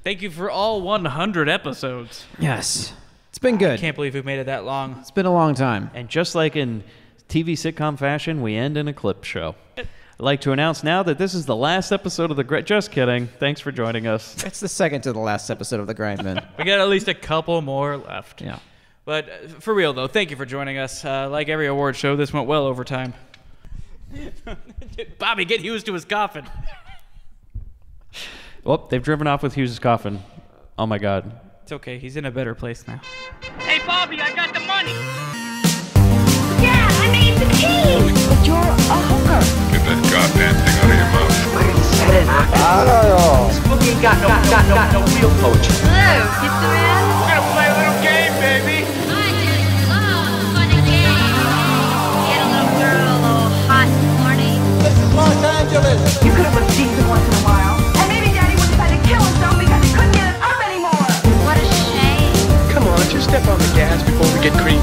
Thank you for all 100 episodes. Yes. It's been good. I can't believe we've made it that long. It's been a long time. And just like in TV sitcom fashion, we end in a clip show. I'd like to announce now that this is the last episode of the Just kidding. Thanks for joining us. It's the second to the last episode of the Grindbin. We got at least a couple more left. Yeah. But for real, though, thank you for joining us. Like every award show, this went well over time. Bobby, get Hughes to his coffin. Well, they've driven off with Hughes' coffin. Oh, my God. It's okay. He's in a better place now. Hey, Bobby, I got the money. Yeah, I made the tea. But you're a hooker. Get that goddamn thing out of your mouth. Spooky ain't got no real poetry. Hello, pizza man. We're gonna play a little game, baby. I just love funny games. Get a little girl all hot and horny. This is Los Angeles. You could have been decent once in a while. And maybe Daddy would have had to kill himself because he couldn't get it up anymore. What a shame. Come on, just step on the gas before we get creamed.